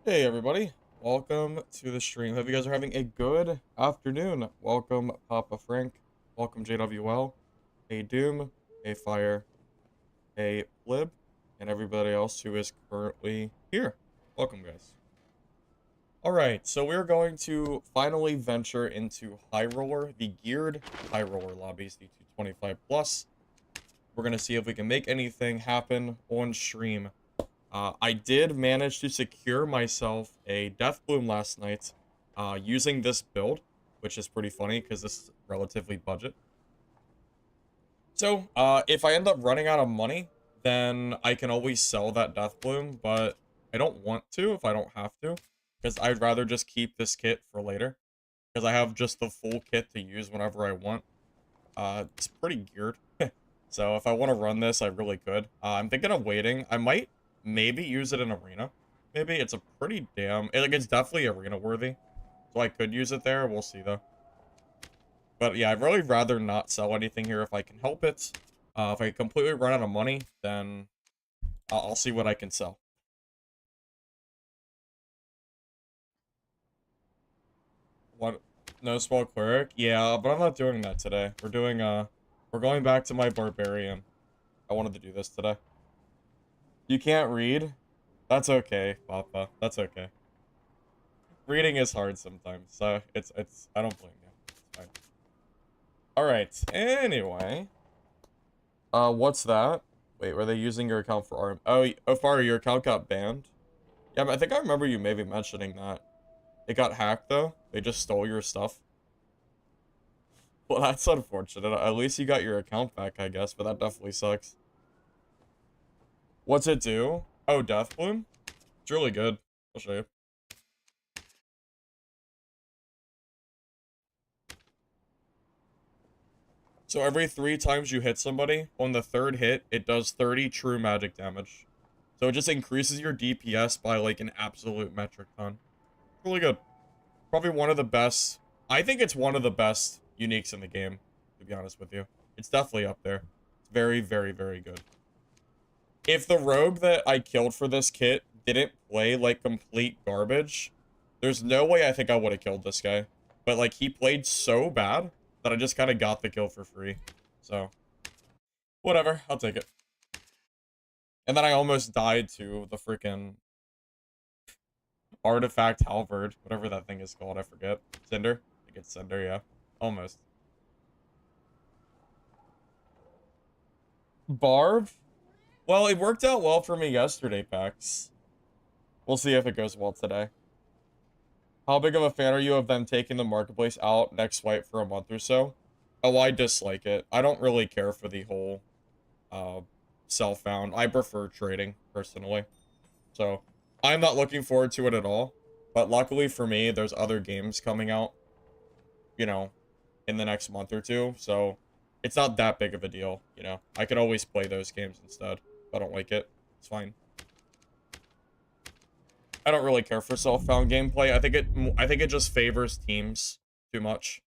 Hey everybody, welcome to the stream. Hope you guys are having a good afternoon. Welcome Papa Frank, welcome JWL, a Doom, a Fire, a Lib, and everybody else who is currently here. Welcome guys. Alright, so we're going to finally venture into High Roller, the geared High Roller lobbies, the 225 plus. We're going to see if we can make anything happen on stream. I did manage to secure myself a Death Bloom last night using this build, which is pretty funny because this is relatively budget. So, if I end up running out of money, then I can always sell that Death Bloom, but I don't want to if I don't have to, because I'd rather just keep this kit for later, because I have just the full kit to use whenever I want. It's pretty geared, so if I want to run this, I really could. I'm thinking of waiting. I might maybe use it in arena. Maybe it's a pretty damn it's definitely arena worthy, so I could use it there. We'll see though. But yeah, I'd really rather not sell anything here if I can help it. If I completely run out of money, then I'll see what I can sell. What? No spell cleric? Yeah, but I'm not doing that today. We're going back to my barbarian. I wanted to do this today. You can't read? That's okay, Papa. That's okay. Reading is hard sometimes, so I don't blame you. It's fine. Alright, anyway. What's that? Wait, were they using your account for ARM? Oh, Far, your account got banned? Yeah, but I think I remember you maybe mentioning that. It got hacked, though? They just stole your stuff? Well, that's unfortunate. At least you got your account back, I guess, but that definitely sucks. What's it do? Oh, Death Bloom? It's really good. I'll show you. So every 3 times you hit somebody, on the 3rd hit, it does 30 true magic damage. So it just increases your DPS by like an absolute metric ton. Really good. Probably one of the best. I think it's one of the best uniques in the game, to be honest with you. It's definitely up there. It's very, very, very good. If the rogue that I killed for this kit didn't play like complete garbage, there's no way I think I would have killed this guy. But like he played so bad that I just kind of got the kill for free. So, whatever. I'll take it. And then I almost died to the freaking artifact halberd, whatever that thing is called, I forget. Cinder? I think it's Cinder, yeah. Almost. Barb? Well, it worked out well for me yesterday, Pax. We'll see if it goes well today. How big of a fan are you of them taking the marketplace out next swipe for a month or so? Oh, I dislike it. I don't really care for the whole self-found. I prefer trading, personally. So, I'm not looking forward to it at all. But luckily for me, there's other games coming out, you know, in the next month or two. So, it's not that big of a deal, you know. I could always play those games instead. If I don't like it, it's fine. I don't really care for self-found gameplay. I think it just favors teams too much.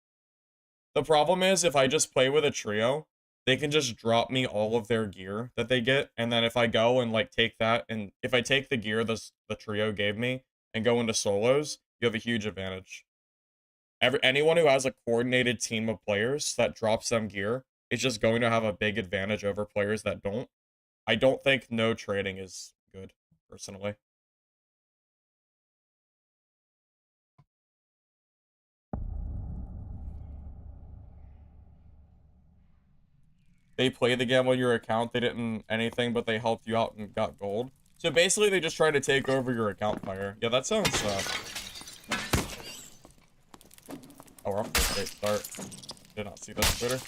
The problem is if I just play with a trio, they can just drop me all of their gear that they get, and then if I go and like take that, and if I take the gear the trio gave me and go into solos, you have a huge advantage. Anyone who has a coordinated team of players that drops them gear is just going to have a big advantage over players that don't. I don't think no trading is good, personally. They played the game on your account, they didn't anything, but they helped you out and got gold. So basically, they just tried to take over your account, Fire. Yeah, that sounds, Oh, we're off to a great start. Did not see this Twitter.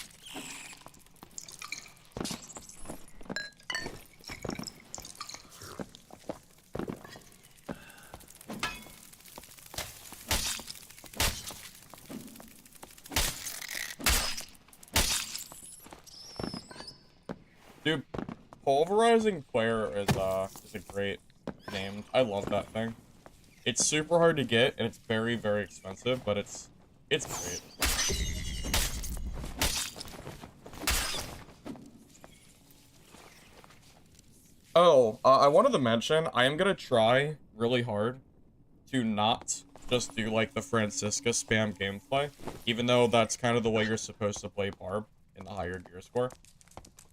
Dude, Pulverizing Player is a great name. I love that thing. It's super hard to get, and it's very, very expensive, but it's great. Oh, I wanted to mention, I am gonna try really hard to not just do like the Francisca spam gameplay, even though that's kind of the way you're supposed to play Barb in the higher gear score.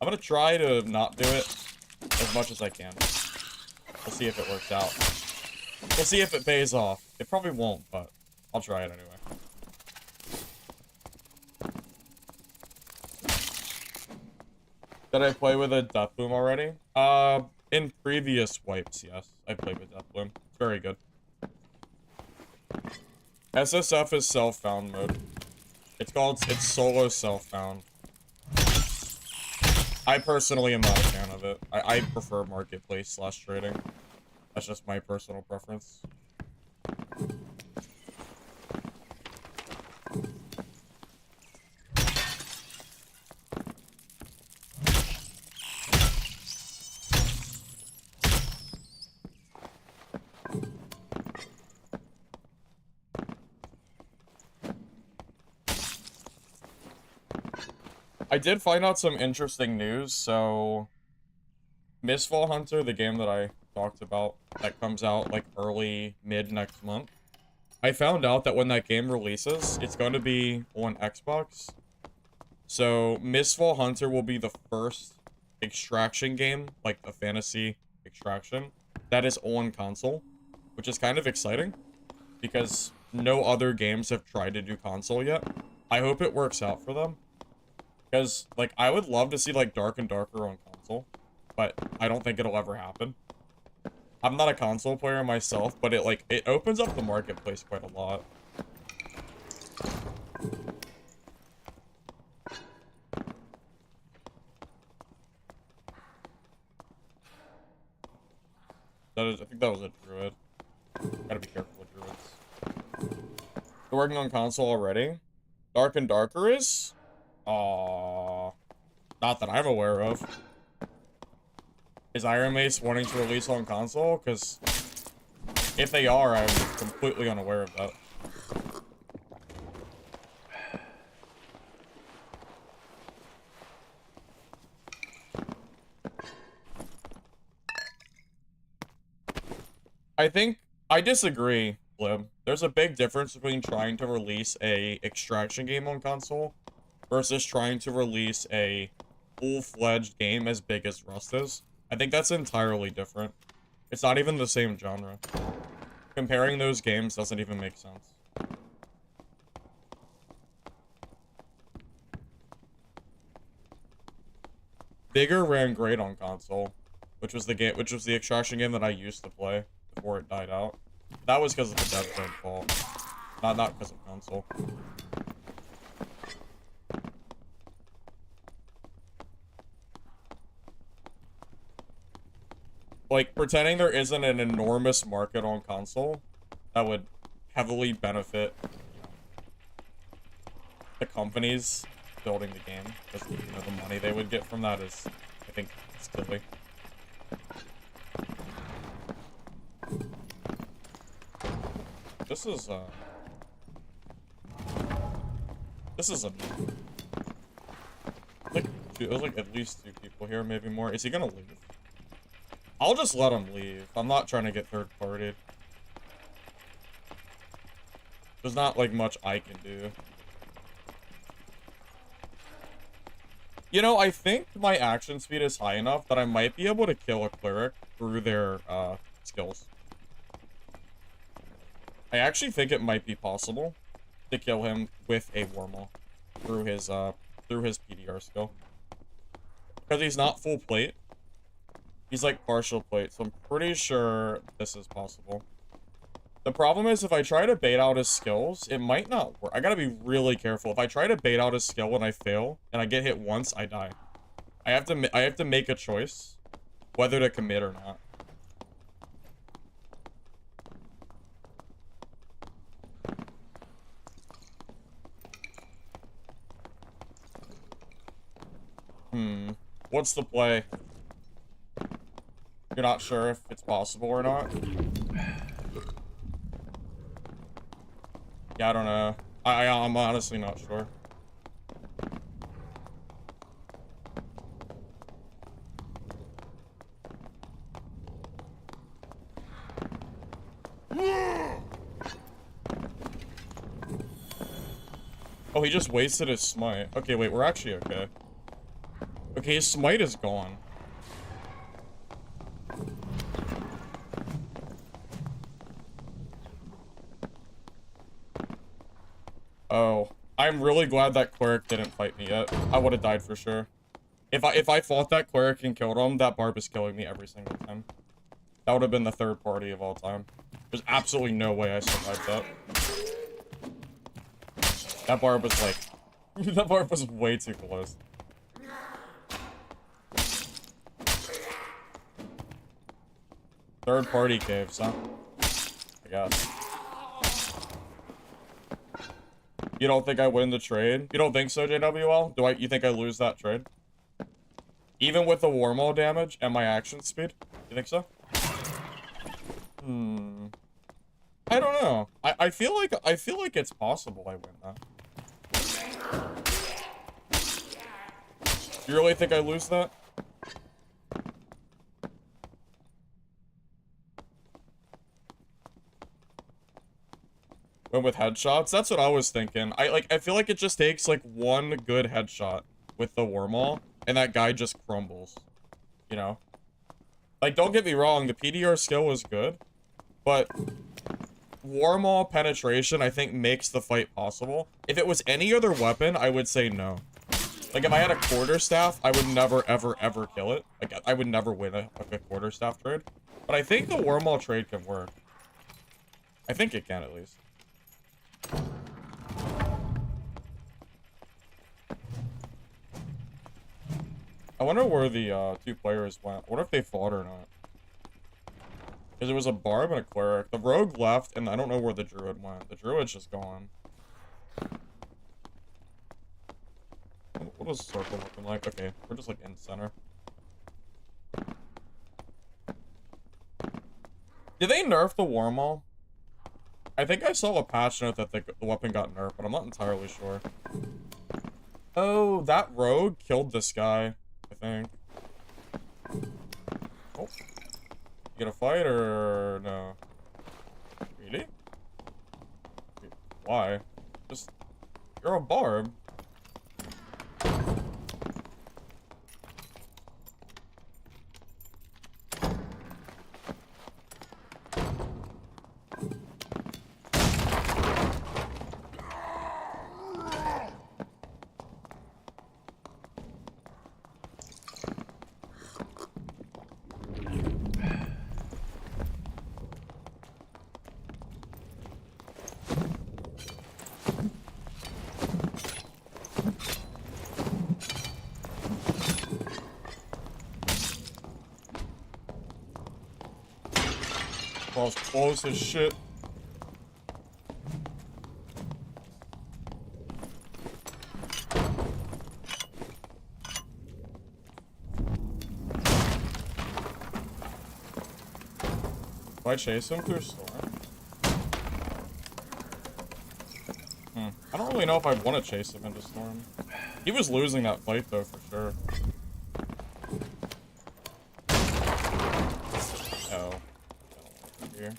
I'm gonna try to not do it as much as I can. We'll see if it works out. We'll see if it pays off. It probably won't, but I'll try it anyway. Did I play with a Deathbloom already? In previous wipes, yes. I played with Deathbloom. It's very good. SSF is self-found mode. It's solo self-found. I personally am not a fan of it. I prefer marketplace / trading. That's just my personal preference. I did find out some interesting news, so Mistfall Hunter, the game that I talked about, that comes out like mid next month. I found out that when that game releases, it's going to be on Xbox. So Mistfall Hunter will be the first extraction game, like a fantasy extraction, that is on console, which is kind of exciting because no other games have tried to do console yet. I hope it works out for them. Because, like, I would love to see, like, Dark and Darker on console, but I don't think it'll ever happen. I'm not a console player myself, but it opens up the marketplace quite a lot. I think that was a druid. Gotta be careful with druids. They're working on console already? Dark and Darker is? Not that I'm aware of. Is Iron Mace wanting to release on console? Because if they are, I'm completely unaware of that. I disagree, Blib. There's a big difference between trying to release a extraction game on console versus trying to release a full-fledged game as big as Rust is. I think that's entirely different. It's not even the same genre. Comparing those games doesn't even make sense. Bigger ran great on console, which was the extraction game that I used to play before it died out. That was because of the dev fault, not because of console. Like, pretending there isn't an enormous market on console that would heavily benefit, you know, the companies building the game, because, you know, the money they would get from that is, I think, silly. This is like, there's like at least 2 people here, maybe more. Is he gonna leave? I'll just let him leave. I'm not trying to get third-partied. There's not, like, much I can do. You know, I think my action speed is high enough that I might be able to kill a cleric through their, skills. I actually think it might be possible to kill him with a Warmaw through his PDR skill. Because he's not full plate. He's like partial plate, so I'm pretty sure this is possible. The problem is if I try to bait out his skills, it might not work. I gotta be really careful. If I try to bait out his skill and I fail, and I get hit once, I die. I have to make a choice whether to commit or not. What's the play? You're not sure if it's possible or not? Yeah, I don't know. I'm honestly not sure. he just wasted his smite. Okay, wait, we're actually okay. Okay, his smite is gone. Oh, I'm really glad that Cleric didn't fight me yet. I would have died for sure. If I fought that Cleric and killed him, that Barb is killing me every single time. That would have been the third party of all time. There's absolutely no way I survived that. That Barb was like... that Barb was way too close. Third party caves, huh? I guess. You don't think I win the trade? You don't think so, JWL? You think I lose that trade? Even with the Warmaul damage and my action speed? You think so? I don't know. I feel like it's possible I win that. You really think I lose that? Win with headshots? That's what I was thinking. I feel like it just takes like one good headshot with the Warmaul and that guy just crumbles. You know? Like, don't get me wrong, the PDR skill was good, but Warmaul penetration, I think, makes the fight possible. If it was any other weapon, I would say no. Like, if I had a quarterstaff, I would never, ever, ever kill it. Like, I would never win a quarterstaff trade. But I think the Warmaul trade can work. I think it can, at least. I wonder where the two players went. I wonder if they fought or not. Because it was a Barb and a Cleric. The Rogue left, and I don't know where the Druid went. The Druid's just gone. What is circle looking like? Okay, we're just like in center. Did they nerf the Warmaul? I think I saw a patch note that the weapon got nerfed, but I'm not entirely sure. Oh, that Rogue killed this guy, I think. Oh. You gonna fight or no? Really? Why? Just... You're a Barb. I was close as shit. Do I chase him through storm? I don't really know if I want to chase him into storm. He was losing that fight though, for sure. Oh. Here.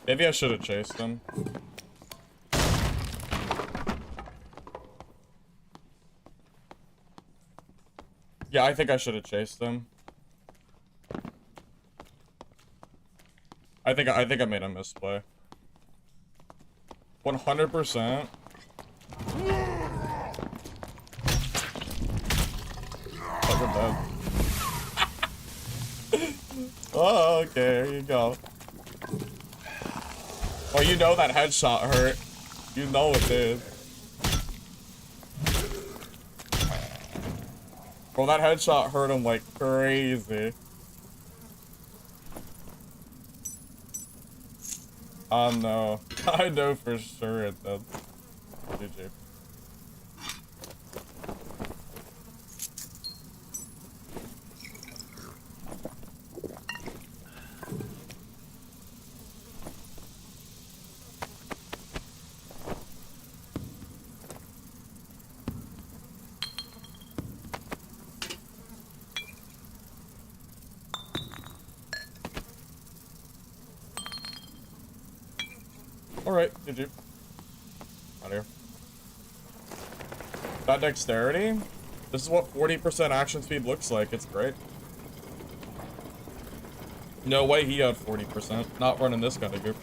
Maybe I should have chased him. Yeah, I think I should have chased him. I think I made a misplay. 100%. Oh, we're dead. Oh, okay, there you go. Well, you know that headshot hurt. You know it did. Well, that headshot hurt him like crazy. Oh no. I know for sure it did. GG. Alright, GG. Out of here. That dexterity? This is what 40% action speed looks like. It's great. No way he had 40%. Not running this kind of group.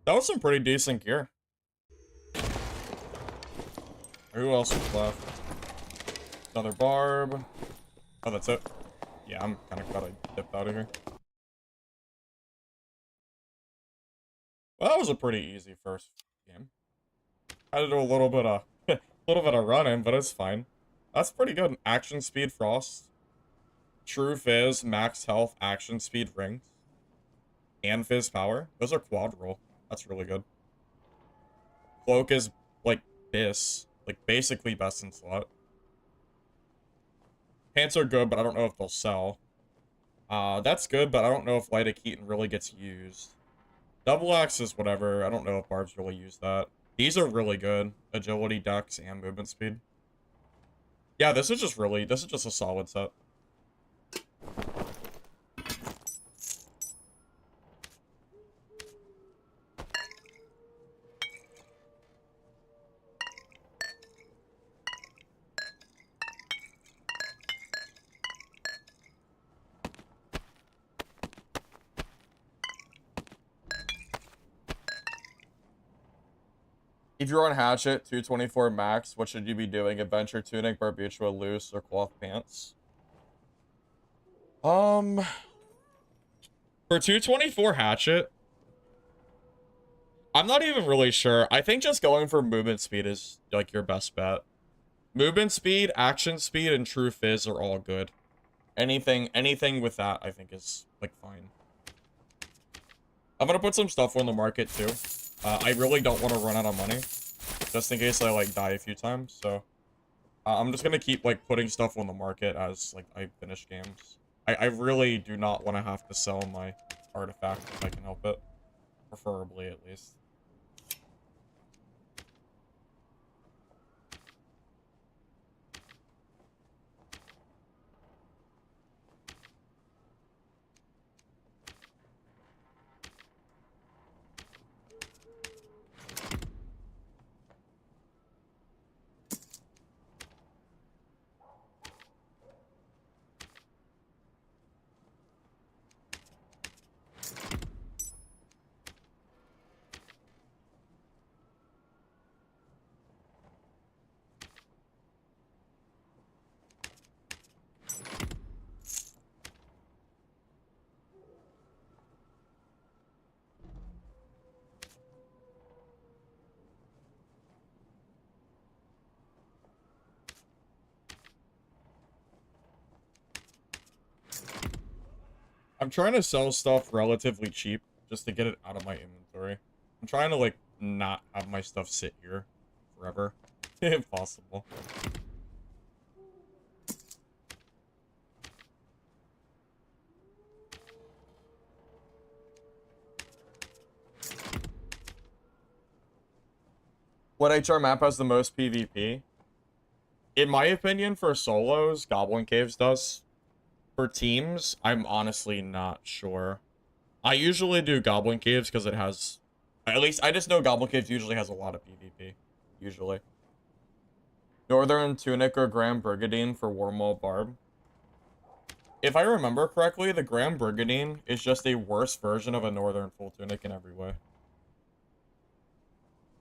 That was some pretty decent gear. Who else was left? Another Barb. Oh, that's it. Yeah, I'm kind of glad I dipped out of here. Well, that was a pretty easy first game. Had to do a little bit of running, but it's fine. That's pretty good. Action speed frost. True fizz, max health, action speed rings. And fizz power. Those are quad roll. That's really good. Cloak is like this. Like basically best in slot. Pants are good, but I don't know if they'll sell. That's good, but I don't know if Light of Keaton really gets used. Double axe is whatever. I don't know if Barb's really used that. These are really good. Agility, dex, and movement speed. Yeah, this is just a solid set. If you're on Hatchet, 224 max, what should you be doing? Adventure Tunic, Barbutua Loose, or Cloth Pants? For 224 Hatchet, I'm not even really sure. I think just going for movement speed is, like, your best bet. Movement speed, action speed, and true fizz are all good. Anything with that, I think, is, like, fine. I'm gonna put some stuff on the market, too. I really don't want to run out of money. Just in case I, like, die a few times, so... I'm just gonna keep, like, putting stuff on the market as, like, I finish games. I really do not want to have to sell my artifact if I can help it. Preferably, at least. I'm trying to sell stuff relatively cheap just to get it out of my inventory. I'm trying to, like, not have my stuff sit here forever, if possible. What HR map has the most PvP? In my opinion, for solos, Goblin Caves does. For teams, I'm honestly not sure. I usually do Goblin Caves because it has... At least, I just know Goblin Caves usually has a lot of PvP. Usually. Northern Tunic or Grand Brigandine for Wormhole Barb. If I remember correctly, the Grand Brigandine is just a worse version of a Northern Full Tunic in every way.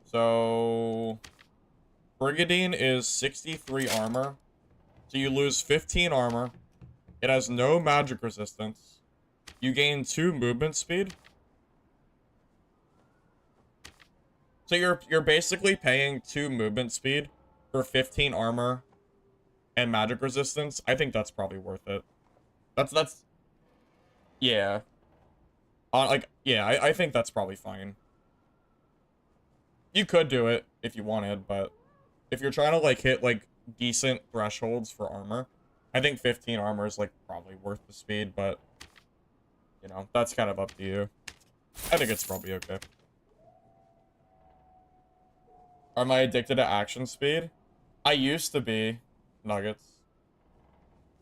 So... Brigandine is 63 armor. So you lose 15 armor. It has no magic resistance. You gain 2 movement speed. So you're basically paying 2 movement speed for 15 armor and magic resistance. I think that's probably worth it. That's yeah. I think that's probably fine. You could do it if you wanted, but if you're trying to, like, hit, like, decent thresholds for armor, I think 15 armor is, like, probably worth the speed, but, you know, that's kind of up to you. I think it's probably okay. Am I addicted to action speed? I used to be, Nuggets.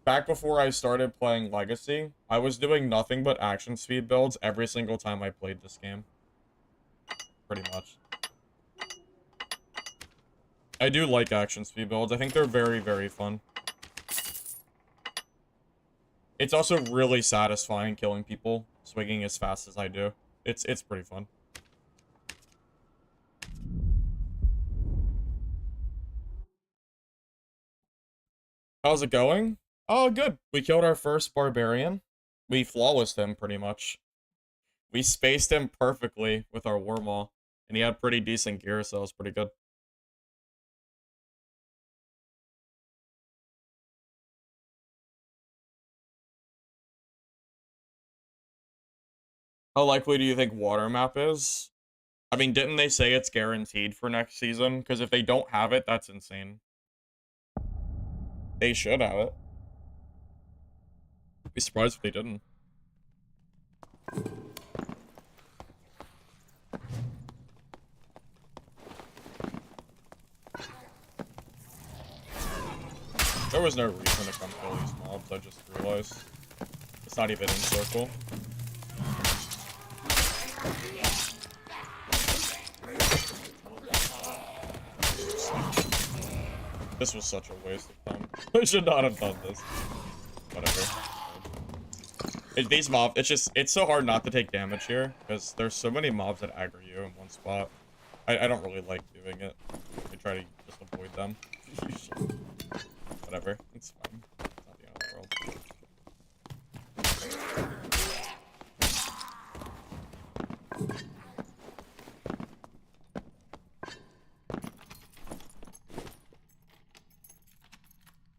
back before I started playing Legacy, I was doing nothing but action speed builds every single time I played this game. Pretty much. I do like action speed builds. I think they're very, very fun. It's also really satisfying killing people, swinging as fast as I do. It's pretty fun. How's it going? Oh, good. We killed our first Barbarian. We flawlessed him, pretty much. We spaced him perfectly with our War Maul. And he had pretty decent gear, so it was pretty good. How likely do you think water map is? I mean, didn't they say it's guaranteed for next season? Because if they don't have it, that's insane. They should have it. I'd be surprised if they didn't. There was no reason to come kill these mobs, I just realized. It's not even in circle. This was such a waste of time. I should not have done this. Whatever. These mobs, it's so hard not to take damage here, because there's so many mobs that aggro you in one spot. I don't really like doing it. I try to just avoid them. Whatever, it's fine. It's not the end of the world.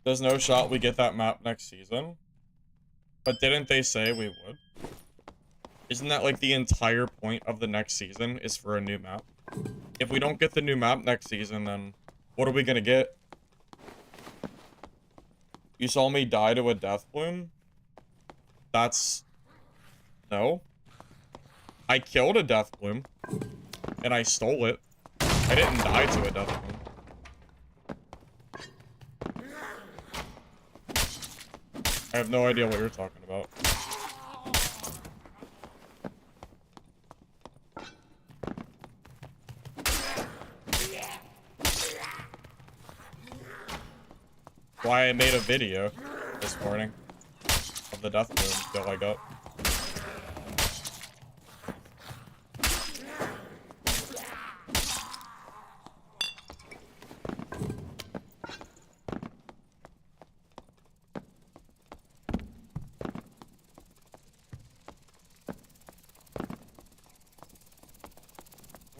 There's no shot we get that map next season. But didn't they say we would? Isn't that like the entire point of the next season is for a new map? If we don't get the new map next season, then what are we gonna get? You saw me die to a death bloom? That's... No. I killed a death bloom. And I stole it. I didn't die to a death bloom. I have no idea what you're talking about. Why I made a video this morning of the death bloom kill I got.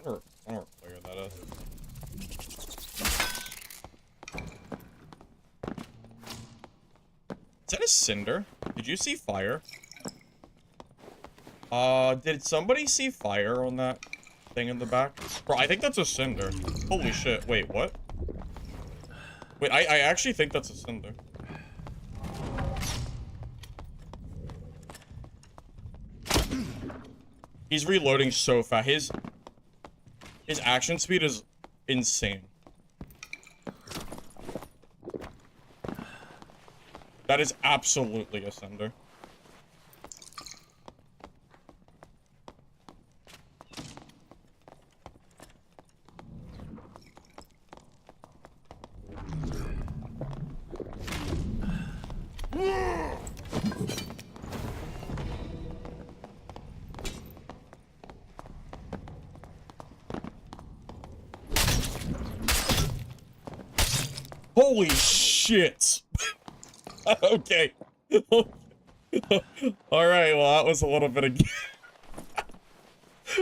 I don't know where that is. Is that a cinder? Did you see fire? Did somebody see fire on that thing in the back? Bro, I think that's a cinder. Holy shit. Wait, what? Wait, I actually think that's a cinder. He's reloading so fast. His action speed is insane. That is absolutely a cinder. Holy shit. Okay. Alright, well, that was a little bit of...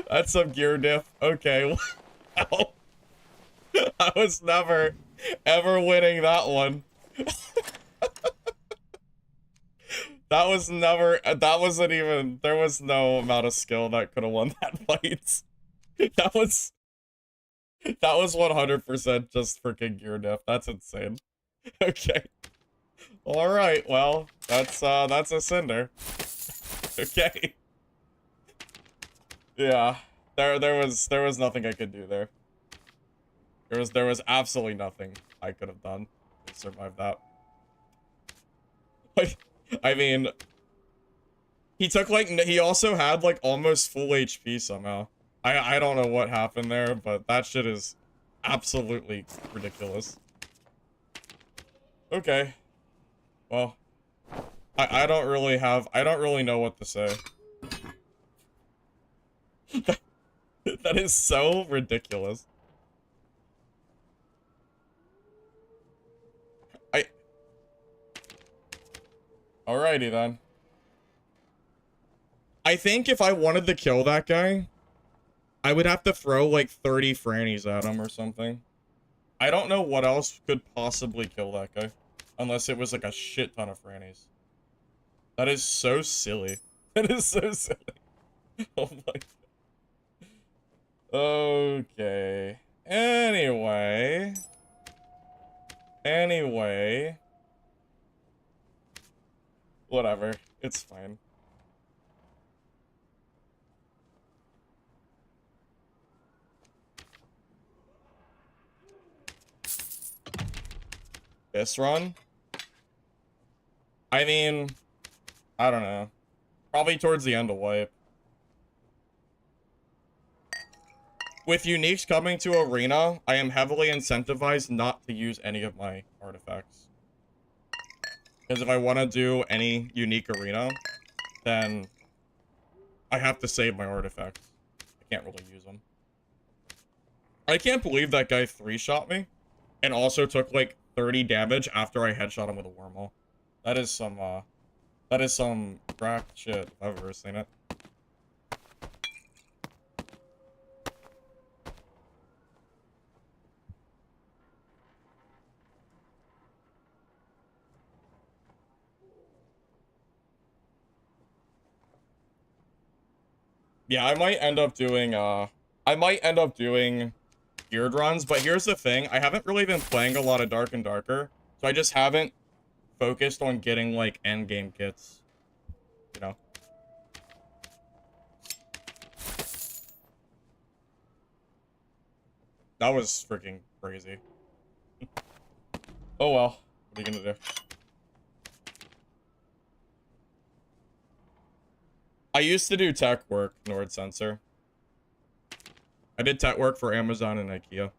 That's some gear diff. Okay, well... I was never, ever winning that one. That was never... That wasn't even... There was no amount of skill that could have won that fight. That was 100% just freaking gear diff. That's insane. Okay. All right. Well, that's a cinder. Okay. Yeah. There was nothing I could do there. There was absolutely nothing I could have done to survive that. Like, I mean, he took like, he also had like almost full HP somehow. I don't know what happened there, but that shit is absolutely ridiculous. Okay. Well, I don't really know what to say. That is so ridiculous. Alrighty then. I think if I wanted to kill that guy, I would have to throw like 30 Frannies at him or something. I don't know what else could possibly kill that guy. Unless it was like a shit ton of Frannies. That is so silly. That is so silly. Oh my god. Okay. Anyway. Whatever. It's fine. This run? I mean, I don't know. Probably towards the end of wipe. With uniques coming to arena, I am heavily incentivized not to use any of my artifacts. Because if I want to do any unique arena, then I have to save my artifacts. I can't really use them. I can't believe that guy 3-shot me and also took like 30 damage after I headshot him with a wormhole. That is some cracked shit if I've ever seen it. Yeah, I might end up doing geared runs, but here's the thing, I haven't really been playing a lot of Dark and Darker, so I just haven't focused on getting like endgame kits, you know. That was freaking crazy. Oh well, what are you gonna do? I used to do tech work, Nord Sensor. I did tech work for Amazon and IKEA.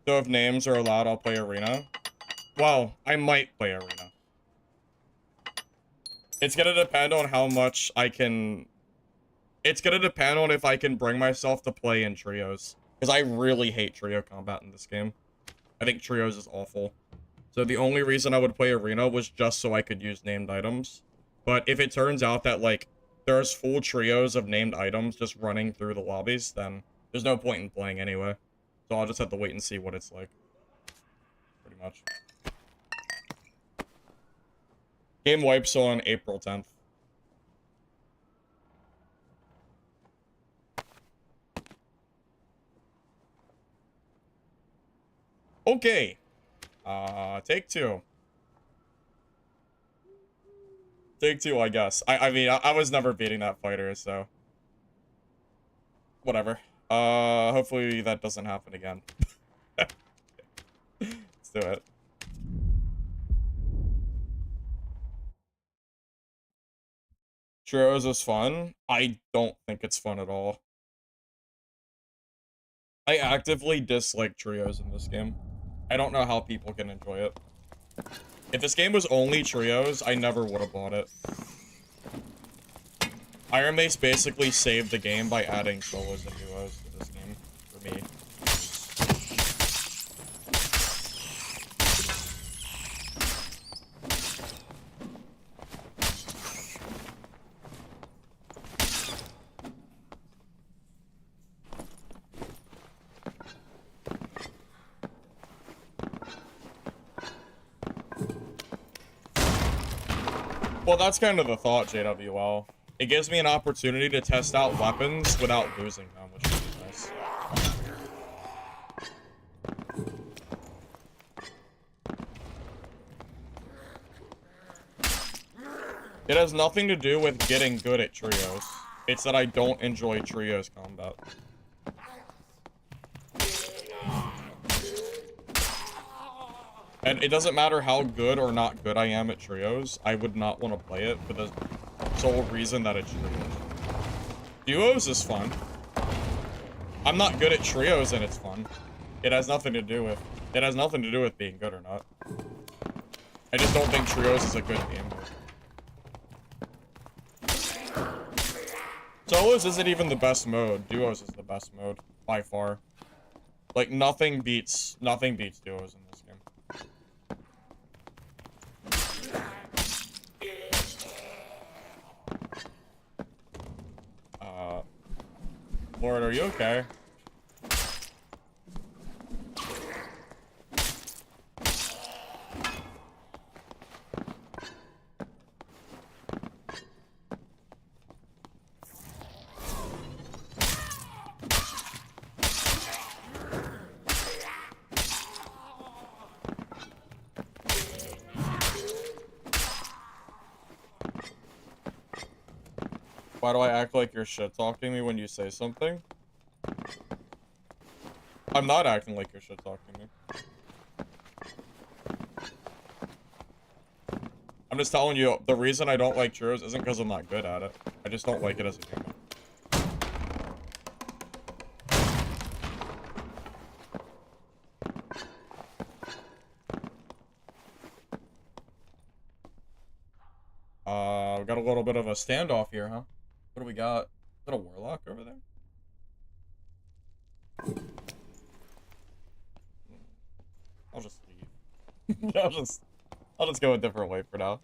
So if names are allowed, I'll play Arena. Well, I might play Arena. It's gonna depend on how much I can... It's gonna depend on if I can bring myself to play in trios. Because I really hate trio combat in this game. I think trios is awful. So the only reason I would play Arena was just so I could use named items. But if it turns out that, like, there's full trios of named items just running through the lobbies, then there's no point in playing anyway. So I'll just have to wait and see what it's like. Pretty much. Game wipes on April 10th. Okay. Take two. Take two, I guess. I mean, I was never beating that fighter, so... Whatever. Hopefully that doesn't happen again. Let's do it. Trios is fun. I don't think it's fun at all. I actively dislike trios in this game. I don't know how people can enjoy it. If this game was only trios, I never would have bought it. Iron Mace basically saved the game by adding solos and duos to this game, for me. Well, that's kind of the thought, JWL. It gives me an opportunity to test out weapons without losing them, which is nice. It has nothing to do with getting good at trios. It's that I don't enjoy trios combat. And it doesn't matter how good or not good I am at trios, I would not want to play it for the sole reason that it's trios. Duos is fun. I'm not good at trios and it's fun. It has nothing to do with being good or not. I just don't think trios is a good game mode. Solos isn't even the best mode. Duos is the best mode by far. Like nothing beats duos in this game. Lord, are you okay? Why do I act like you're shit-talking me when you say something? I'm not acting like you're shit-talking me. I'm just telling you, the reason I don't like trios isn't because I'm not good at it. I just don't like it as a game. We got a little bit of a standoff here, huh? What do we got? Is that a warlock over there? I'll just leave. I'll just go a different way for now.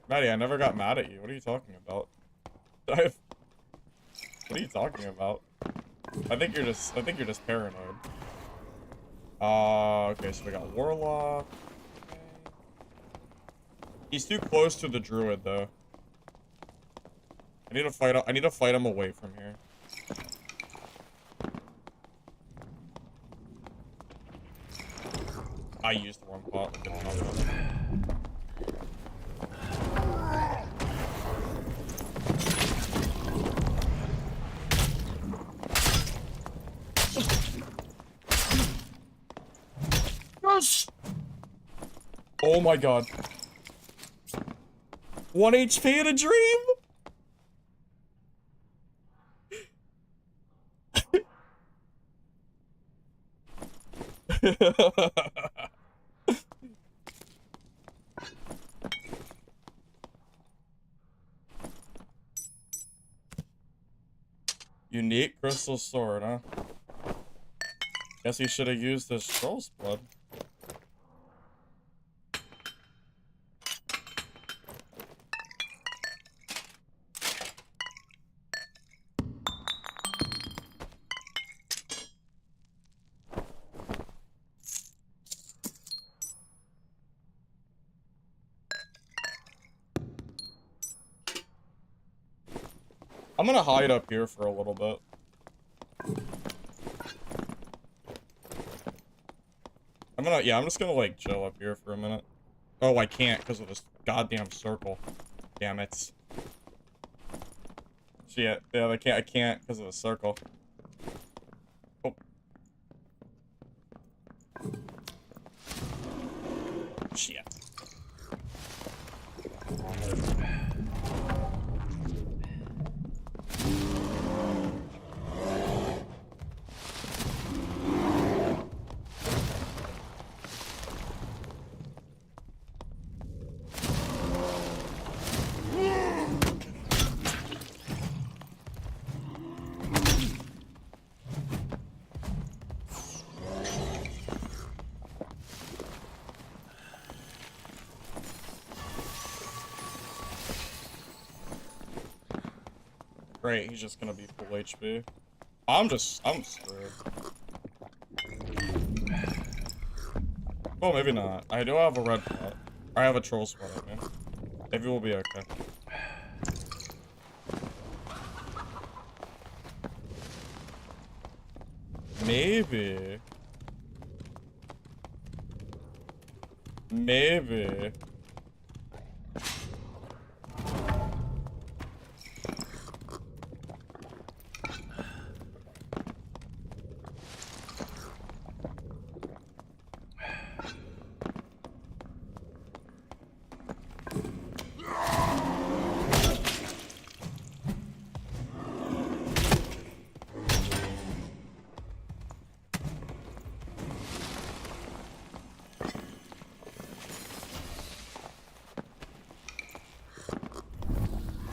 Maddie, I never got mad at you. What are you talking about? What are you talking about? I think you're just paranoid. Okay, so we got warlock. Okay. He's too close to the druid though. I need to fight him away from here. I used the wrong pot. Yes! Oh my god. 1 HP in a dream? Unique crystal sword, huh? Guess he should have used his troll's blood. I'm gonna hide up here for a little bit. I'm just gonna like chill up here for a minute. Oh, I can't because of this goddamn circle. Damn it. Shit. Yeah, I can't because of the circle. Oh. Shit. Great, he's just gonna be full HP. I'm screwed. Oh, maybe not. I do have a red pot. I have a troll spot at me. Maybe we'll be okay. Maybe. Maybe.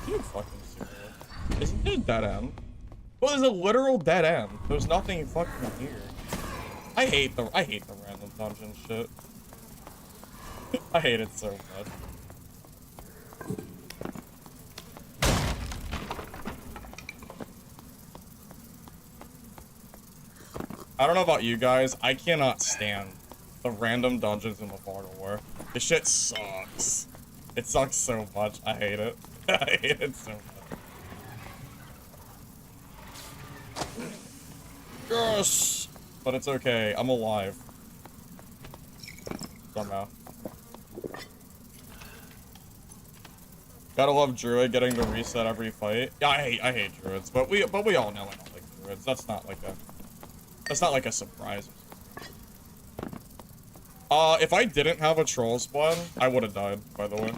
You fucking serious? Isn't it a dead end? Well, there's a literal dead end. There's nothing fucking here. I hate the random dungeon shit. I hate it so much. I don't know about you guys, I cannot stand the random dungeons in the Fog of War. This shit sucks. It sucks so much. I hate it. I hate it so much. Yes! But it's okay. I'm alive. Somehow. Gotta love druid getting to reset every fight. Yeah, I hate druids, but we all know I don't like druids. That's not like a surprise. If I didn't have a troll spawn, I would have died, by the way.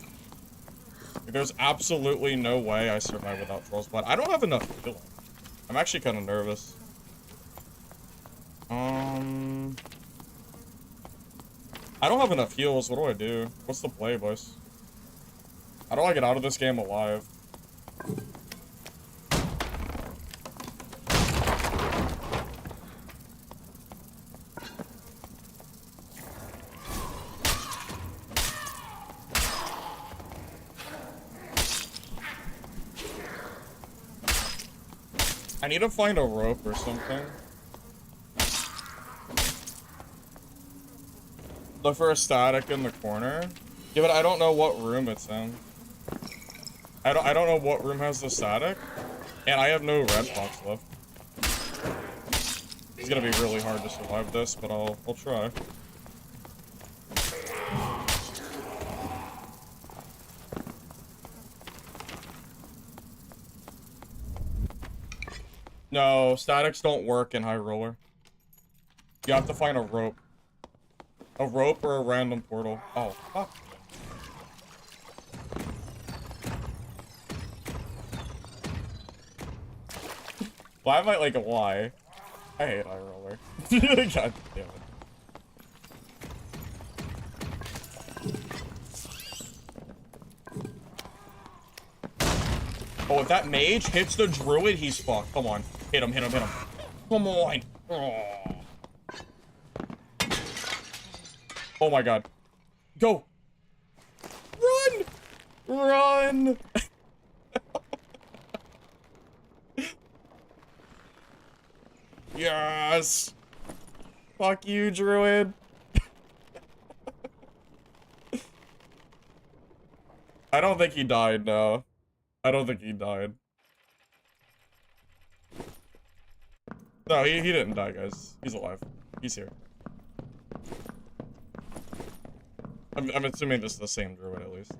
There's absolutely no way I survive without troll spawn. I don't have enough healing. I'm actually kind of nervous. I don't have enough heals. What do I do? What's the play, boys? How do I get out of this game alive? I need to find a rope or something. Look for a static in the corner. Yeah, but I don't know what room it's in. I don't know what room has the static, and I have no red pots left. It's gonna be really hard to survive this, but I'll try. No, statics don't work in High Roller. You have to find a rope. A rope or a random portal. Oh, fuck. Why am I like a why? I hate High Roller. God damn it. Oh, if that mage hits the druid, he's fucked. Come on. Hit him, hit him, hit him. Come on. Oh, oh my god. Go. Run! Run! Yes! Fuck you, druid. I don't think he died, no. I don't think he died. No, he didn't die, guys. He's alive. He's here. I'm assuming this is the same druid, at least.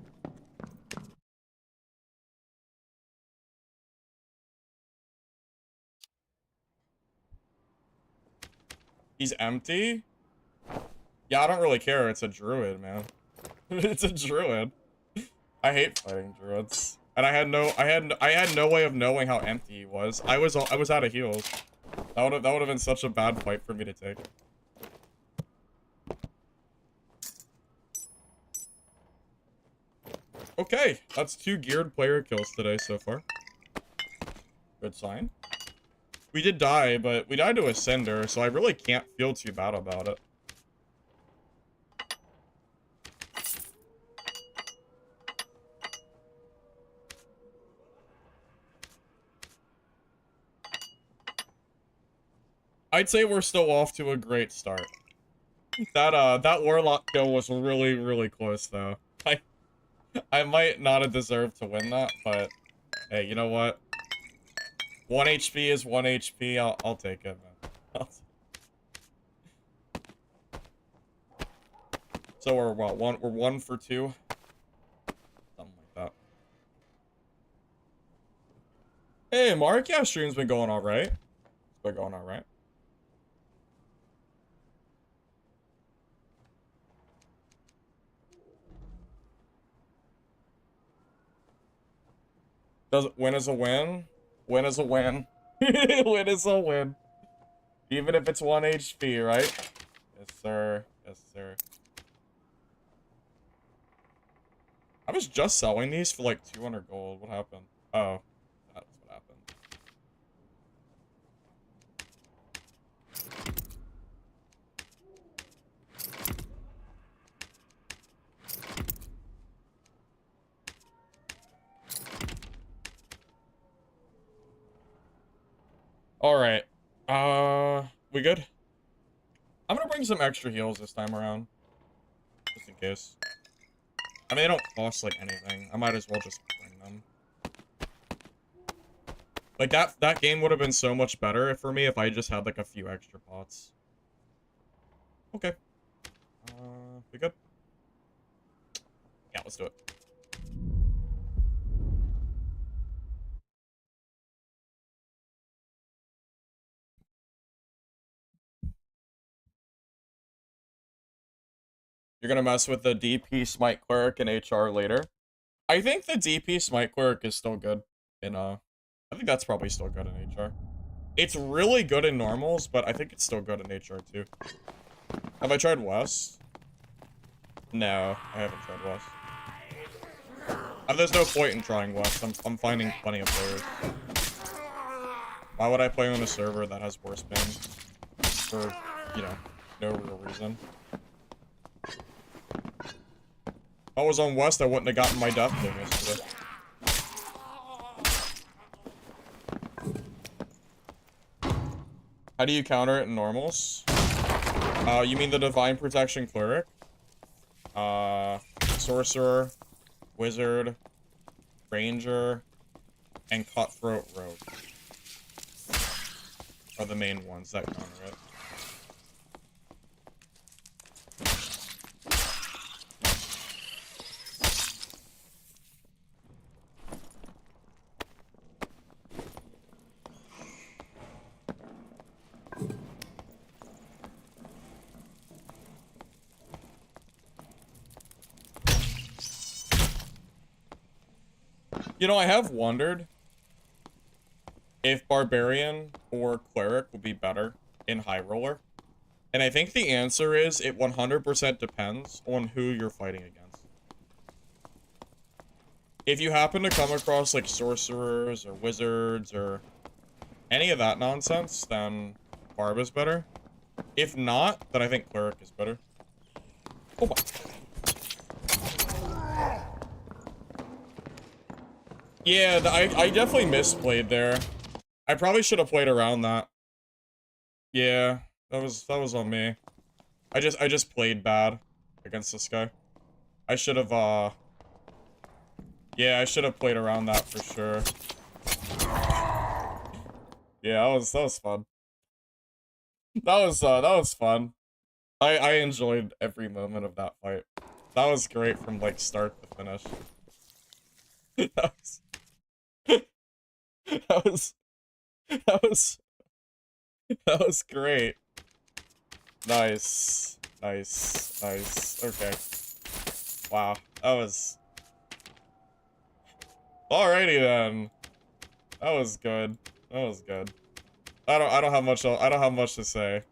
He's empty? Yeah, I don't really care. It's a druid, man. It's a druid. I hate fighting druids. And I had no way of knowing how empty he was. I was out of heals. That would have been such a bad fight for me to take. Okay, that's 2 geared player kills today so far. Good sign. We did die, but we died to a cinder, so I really can't feel too bad about it. I'd say we're still off to a great start. That warlock kill was really, really close, though. I might not have deserved to win that, but hey, you know what? 1 HP is 1 HP. I'll take it, man. So we're what, we're 1 for 2? Something like that. Hey, Mark, yeah, stream's been going alright. It's been going alright. Win is a win? Win is a win. Win is a win. Even if it's 1 HP, right? Yes, sir. Yes, sir. I was just selling these for like 200 gold. What happened? Oh, that's what happened. Alright. We good? I'm gonna bring some extra heals this time around. Just in case. I mean, they don't cost, like, anything. I might as well just bring them. Like, that game would have been so much better for me if I just had, like, a few extra pots. Okay. We good? Yeah, let's do it. You're gonna mess with the DP Smite Cleric in HR later. I think the DP Smite Cleric is still good in, I think that's probably still good in HR. It's really good in normals, but I think it's still good in HR too. Have I tried West? No, I haven't tried West. There's no point in trying West. I'm finding plenty of players. Why would I play on a server that has worse ping? For, you know, no real reason. If I was on West, I wouldn't have gotten my death ping yesterday. How do you counter it in normals? You mean the Divine Protection Cleric? Sorcerer, Wizard, Ranger, and Cutthroat Rogue are the main ones that counter it. You know, I have wondered if Barbarian or Cleric would be better in High Roller. And I think the answer is it 100% depends on who you're fighting against. If you happen to come across, like, sorcerers or wizards or any of that nonsense, then Barb is better. If not, then I think Cleric is better. Oh my. Yeah, I definitely misplayed there. I probably should have played around that. Yeah, that was on me. I just played bad against this guy. I should have yeah, I should have played around that for sure. Yeah, that was fun. That was fun. I enjoyed every moment of that fight. That was great from like start to finish. that was that was that was that was great. Nice. Nice. Nice. Okay. Wow. That was alrighty then. That was good. That was good. I don't have much to say.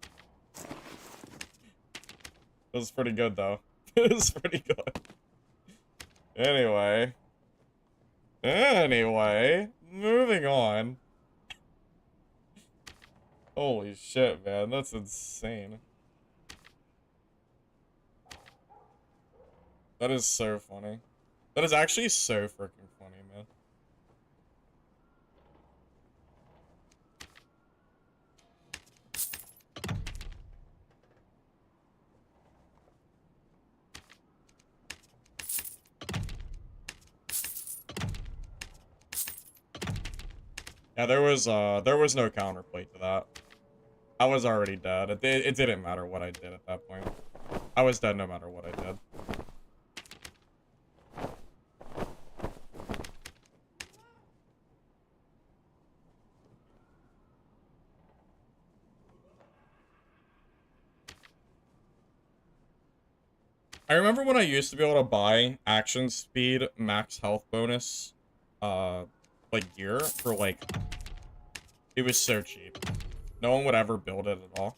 It was pretty good though. It was pretty good. Anyway. Anyway, moving on. Holy shit, man, that's insane. That is so funny. That is actually so freaking funny, man. Yeah, there was no counterplay to that. I was already dead. It didn't matter what I did at that point. I was dead no matter what I did. I remember when I used to be able to buy action speed, max health bonus, like gear for like, it was so cheap. No one would ever build it at all.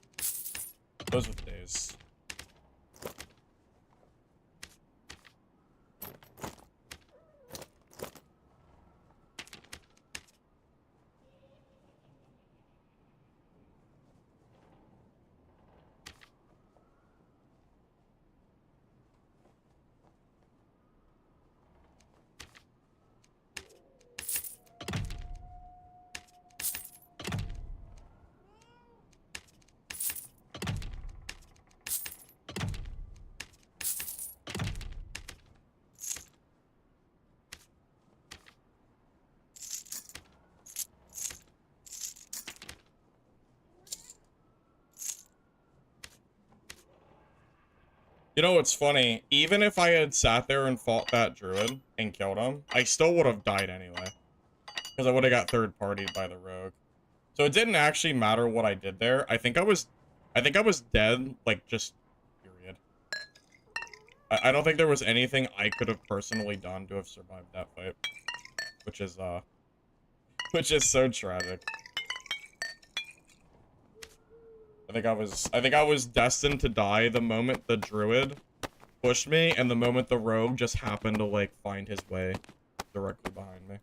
Those were the days. You know what's funny? Even if I had sat there and fought that druid and killed him, I still would have died anyway. Because I would have got third-partied by the rogue. So it didn't actually matter what I did there. I think I was dead, like, just, period. I don't think there was anything I could have personally done to have survived that fight. Which is so tragic. I think I was destined to die the moment the druid pushed me, and the moment the rogue just happened to, like, find his way directly behind me.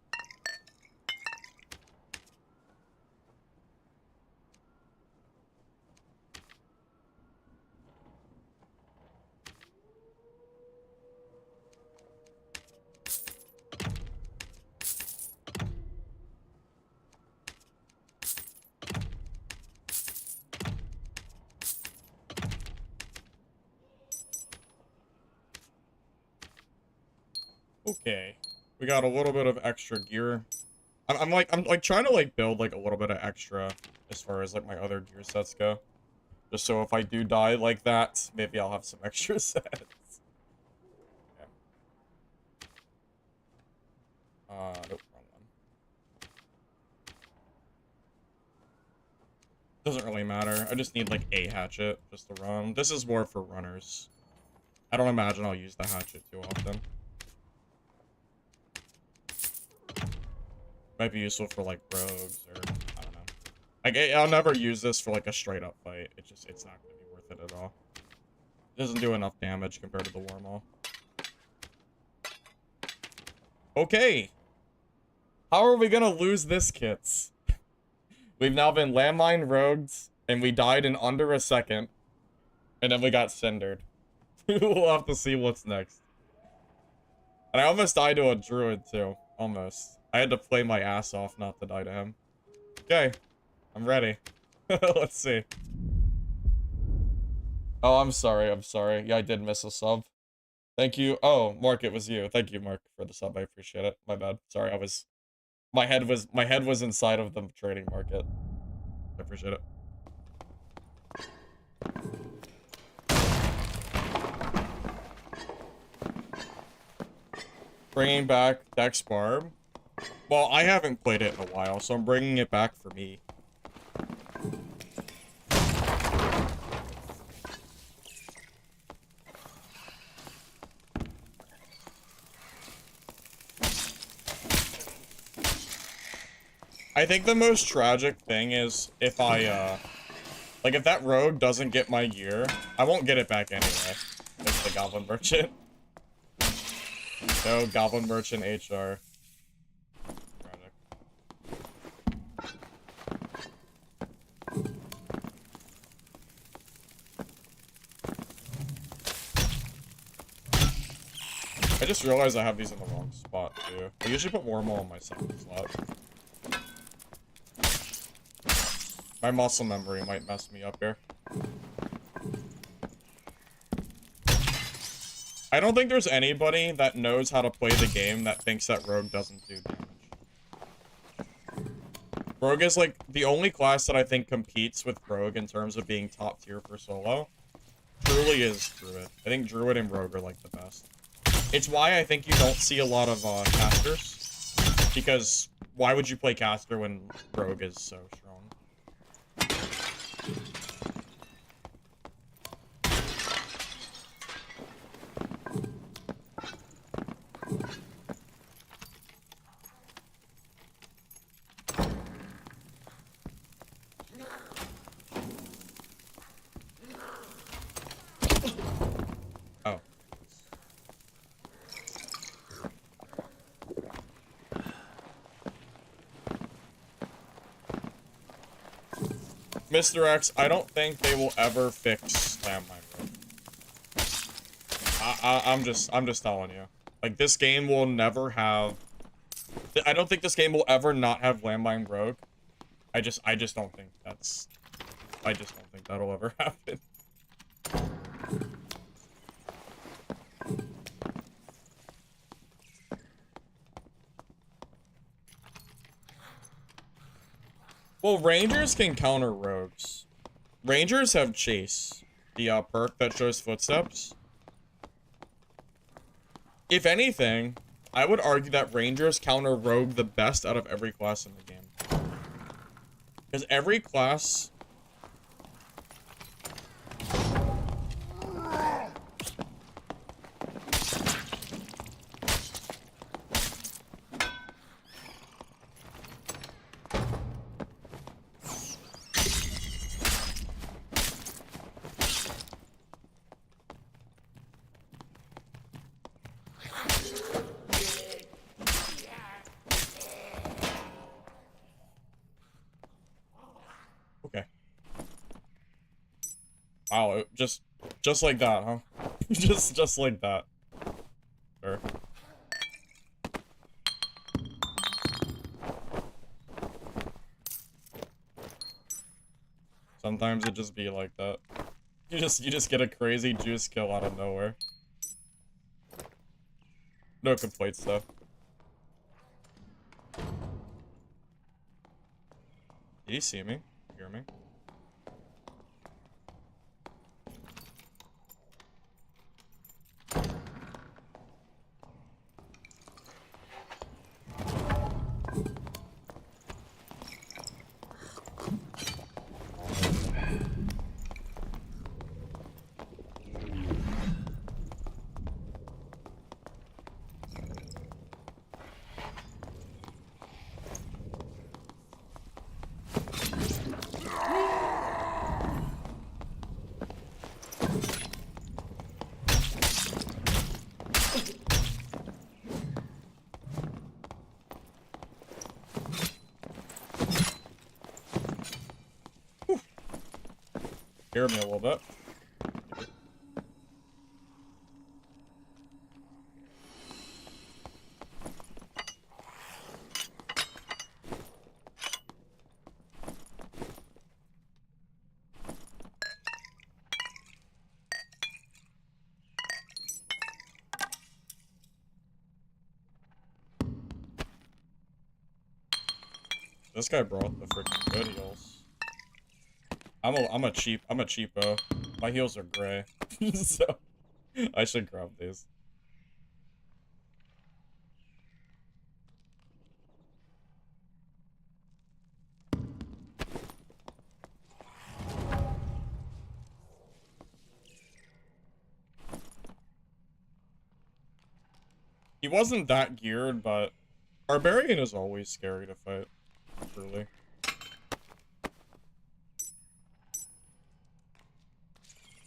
Okay, we got a little bit of extra gear. I'm like trying to like build like a little bit of extra as far as like my other gear sets go, just so if I do die like that, maybe I'll have some extra sets. Okay. Nope, wrong one. Doesn't really matter. I just need like a hatchet just to run. This is more for runners. I don't imagine I'll use the hatchet too often. Might be useful for like rogues or I don't know. Like I'll never use this for like a straight up fight. It's not gonna be worth it at all. It doesn't do enough damage compared to the Wormhole. Okay. How are we gonna lose this, kits? We've now been landmine rogued, and we died in under a second. And then we got cindered. We'll have to see what's next. And I almost died to a druid too. Almost. I had to play my ass off not to die to him. Okay. I'm ready. Let's see. Oh, I'm sorry. I'm sorry. Yeah, I did miss a sub. Thank you. Oh, Mark, it was you. Thank you, Mark, for the sub. I appreciate it. My bad. Sorry, my head was inside of the trading market. I appreciate it. Bringing back Dex Barb. Well, I haven't played it in a while, so I'm bringing it back for me. I think the most tragic thing is if I, like, if that rogue doesn't get my gear, I won't get it back anyway. It's the Goblin Merchant. No, Goblin Merchant HR. Tragic. I just realized I have these in the wrong spot, too. I usually put Wormhole in my second slot. My muscle memory might mess me up here. I don't think there's anybody that knows how to play the game that thinks that Rogue doesn't do damage. Rogue is like the only class that I think competes with Rogue in terms of being top tier for solo. truly is druid. I think druid and rogue are like the best. It's why I think you don't see a lot of casters. Because why would you play caster when rogue is so strong? Oh. Mr. X, I don't think they will ever fix landmine rogue. I'm just telling you. Like, this game will never have... I don't think this game will ever not have landmine rogue. I just don't think that's... I just don't think that'll ever happen. Well, rangers can counter rogues. Rangers have chase, the perk that shows footsteps. If anything, I would argue that rangers counter rogue the best out of every class in the game. Because every class... Okay. Wow, it just like that, huh? just like that. Sure. Sometimes it just be like that. You just get a crazy juice kill out of nowhere. No complaints though. Did he see me? Hear me? Hear me a little bit. This guy brought the freaking good heals. I'm a cheapo. My heals are gray. So I should grab these. He wasn't that geared, but Barbarian is always scary to fight. Truly.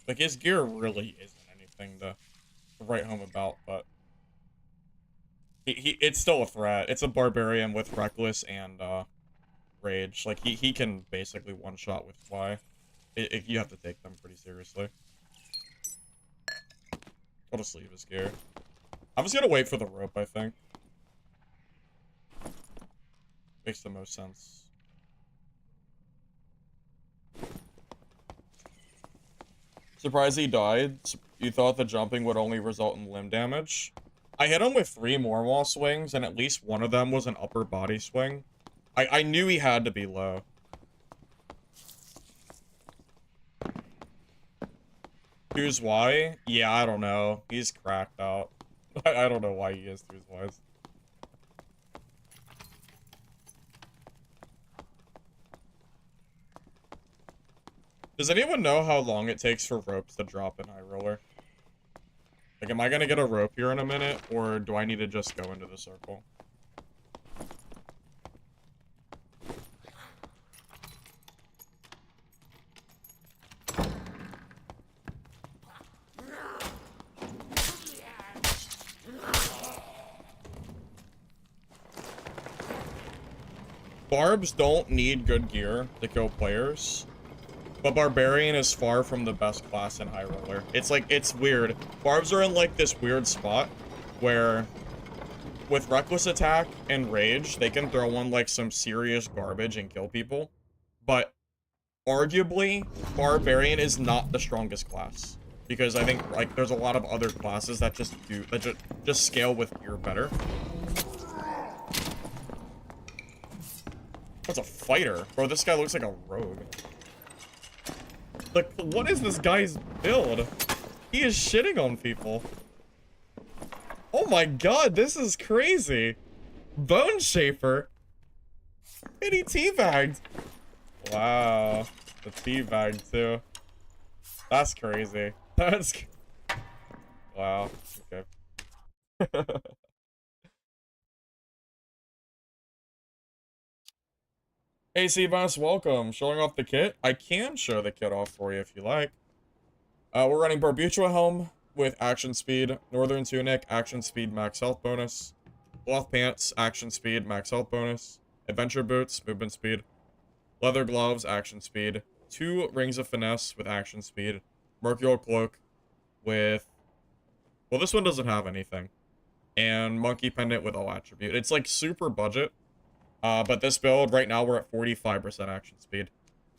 Like, his gear really isn't anything to write home about, but it's still a threat. It's a Barbarian with Reckless and Rage. Like, he can basically one-shot with Fly. You have to take them pretty seriously. I'll just leave his gear. I'm just gonna wait for the rope, I think. Makes the most sense. Surprised he died. You thought the jumping would only result in limb damage? I hit him with 3 Mormaw swings, and at least one of them was an upper body swing. I knew he had to be low. Who's why? Yeah, I don't know. He's cracked out. I don't know why he is who's wise. Does anyone know how long it takes for ropes to drop in High Roller? Like, am I gonna get a rope here in a minute, or do I need to just go into the circle? Barbs don't need good gear to kill players, but Barbarian is far from the best class in High Roller. It's like, it's weird. Barbs are in like this weird spot where with Reckless Attack and Rage, they can throw on like some serious garbage and kill people, but arguably, Barbarian is not the strongest class. Because I think, like, there's a lot of other classes that just scale with gear better. What's a fighter? Bro, this guy looks like a rogue. Like, what is this guy's build? He is shitting on people. Oh my god, this is crazy. Bone Shaper. And he teabagged. Wow. The teabag, too. That's crazy. That's... Wow. Okay. Hey, Seabass, welcome. Showing off the kit? I can show the kit off for you if you like. We're running Barbutra Helm with action speed, Northern Tunic, action speed, max health bonus, Cloth Pants, action speed, max health bonus, Adventure Boots, movement speed, Leather Gloves, action speed, 2 Rings of Finesse with action speed, Mercurial Cloak with... Well, this one doesn't have anything. And Monkey Pendant with all attribute. It's like super budget. But this build, right now, we're at 45% action speed.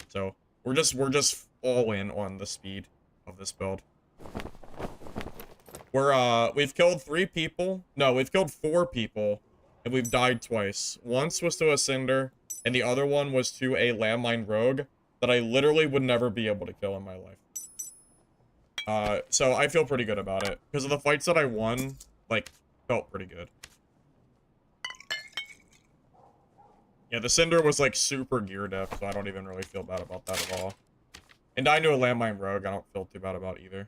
So, we're just all in on the speed of this build. We've killed 3 people. No, we've killed 4 people. And we've died twice. Once was to a Cinder, and the other one was to a Landmine Rogue that I literally would never be able to kill in my life. So I feel pretty good about it. Because of the fights that I won, like, felt pretty good. Yeah, the Cinder was, like, super gear diff, so I don't even really feel bad about that at all. And dying to a Landmine Rogue, I don't feel too bad about either.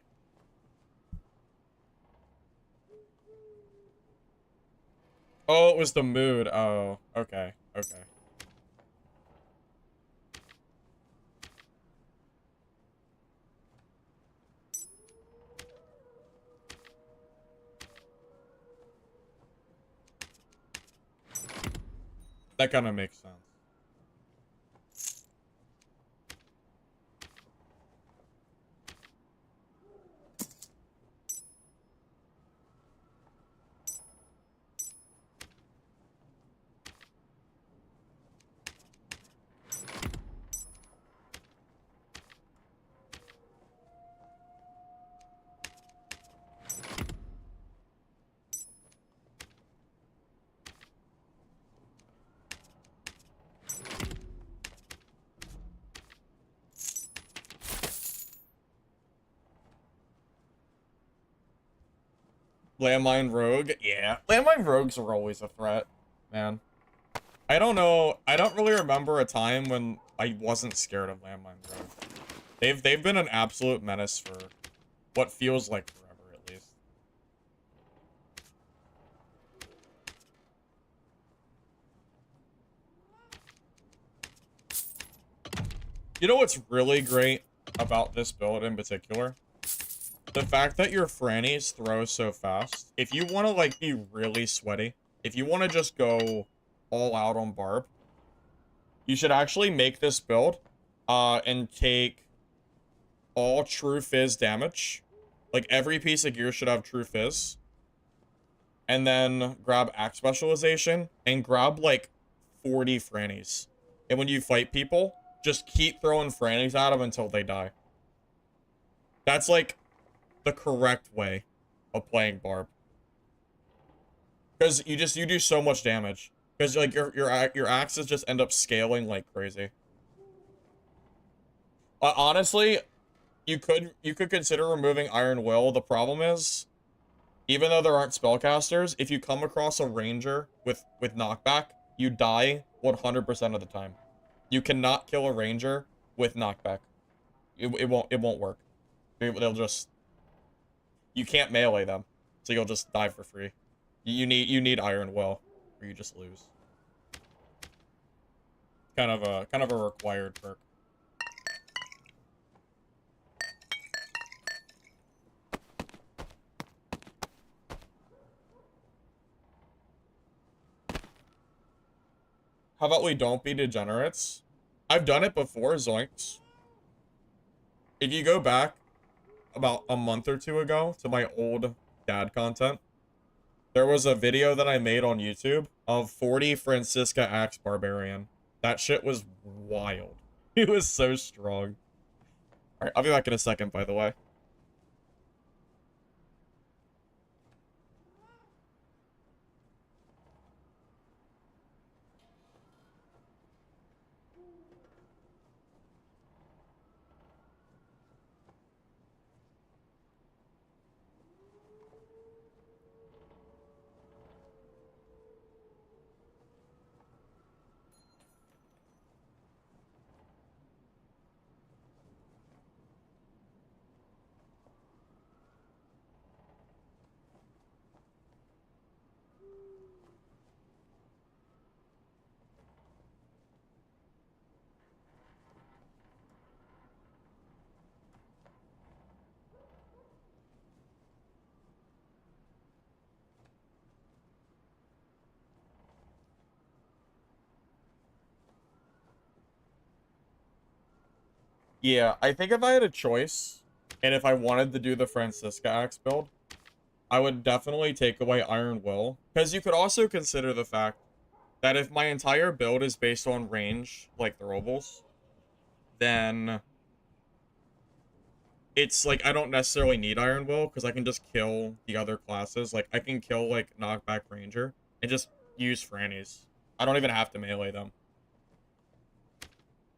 Oh, it was the mood. Oh, okay, okay. That kind of makes sense. Landmine Rogue? Yeah. Landmine Rogues are always a threat, man. I don't know. I don't really remember a time when I wasn't scared of Landmine Rogue. They've been an absolute menace for what feels like forever, at least. You know what's really great about this build in particular? The fact that your Frannies throw so fast. If you want to, like, be really sweaty, if you want to just go all out on Barb, you should actually make this build, and take all True Fizz damage. Like, every piece of gear should have True Fizz. And then grab Axe Specialization, and grab, like, 40 Frannies. And when you fight people, just keep throwing Frannies at them until they die. That's, like, the correct way of playing Barb. Because you do so much damage. Because, like, your axes just end up scaling like crazy. Honestly, you could consider removing Iron Will. The problem is, even though there aren't spellcasters, if you come across a ranger with knockback, you die 100% of the time. You cannot kill a ranger with knockback. It won't work. They'll just, you can't melee them, so you'll just die for free. You need Iron Will, or you just lose. Kind of a required perk. How about we don't be degenerates? I've done it before, zoinks. If you go back about a month or two ago to my old dad content, there was a video that I made on YouTube of 40 Francisca Axe Barbarian. That shit was wild. It was so strong. Alright, I'll be back in a second, by the way. Yeah, I think if I had a choice, and if I wanted to do the Francisca Axe build, I would definitely take away Iron Will. Because you could also consider the fact that if my entire build is based on range, like throwables, then it's like I don't necessarily need Iron Will, because I can just kill the other classes. Like, I can kill, like, Knockback Ranger, and just use Frannies. I don't even have to melee them.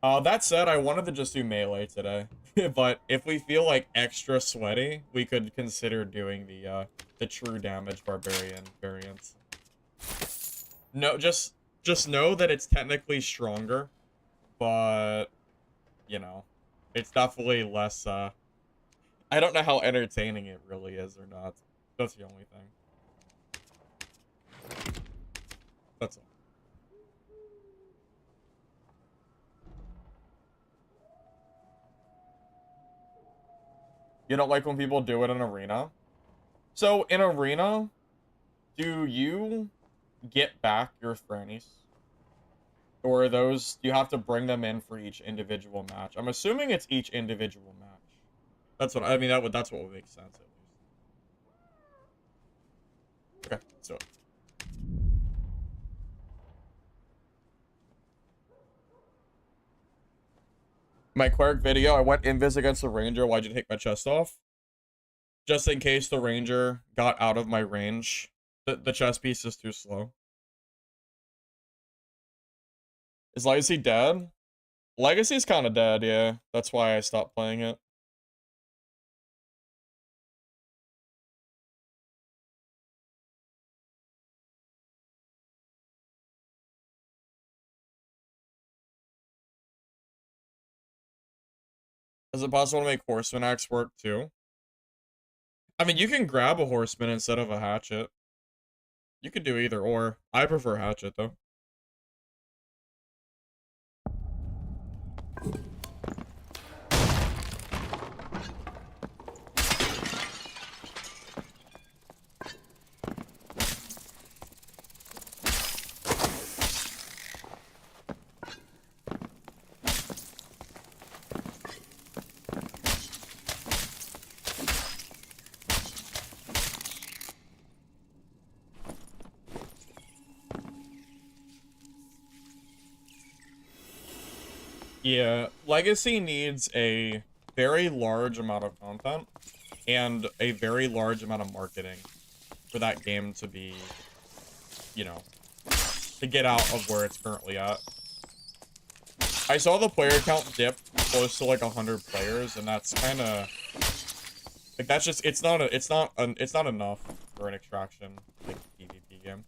That said, I wanted to just do melee today. But if we feel like extra sweaty, we could consider doing the true damage barbarian variant. No, just know that it's technically stronger, but you know, it's definitely less I don't know how entertaining it really is or not. That's the only thing. That's all. You don't like when people do it in arena? So, in arena, do you get back your Frannies? Or are those, you have to bring them in for each individual match? I'm assuming it's each individual match. That's what, I mean, that's what would make sense, at least. Okay, let's do it. My Cleric video, I went invis against the Ranger. Why'd you take my chest off? Just in case the Ranger got out of my range. The chest piece is too slow. Is Legacy dead? Legacy's kind of dead, yeah. That's why I stopped playing it. Is it possible to make Horseman Axe work too? I mean, you can grab a Horseman instead of a Hatchet. You could do either or. I prefer Hatchet, though. Yeah, Legacy needs a very large amount of content and a very large amount of marketing for that game to be, you know, to get out of where it's currently at. I saw the player count dip close to like 100 players, and that's kind of like that's just it's not enough for an extraction like PvP game.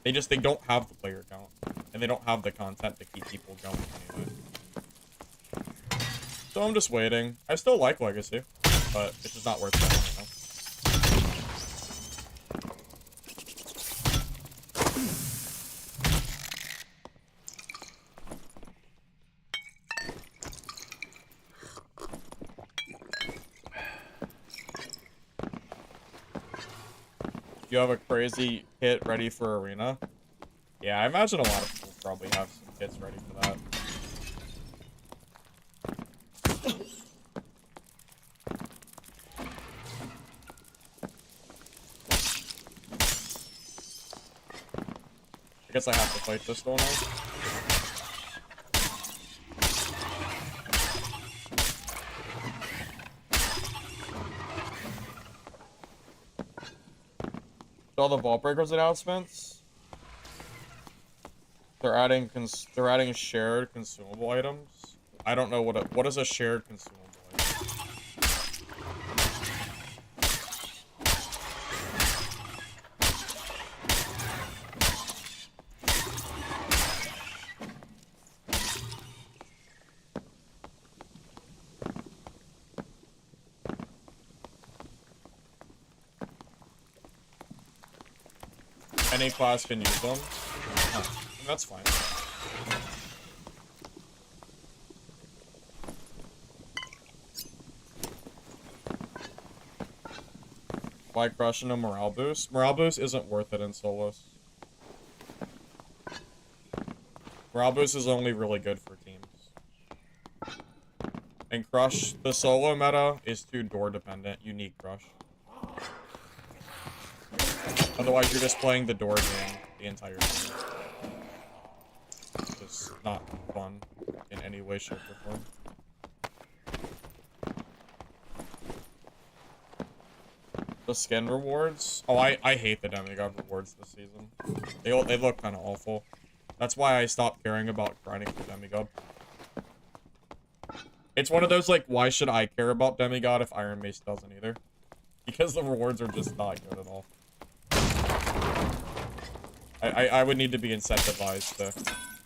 They don't have the player count, and they don't have the content to keep people going anyway. So I'm just waiting. I still like Legacy, but it's just not worth it right now. You have a crazy kit ready for arena? Yeah, I imagine a lot of people probably have some kits ready for that. I guess I have to fight this one now. All the Vault Breakers announcements. They're adding shared consumable items. I don't know what is a shared consumable item. Any class can use them. Oh, that's fine. Why crushing a morale boost? Morale boost isn't worth it in solos. Morale boost is only really good for teams. And crush, the solo meta is too door dependent. You need crush. Otherwise, you're just playing the door game the entire time. It's not fun in any way, shape, or form. The skin rewards? Oh, I hate the demigod rewards this season. They look kind of awful. That's why I stopped caring about grinding for demigod. It's one of those, like, why should I care about demigod if Iron Mace doesn't either? Because the rewards are just not good at all. I would need to be incentivized to,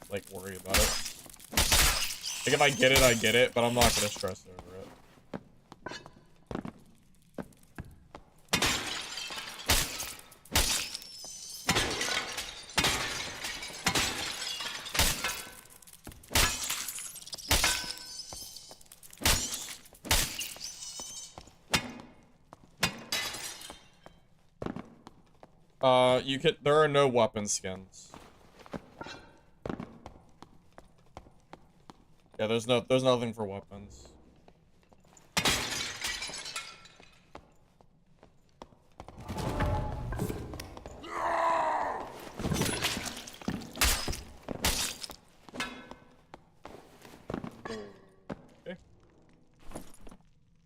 like, worry about it. Like, if I get it, but I'm not gonna stress over it. There are no weapon skins. Yeah, there's nothing for weapons. Okay.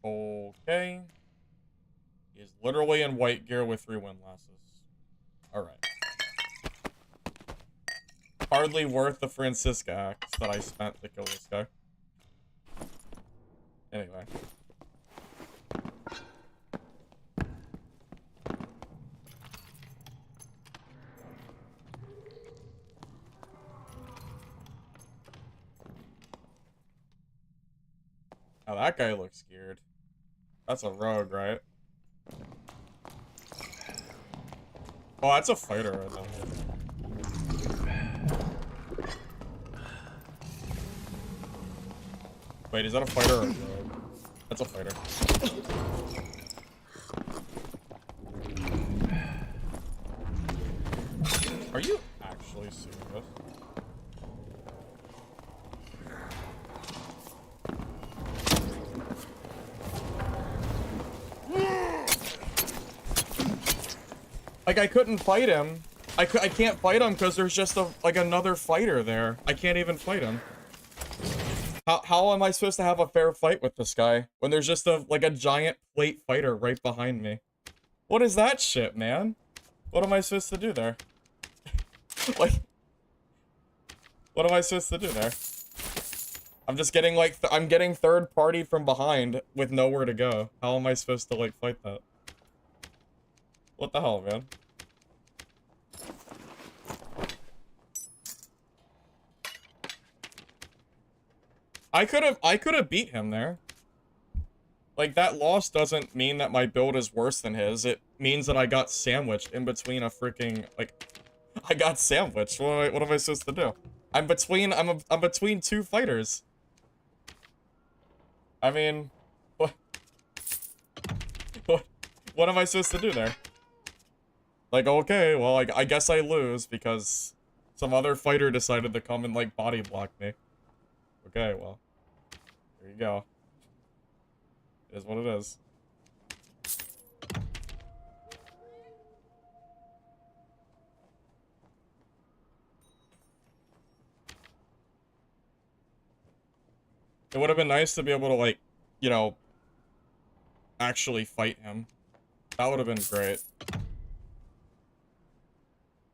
Okay. He is literally in white gear with 3 windlasses. Alright. Hardly worth the Francisca axe that I spent to kill this guy. Anyway. Now that guy looks scared. That's a rogue, right? Oh, that's a fighter right there. Wait, is that a fighter or a rogue? That's a fighter. Are you actually serious? Like, I couldn't fight him. I can't fight him because there's just like another fighter there. I can't even fight him. How am I supposed to have a fair fight with this guy when there's just like a giant plate fighter right behind me? What is that shit, man? What am I supposed to do there? Like, what am I supposed to do there? I'm just getting like I'm getting third party from behind with nowhere to go. How am I supposed to like fight that? What the hell, man? I could have beat him there. Like, that loss doesn't mean that my build is worse than his. It means that I got sandwiched in between a freaking, like, I got sandwiched. What am I supposed to do? I'm between two fighters. I mean, what, what, what am I supposed to do there? Like, okay, well, I guess I lose because some other fighter decided to come and, like, body block me. Okay, well, there you go. It is what it is. It would have been nice to be able to, like, you know, actually fight him. That would have been great.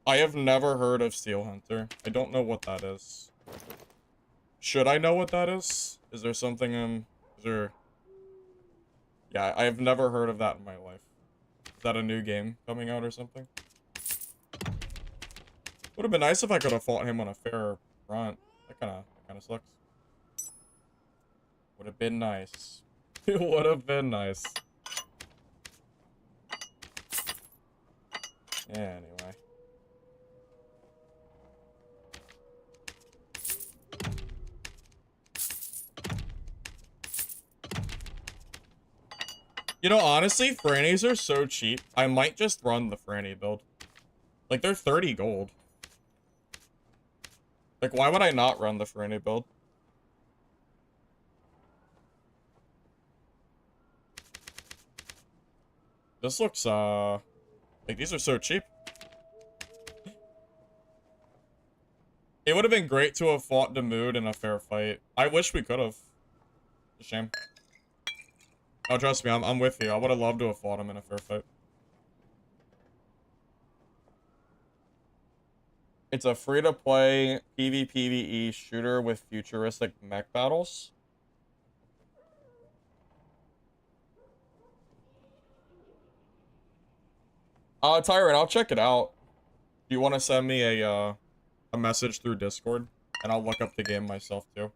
I have never heard of Steel Hunter. I don't know what that is. Should I know what that is? Is there something is there... Yeah, I have never heard of that in my life. Is that a new game coming out or something? Would have been nice if I could have fought him on a fair front. That kinda sucks. Would have been nice. It would have been nice. Yeah, anyway. You know, honestly, Frannies are so cheap. I might just run the Franny build. Like, they're 30 gold. Like, why would I not run the Franny build? This looks, like, these are so cheap. It would have been great to have fought Demood in a fair fight. I wish we could have. It's a shame. Oh, trust me, I'm with you. I would have loved to have fought him in a fair fight. It's a free-to-play PvPvE shooter with futuristic mech battles. Tyrant, I'll check it out. Do you want to send me a message through Discord? And I'll look up the game myself, too.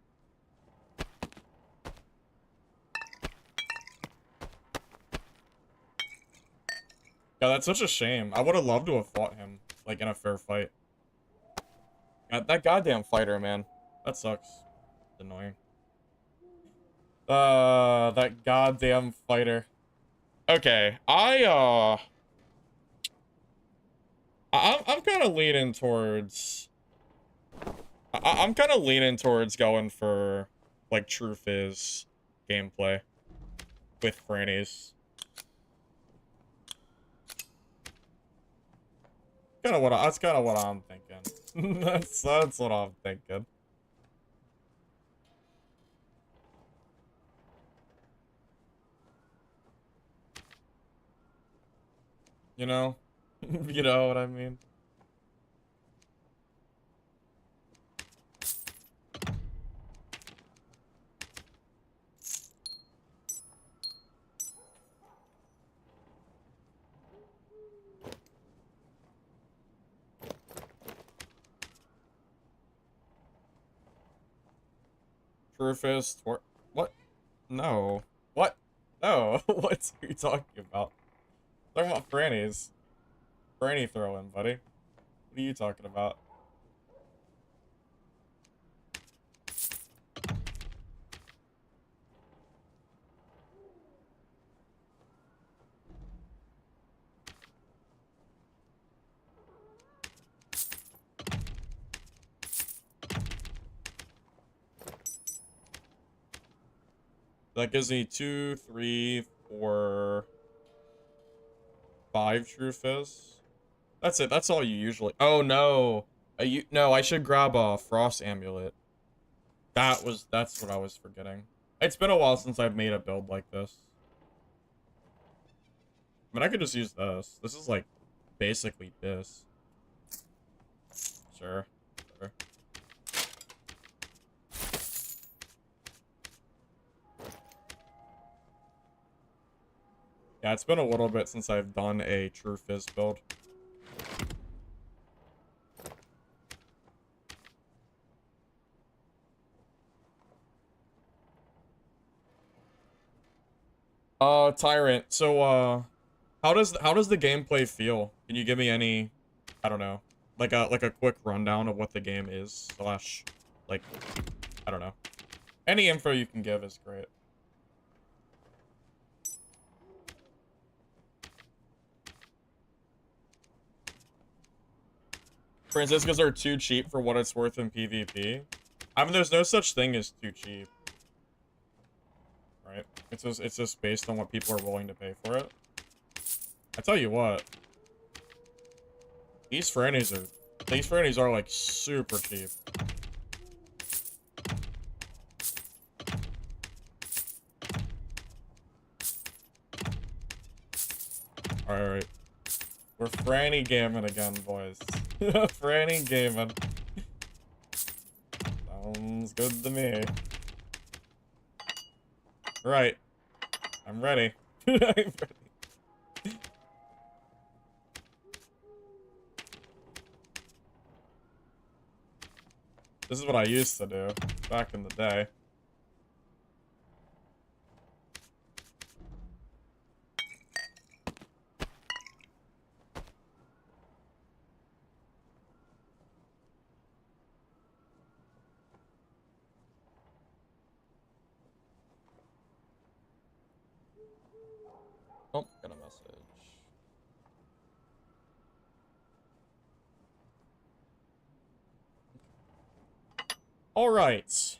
Yeah, that's such a shame. I would have loved to have fought him, like, in a fair fight. God, that goddamn fighter, man. That sucks. It's annoying. That goddamn fighter. Okay, I'm kind of leaning towards... I'm kind of leaning towards going for, like, True Fizz gameplay with Frannies. That's kind of what I'm thinking. that's what I'm thinking. You know? You know what I mean? Truefist, what? No. What? No. What are you talking about? Talking about Frannies. Franny throwing, buddy. What are you talking about? That gives me 2, 3, 4, 5 True Fizz. That's it. That's all you usually... Oh, no. No, I should grab a Frost Amulet. That's what I was forgetting. It's been a while since I've made a build like this. I mean, I could just use this. This is, like, basically this. Sure. Yeah, it's been a little bit since I've done a true fizz build. Tyrant. So, how does the gameplay feel? Can you give me any, I don't know, like a quick rundown of what the game is, slash, like, I don't know. Any info you can give is great. Franciscas are too cheap for what it's worth in PvP. I mean, there's no such thing as too cheap. Right? It's just based on what people are willing to pay for it. I tell you what. These Frannies are like super cheap. Alright. We're Franny gaming again, boys. Franny gaming. Sounds good to me. Right. I'm ready. I'm ready. This is what I used to do back in the day. Oh, got a message. All right,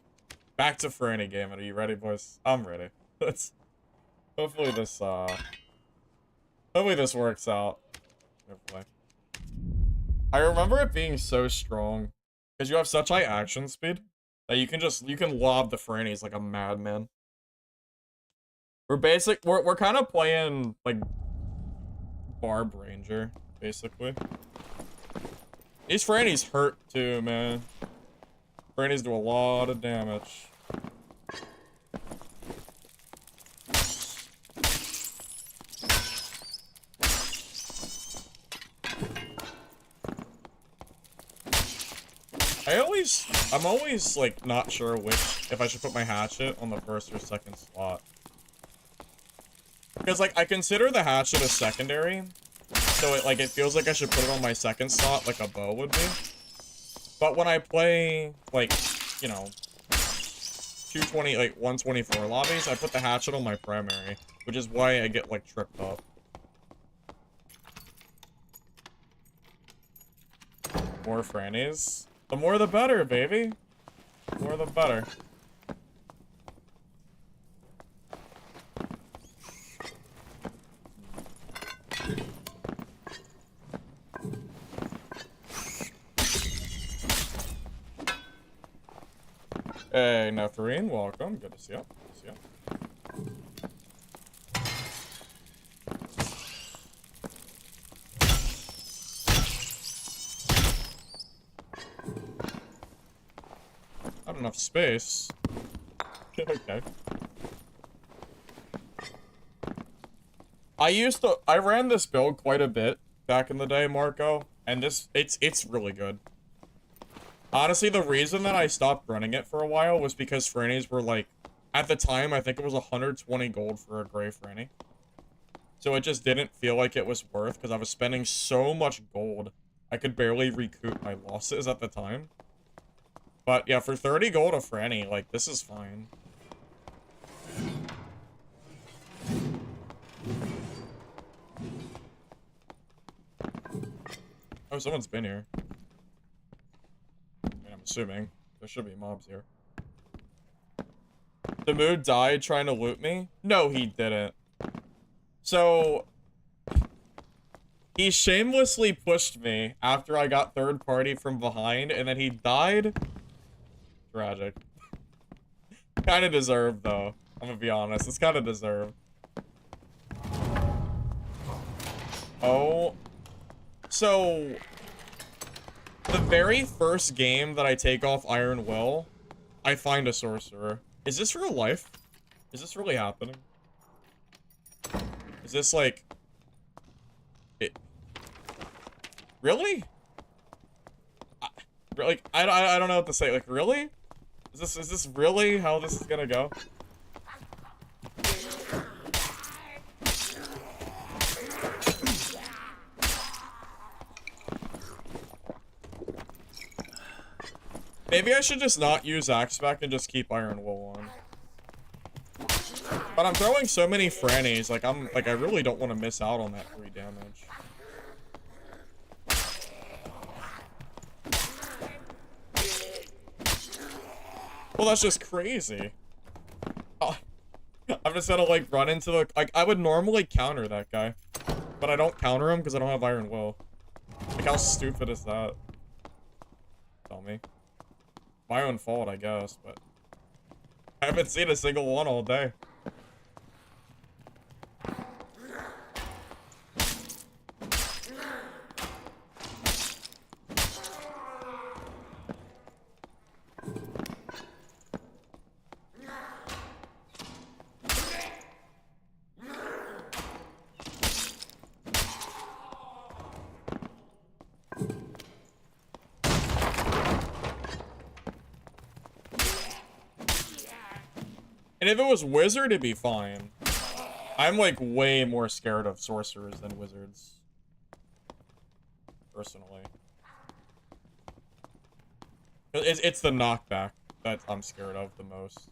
back to Franny gaming. Are you ready, boys? I'm ready. Hopefully this works out. Hopefully. I remember it being so strong because you have such high action speed that you can lob the Frannies like a madman. We're kind of playing like Barb Ranger, basically. These Frannies hurt too, man. Frannies do a lot of damage. I'm always like not sure if I should put my hatchet on the first or second slot. Because like I consider the hatchet a secondary, so it feels like I should put it on my second slot like a bow would be. But when I play like, you know, 124 lobbies, I put the hatchet on my primary, which is why I get like tripped up. More Frannies. The more the better, baby. The more the better. Hey, Netherine, welcome. Good to see you. Good to see you. Not enough space. Okay. I ran this build quite a bit back in the day, Marco, and it's really good. Honestly, the reason that I stopped running it for a while was because Frannies were like, at the time, I think it was 120 gold for a gray Franny. So it just didn't feel like it was worth, because I was spending so much gold, I could barely recoup my losses at the time. But yeah, for 30 gold a Franny, like, this is fine. Oh, someone's been here. I'm assuming. There should be mobs here. The mood died trying to loot me? No, he didn't. So, he shamelessly pushed me after I got third party from behind, and then he died. Tragic. Kinda deserved, though. I'm gonna be honest. It's kinda deserved. Oh. So, the very first game that I take off Iron Will, I find a sorcerer. Is this real life? Is this really happening? Is this like... It... Really? I don't know what to say. Like, really? Is this really how this is gonna go? Maybe I should just not use Axe Back and just keep Iron Wool on. But I'm throwing so many Frannies, like I really don't want to miss out on that 3 damage. Well, that's just crazy. Oh, I'm just gonna like run into the, like, I would normally counter that guy, but I don't counter him because I don't have Iron Will. Like, how stupid is that? Tell me. My own fault, I guess, but I haven't seen a single one all day. And if it was wizard, it'd be fine. I'm like way more scared of sorcerers than wizards. Personally. It's the knockback that I'm scared of the most.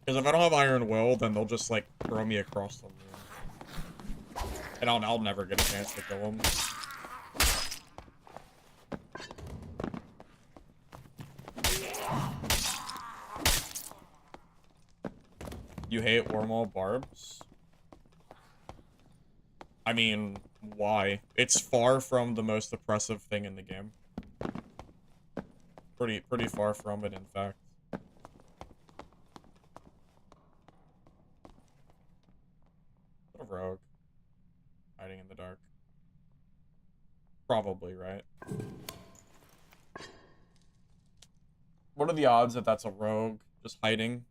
Because if I don't have Iron Will, then they'll just like throw me across the room. And I'll never get a chance to kill them. You hate Wormhole Barbs? I mean, why? It's far from the most oppressive thing in the game. Pretty far from it, in fact. What a rogue. Hiding in the dark. Probably, right? What are the odds that that's a rogue just hiding?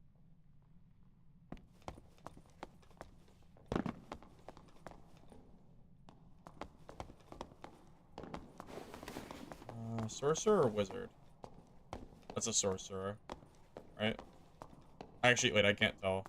Sorcerer or wizard? That's a sorcerer, right? Actually, wait, I can't tell.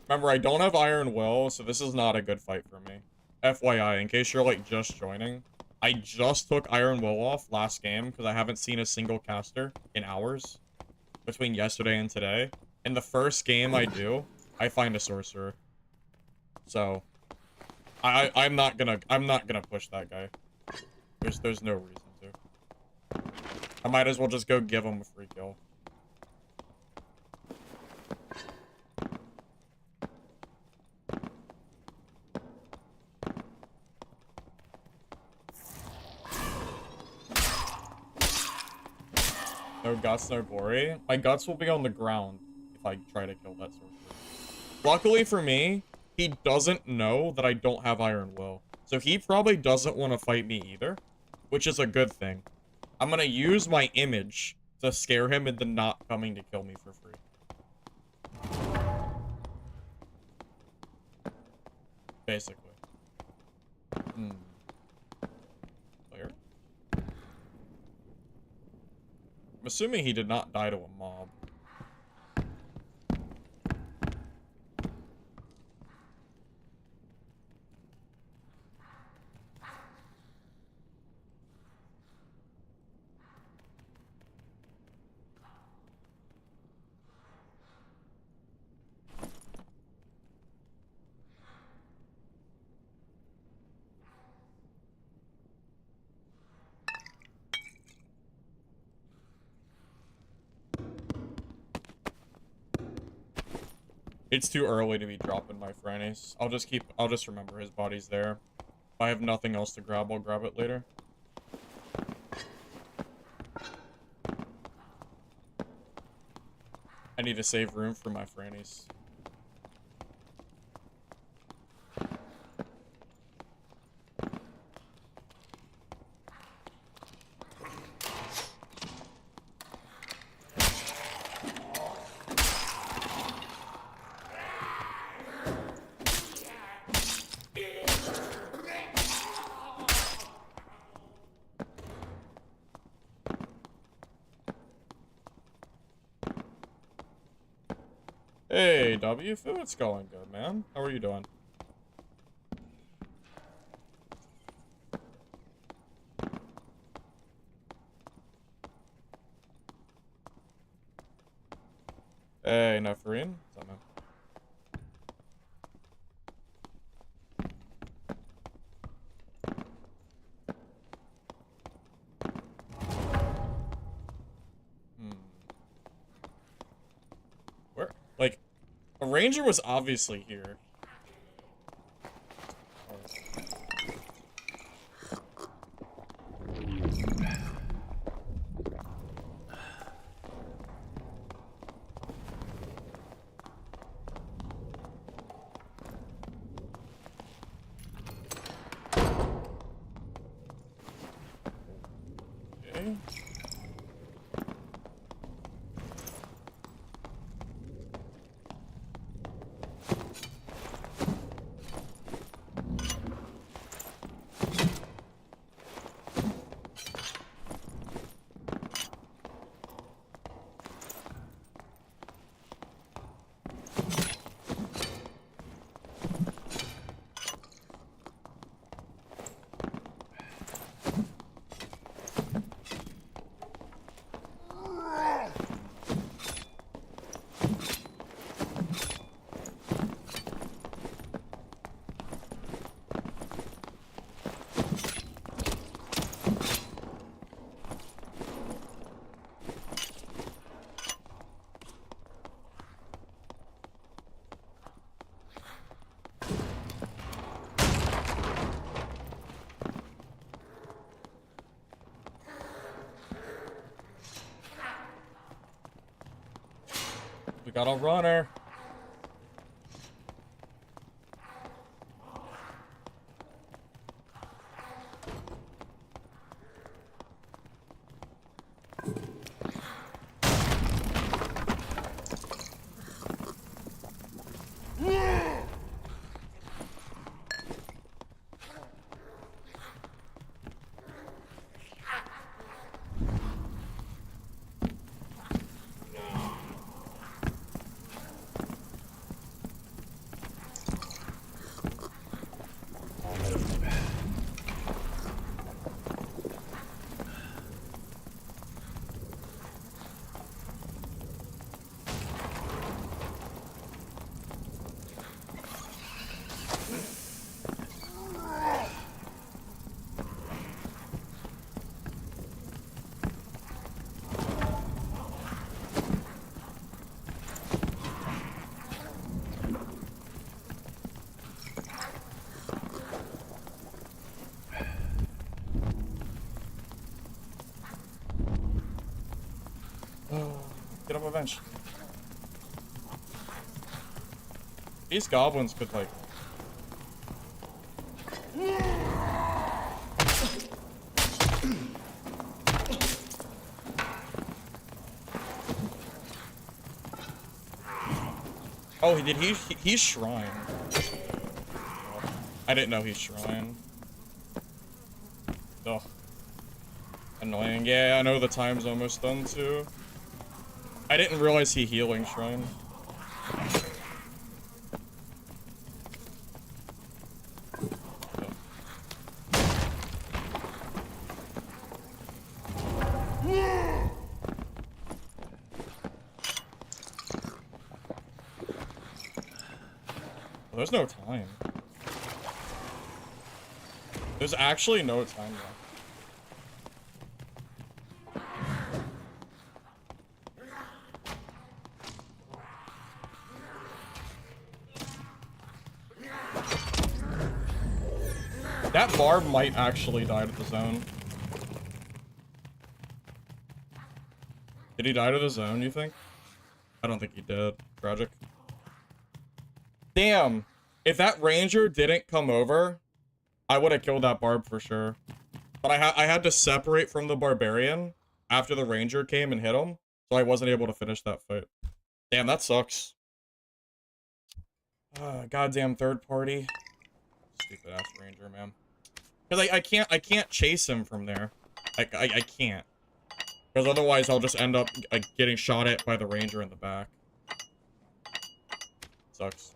Remember, I don't have Iron Will, so this is not a good fight for me. FYI, in case you're like just joining, I just took Iron Will off last game because I haven't seen a single caster in hours between yesterday and today. In the first game I do, I find a sorcerer. So I'm not gonna push that guy. There's no reason to. I might as well just go give him a free kill. No guts, no glory. My guts will be on the ground if I try to kill that sorcerer. Luckily for me, he doesn't know that I don't have Iron Will. So he probably doesn't want to fight me either, which is a good thing. I'm going to use my image to scare him into not coming to kill me for free. Basically. Player? I'm assuming he did not die to a mob. It's too early to be dropping my Frannies. I'll just remember his body's there. If I have nothing else to grab, I'll grab it later. I need to save room for my Frannies. Hey, W. It's going good, man. How are you doing? Hey, Neferine. What's up, man? Where? Like, a ranger was obviously here. Okay. We got a runner. Get him eventually. These goblins could, like... Oh, he's shrine. I didn't know he's shrine. Ugh. Annoying. Yeah, I know the time's almost done, too. I didn't realize he healing shrine. Well, there's no time. There's actually no time left. That Barb might actually die to the zone. Did he die to the zone, you think? I don't think he did. Tragic. Damn. If that ranger didn't come over, I would have killed that Barb for sure. But I had to separate from the Barbarian after the ranger came and hit him, so I wasn't able to finish that fight. Damn, that sucks. Goddamn third party. Stupid ass ranger, man. Because I can't chase him from there. I can't. Because otherwise I'll just end up getting shot at by the ranger in the back. sucks.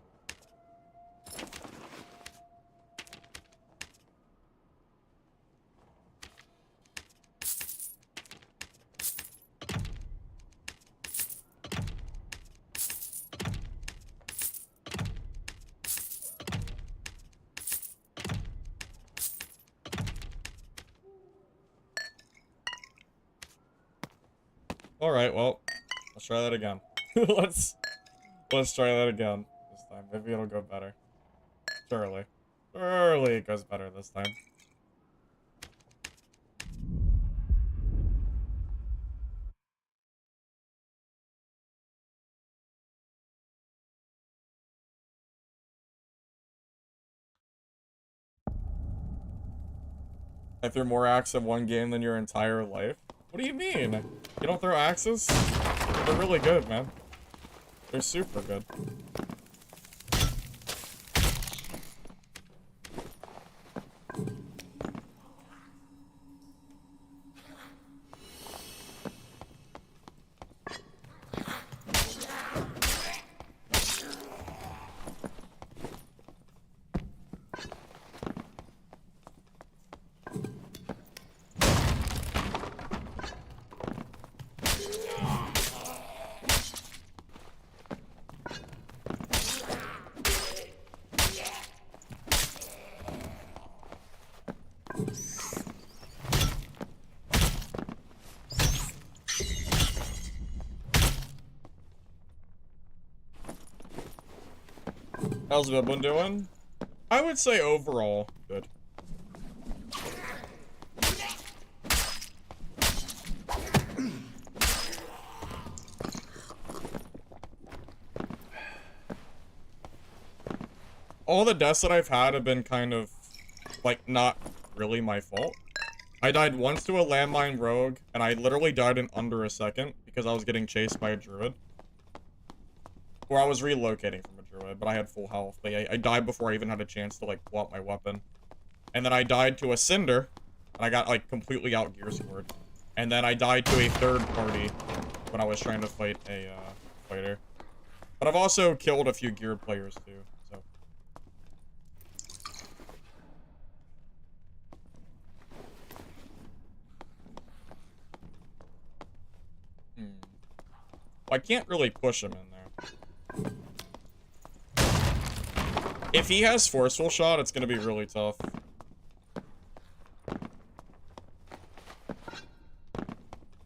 All right, well, let's try that again. let's try that again this time. Maybe it'll go better. Surely it goes better this time. I threw more axe in one game than your entire life. What do you mean? You don't throw axes? They're really good, man. They're super good. How's Vibblin doing? I would say overall, good. All the deaths that I've had have been kind of, like, not really my fault. I died once to a landmine rogue, and I literally died in under a second because I was getting chased by a druid. Or I was relocating from a druid, but I had full health. But I died before I even had a chance to, like, pull out my weapon. And then I died to a cinder, and I got, like, completely out gear scored. And then I died to a third party when I was trying to fight a, fighter. But I've also killed a few geared players, too, so. I can't really push him in there. If he has forceful shot, it's gonna be really tough.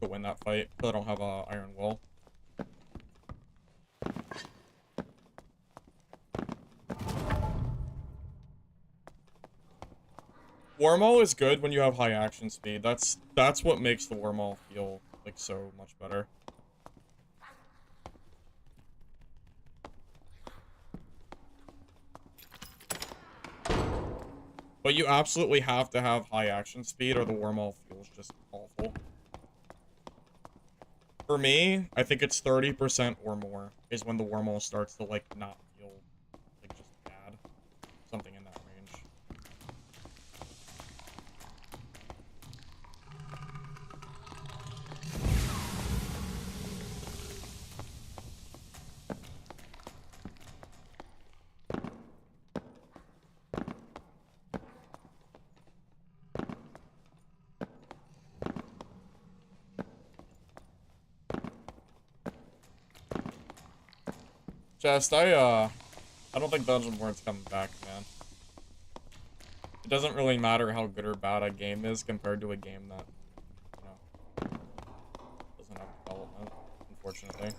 To win that fight, because I don't have a iron will. Wormhole is good when you have high action speed. That's what makes the wormhole feel like so much better. But you absolutely have to have high action speed or the wormhole feels just awful. For me, I think it's 30% or more is when the wormhole starts to, like, not feel, like, just bad. Something in that range. Chest, I don't think Dungeon Lord's coming back, man. It doesn't really matter how good or bad a game is compared to a game that, you know, doesn't have development, unfortunately.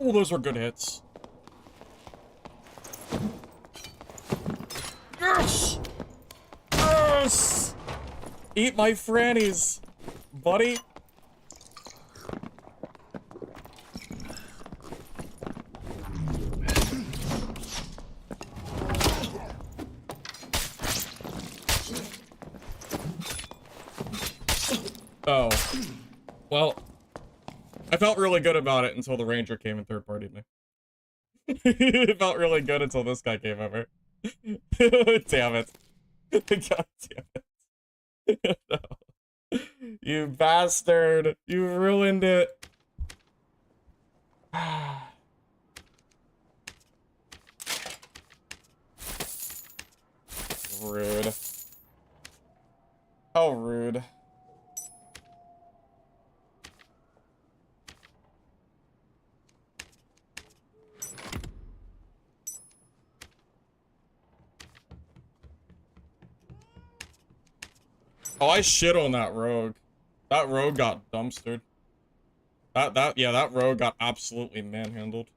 Oh, those were good hits. Yes! Yes! Eat my Frannies, buddy. Oh. Well, I felt really good about it until the ranger came and third-partied me. It felt really good until this guy came over. Damn it. God damn it. No. You bastard. You ruined it. Rude. How rude. Oh, I shit on that rogue. That rogue got dumpstered. Yeah, that rogue got absolutely manhandled.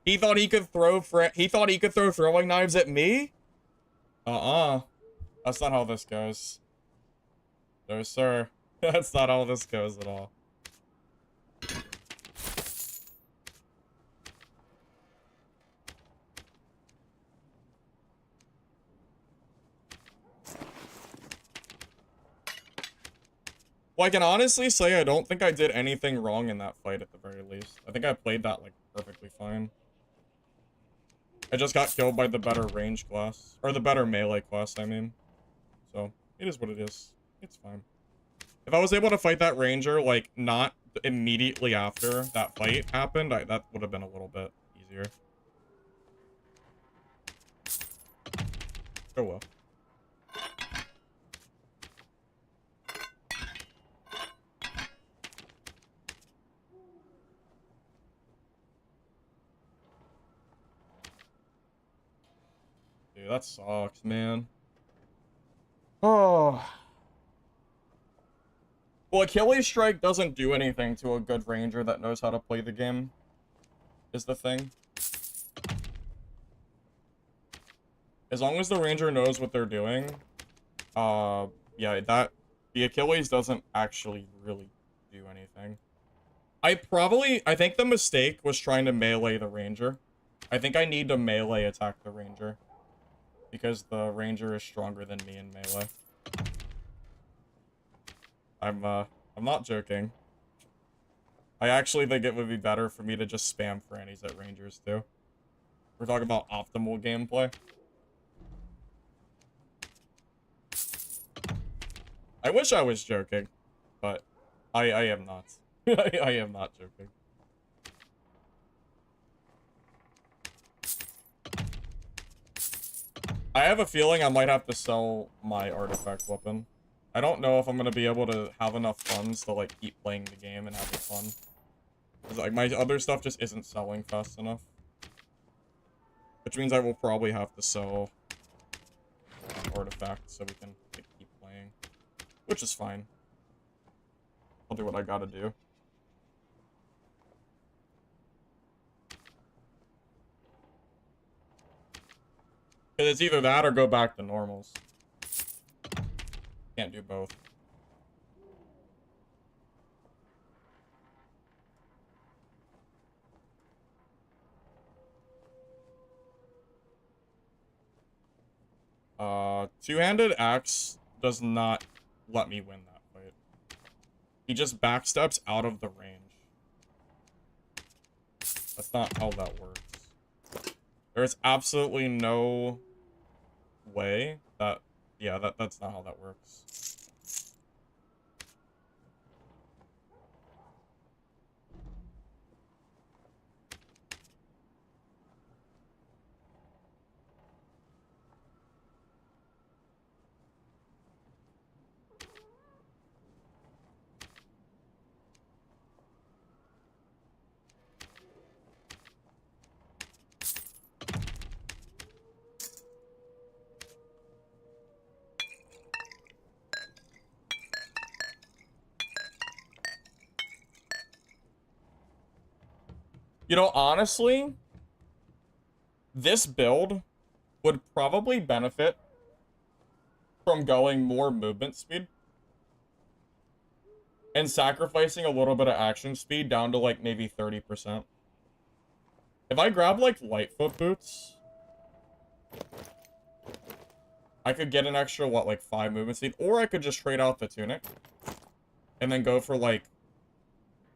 He thought he could throw throwing knives at me? That's not how this goes. No, sir. That's not how this goes at all. Well, I can honestly say I don't think I did anything wrong in that fight at the very least. I think I played that, like, perfectly fine. I just got killed by the better range class. Or the better melee class, I mean. So, it is what it is. It's fine. If I was able to fight that ranger, like, not immediately after that fight happened, that would have been a little bit easier. Oh well. Dude, that sucks, man. Oh. Well, Achilles Strike doesn't do anything to a good ranger that knows how to play the game, is the thing. As long as the ranger knows what they're doing, yeah, the Achilles doesn't actually really do anything. I think the mistake was trying to melee the ranger. I think I need to melee attack the ranger. Because the ranger is stronger than me in melee. I'm not joking. I actually think it would be better for me to just spam Frannies at rangers, too. We're talking about optimal gameplay. I wish I was joking, but I am not. I am not joking. I have a feeling I might have to sell my artifact weapon. I don't know if I'm gonna be able to have enough funds to, like, keep playing the game and having fun. Because, like, my other stuff just isn't selling fast enough. Which means I will probably have to sell artifacts so we can, like, keep playing. Which is fine. I'll do what I gotta do. Because it's either that or go back to normals. Can't do both. Two-handed axe does not let me win that fight. He just backsteps out of the range. That's not how that works. There's absolutely no way that... Yeah, that's not how that works. You know, honestly, this build would probably benefit from going more movement speed and sacrificing a little bit of action speed down to like maybe 30%. If I grab like Lightfoot boots, I could get an extra, what, like 5 movement speed, or I could just trade out the tunic and then go for like,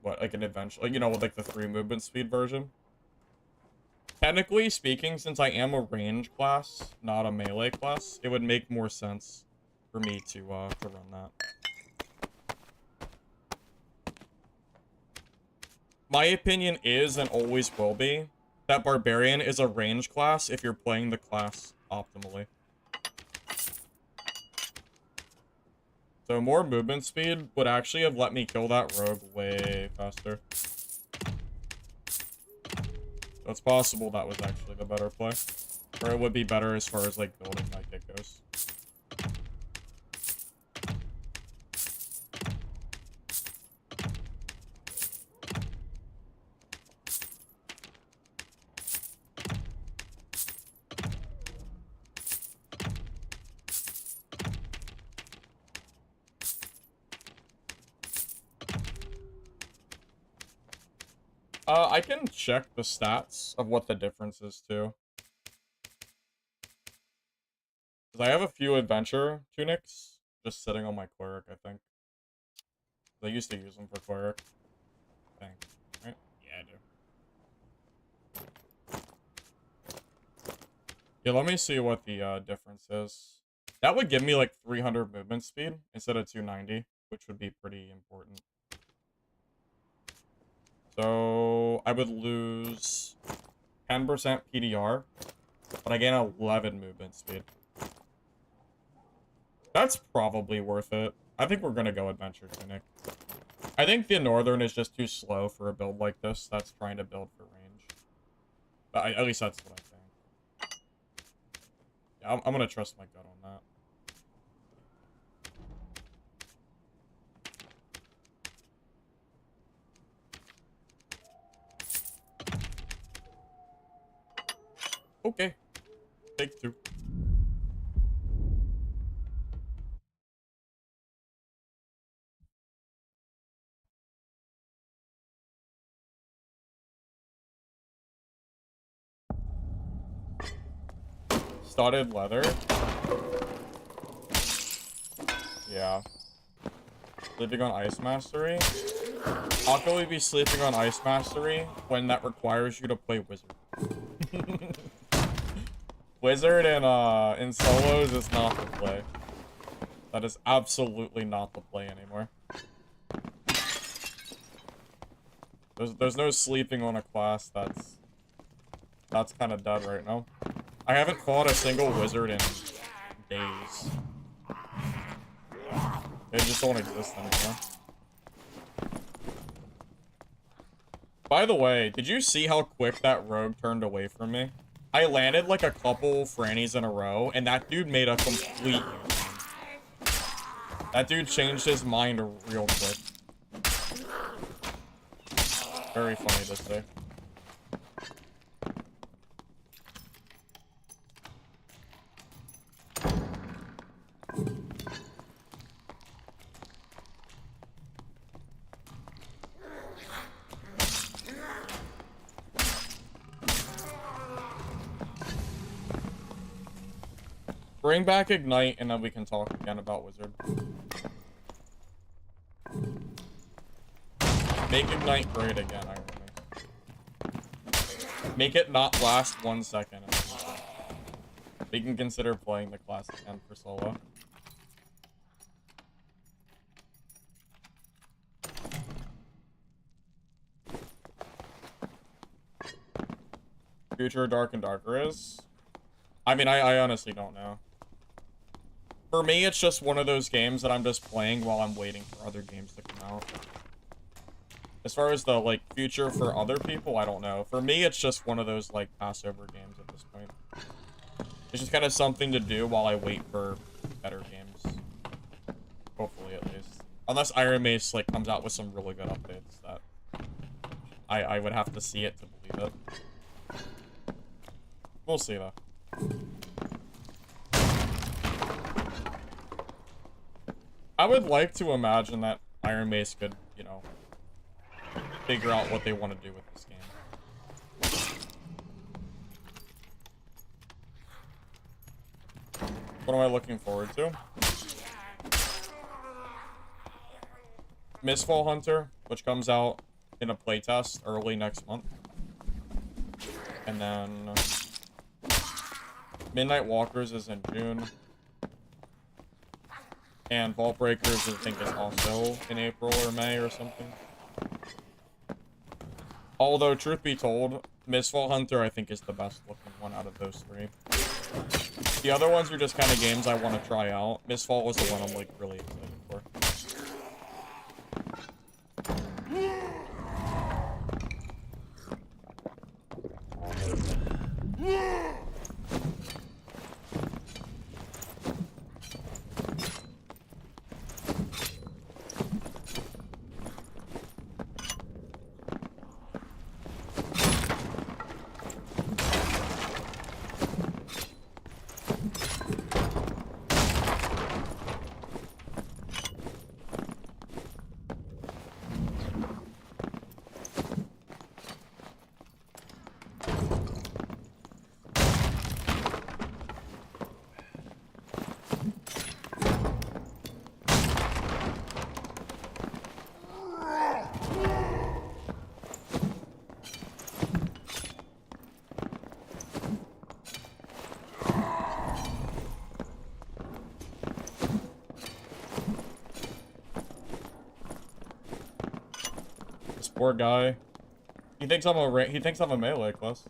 what, like an adventure, like, you know, with like the 3 movement speed version. Technically speaking, since I am a range class, not a melee class, it would make more sense for me to run that. My opinion is, and always will be, that Barbarian is a range class if you're playing the class optimally. So more movement speed would actually have let me kill that rogue way faster. So it's possible that was actually the better play. Or it would be better as far as like building my kit goes. I can check the stats of what the difference is too. Because I have a few adventure tunics just sitting on my cleric, I think. I used to use them for cleric. I think. Right? Yeah, I do. Yeah, let me see what the difference is. That would give me like 300 movement speed instead of 290, which would be pretty important. So I would lose 10% PDR, but I gain 11 movement speed. That's probably worth it. I think we're gonna go Adventure Tunic. I think the Northern is just too slow for a build like this that's trying to build for range. At least that's what I think. Yeah, I'm gonna trust my gut on that. Okay. Take 2. Studded leather. Yeah. Sleeping on Ice Mastery. How can we be sleeping on Ice Mastery when that requires you to play Wizard? Wizard in solos is not the play. That is absolutely not the play anymore. There's no sleeping on a class that's kind of dead right now. I haven't fought a single wizard in days. They just don't exist anymore. By the way, did you see how quick that rogue turned away from me? I landed like a couple Frannies in a row, and that dude made a complete U-turn. That dude changed his mind real quick. Very funny to say. Bring back Ignite, and then we can talk again about Wizard. Make Ignite great again, irony. Make it not last 1 second. We can consider playing the class again for solo. Future Dark and Darker is? I mean, I honestly don't know. For me, it's just one of those games that I'm just playing while I'm waiting for other games to come out. As far as the, like, future for other people, I don't know. For me, it's just one of those, like, Passover games at this point. It's just kind of something to do while I wait for better games. Hopefully, at least. Unless Iron Mace, like, comes out with some really good updates that I would have to see it to believe. leave it. We'll see though. I would like to imagine that Iron Mace could, you know, figure out what they want to do with this game. What am I looking forward to? Mistfall Hunter, which comes out in a playtest early next month. And then Midnight Walkers is in June. And Vault Breakers, I think, is also in April or May or something. Although, truth be told, Mistfall Hunter, I think, is the best looking one out of those three. The other ones are just kind of games I want to try out. Mistfall was the one I'm, like, really excited for. Poor guy. He thinks I'm a melee class.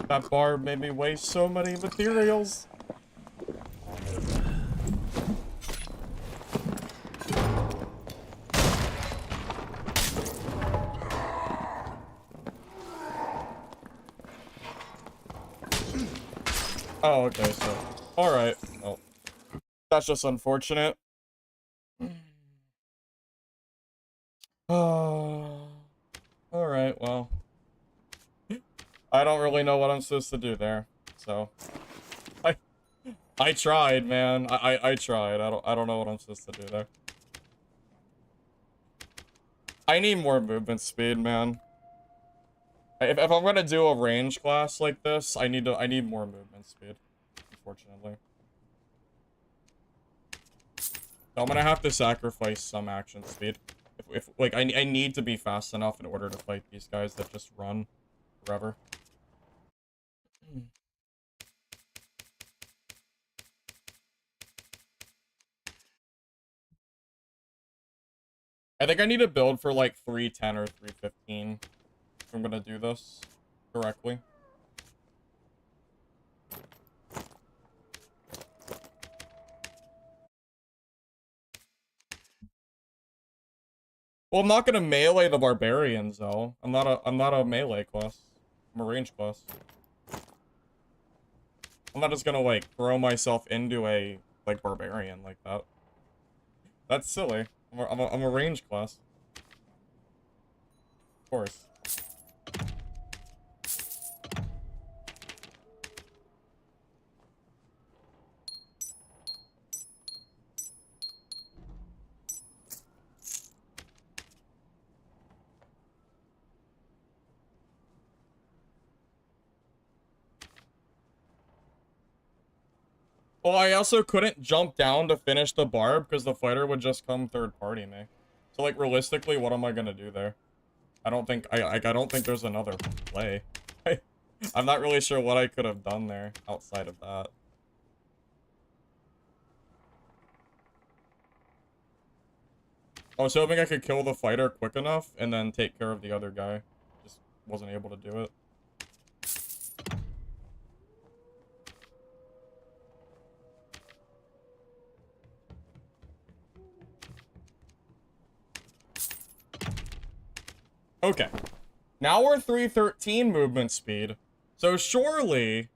That Barb made me waste so many materials. Oh, okay, so. Alright. Well, that's just unfortunate. Oh. Alright, well. I don't really know what I'm supposed to do there, so. I tried, man. I tried. I don't know what I'm supposed to do there. I need more movement speed, man. If I'm gonna do a range class like this, I need more movement speed, unfortunately. So I'm gonna have to sacrifice some action speed. If like I need to be fast enough in order to fight these guys that just run forever. I think I need to build for like 310 or 315 if I'm gonna do this correctly. Well, I'm not gonna melee the barbarians though. I'm not a melee class. I'm a range class. I'm not just gonna like throw myself into a like barbarian like that. That's silly. I'm a range class. Of course. Well, I also couldn't jump down to finish the Barb because the fighter would just come third party me. So like realistically, what am I gonna do there? I don't think I don't think there's another play. I'm not really sure what I could have done there outside of that. I was hoping I could kill the fighter quick enough and then take care of the other guy. Just wasn't able to do it. Okay. Now we're 313 movement speed. So surely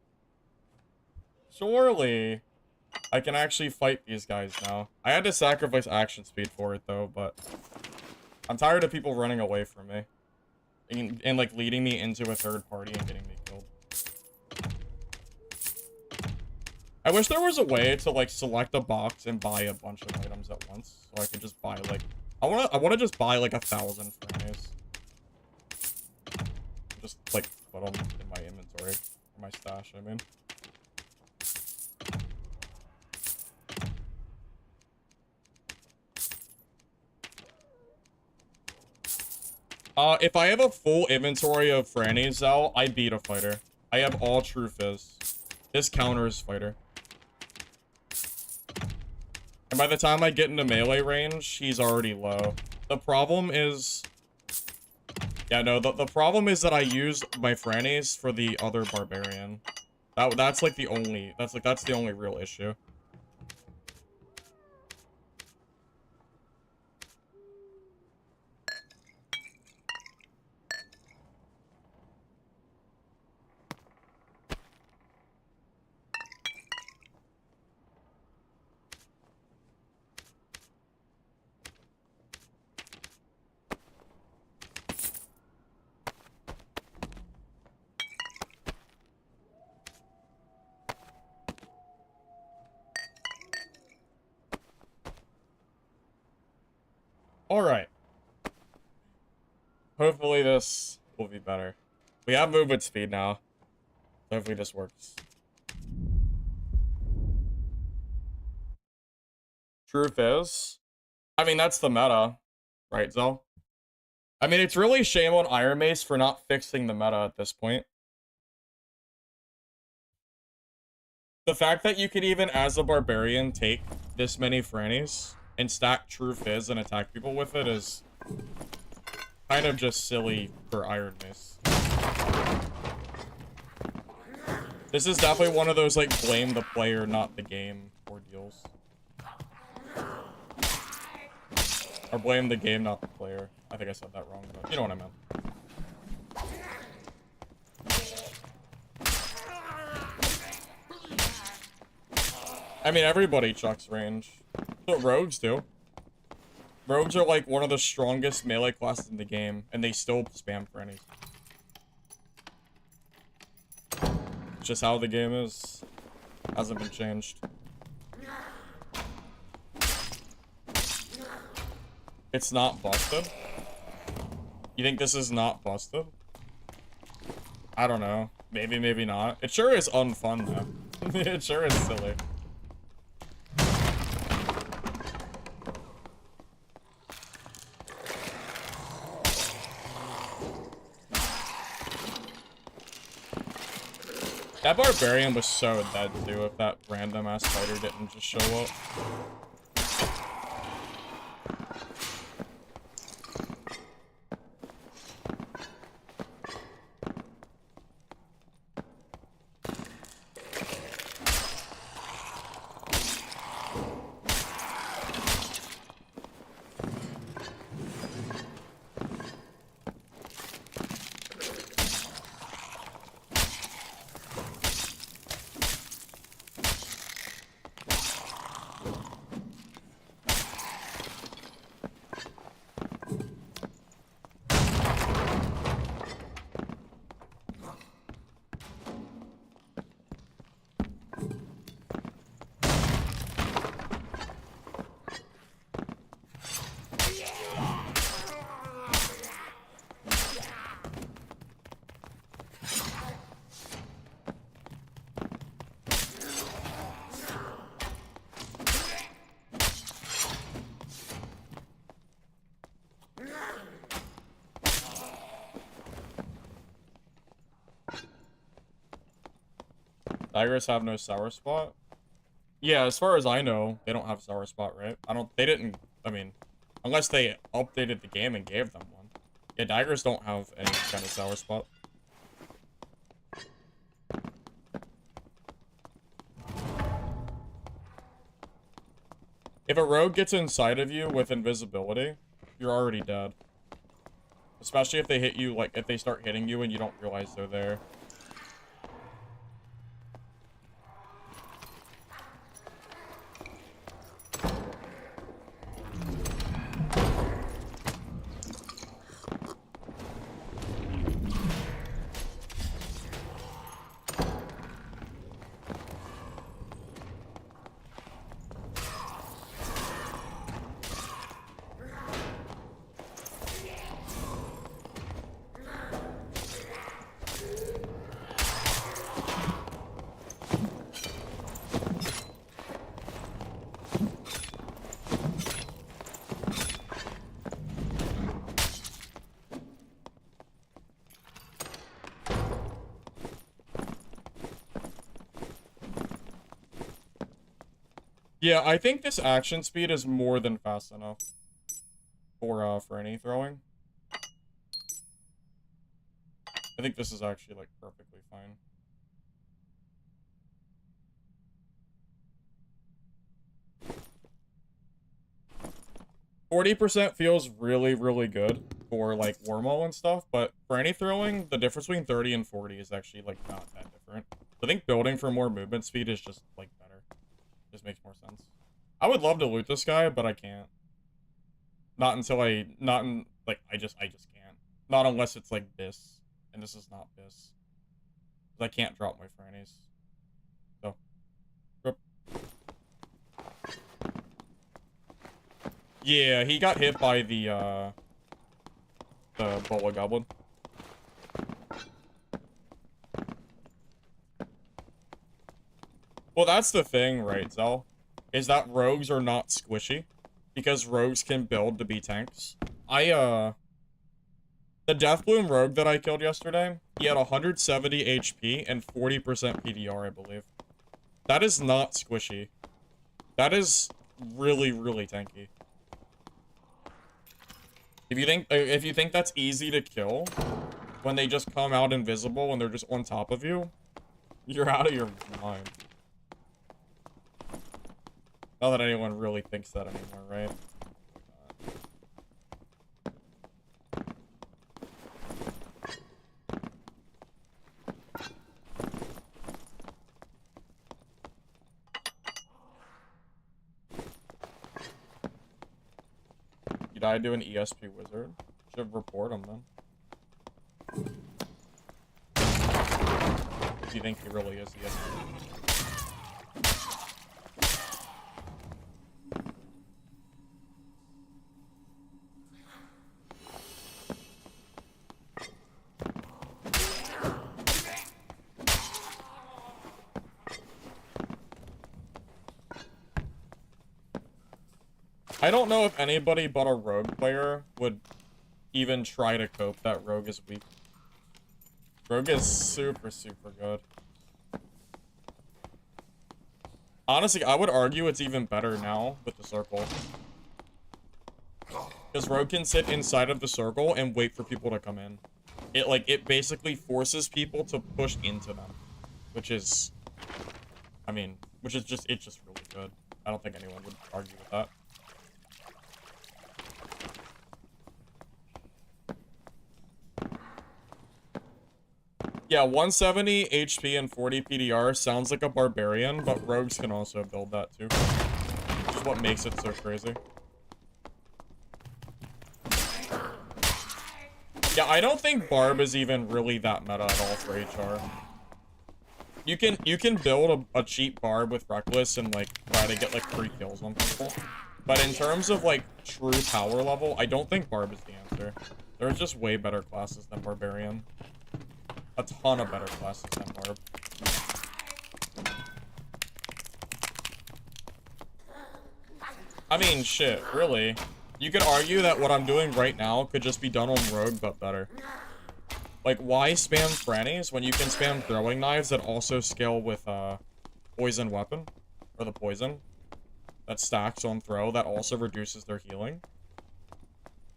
I can actually fight these guys now. I had to sacrifice action speed for it though, but I'm tired of people running away from me. And like leading me into a third party and getting me killed. I wish there was a way to like select a box and buy a bunch of items at once. So I could just buy like I wanna just buy like 1,000 Frannies. Just like put them in my inventory. Or my stash, I mean. If I have a full inventory of Frannies out, I beat a fighter. I have all true fizz. This counters fighter. And by the time I get into melee range, he's already low. The problem is... Yeah, no, the problem is that I used my Frannies for the other Barbarian. That's like the only... That's the only real issue. Alright. Hopefully this will be better. We have movement speed now. Hopefully this works. Truth is... I mean, that's the meta. Right, Zell? I mean, it's really shame on Iron Mace for not fixing the meta at this point. The fact that you could even, as a Barbarian, take this many Frannies and stack True Fizz and attack people with it is kind of just silly for Iron Mace. This is definitely one of those, like, blame the player, not the game ordeals. Or blame the game, not the player. I think I said that wrong, but you know what I meant. I mean, everybody chucks range. That's what rogues do. Rogues are like one of the strongest melee classes in the game, and they still spam Frannies. It's just how the game is. Hasn't been changed. It's not busted? You think this is not busted? I don't know. Maybe, maybe not. It sure is unfun, though. It sure is silly. That Barbarian was so dead, too, if that random-ass fighter didn't just show up. Daggers have no sour spot? Yeah, as far as I know, they don't have sour spot, right? They didn't, I mean, unless they updated the game and gave them one. Yeah, daggers don't have any kind of sour spot. If a rogue gets inside of you with invisibility, you're already dead. Especially if they hit you, like, if they start hitting you and you don't realize they're there. Yeah, I think this action speed is more than fast enough for any throwing. I think this is actually, like, perfectly fine. %40 feels really, really good for, like, wormhole and stuff, but for any throwing, the difference between 30 and 40 is actually, like, not that different. I think building for more movement speed is just, like, better. Just makes more sense. I would love to loot this guy, but I can't. Not until I just can't. Not unless it's like this. And this is not this. I can't drop my Frannies. So. Rip. Yeah, he got hit by the Bola Goblin. Well, that's the thing, right, Zell? Is that rogues are not squishy. Because rogues can build to be tanks. The Deathbloom rogue that I killed yesterday, he had 170 HP and 40% PDR, I believe. That is not squishy. That is really, really tanky. If you think that's easy to kill, when they just come out invisible and they're just on top of you, you're out of your mind. Not that anyone really thinks that anymore, right? Did I do an ESP wizard? Should report him then. Do you think he really is ESP? I don't know if anybody but a rogue player would even try to cope that rogue is weak. Rogue is super, super good. Honestly, I would argue it's even better now with the circle. Because rogue can sit inside of the circle and wait for people to come in. It basically forces people to push into them. Which is, I mean, it's just really good. I don't think anyone would argue with that. Yeah, 170 HP and 40 PDR sounds like a barbarian, but rogues can also build that too. Which is what makes it so crazy. Yeah, I don't think Barb is even really that meta at all for HR. You can build a cheap Barb with Reckless and like try to get like 3 kills on people. But in terms of like true power level, I don't think Barb is the answer. There's just way better classes than Barbarian. A ton of better classes than Barb. I mean, shit, really. You could argue that what I'm doing right now could just be done on Rogue, but better. Like, why spam Frannies when you can spam throwing knives that also scale with, poison weapon? Or the poison that stacks on throw that also reduces their healing?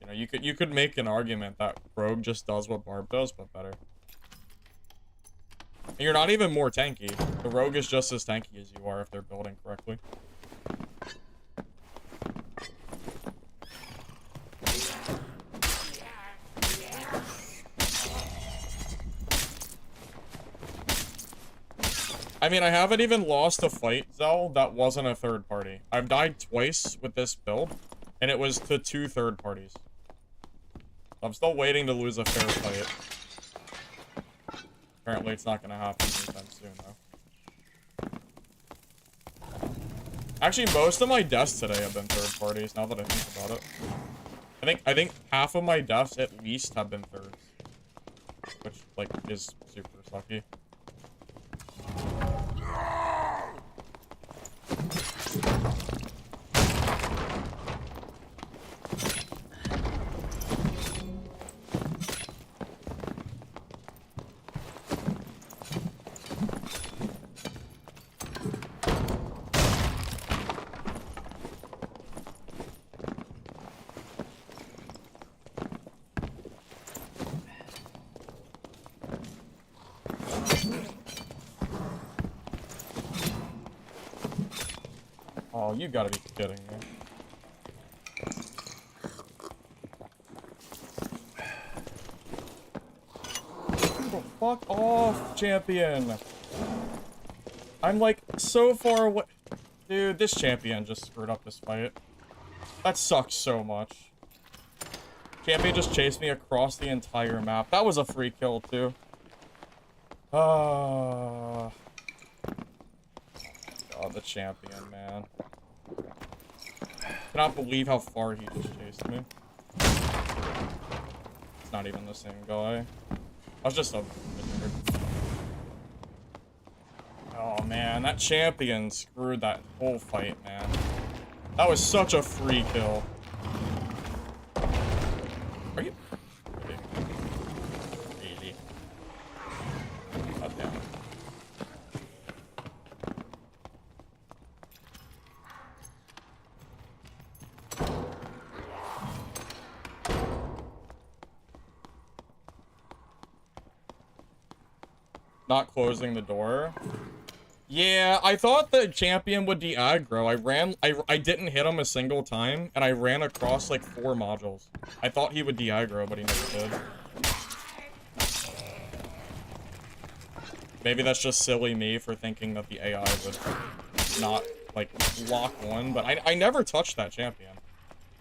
You know, you could make an argument that Rogue just does what Barb does, but better. And you're not even more tanky. The Rogue is just as tanky as you are if they're building correctly. I mean, I haven't even lost a fight, Zell, that wasn't a third party. I've died twice with this build, and it was to 2 third parties. I'm still waiting to lose a fair fight. Apparently, it's not gonna happen anytime soon, though. Actually, most of my deaths today have been third parties, now that I think about it. I think half of my deaths, at least, have been thirds. Which, like, is super sucky. Oh, you gotta be kidding me. Oh, fuck off, champion. I'm like so far away. Dude, this champion just screwed up this fight. That sucks so much. Champion just chased me across the entire map. That was a free kill, too. God, the champion, man. Cannot believe how far he just chased me. It's not even the same guy. I was just a nerd. Oh man, that champion screwed that whole fight, man. That was such a free kill. Are you kidding me? Really? God damn it. Not closing the door. Yeah, I thought the champion would de-aggro. I didn't hit him a single time, and I ran across like 4 modules. I thought he would de-aggro, but he never did. Maybe that's just silly me for thinking that the AI would not, like, lock one, but I never touched that champion.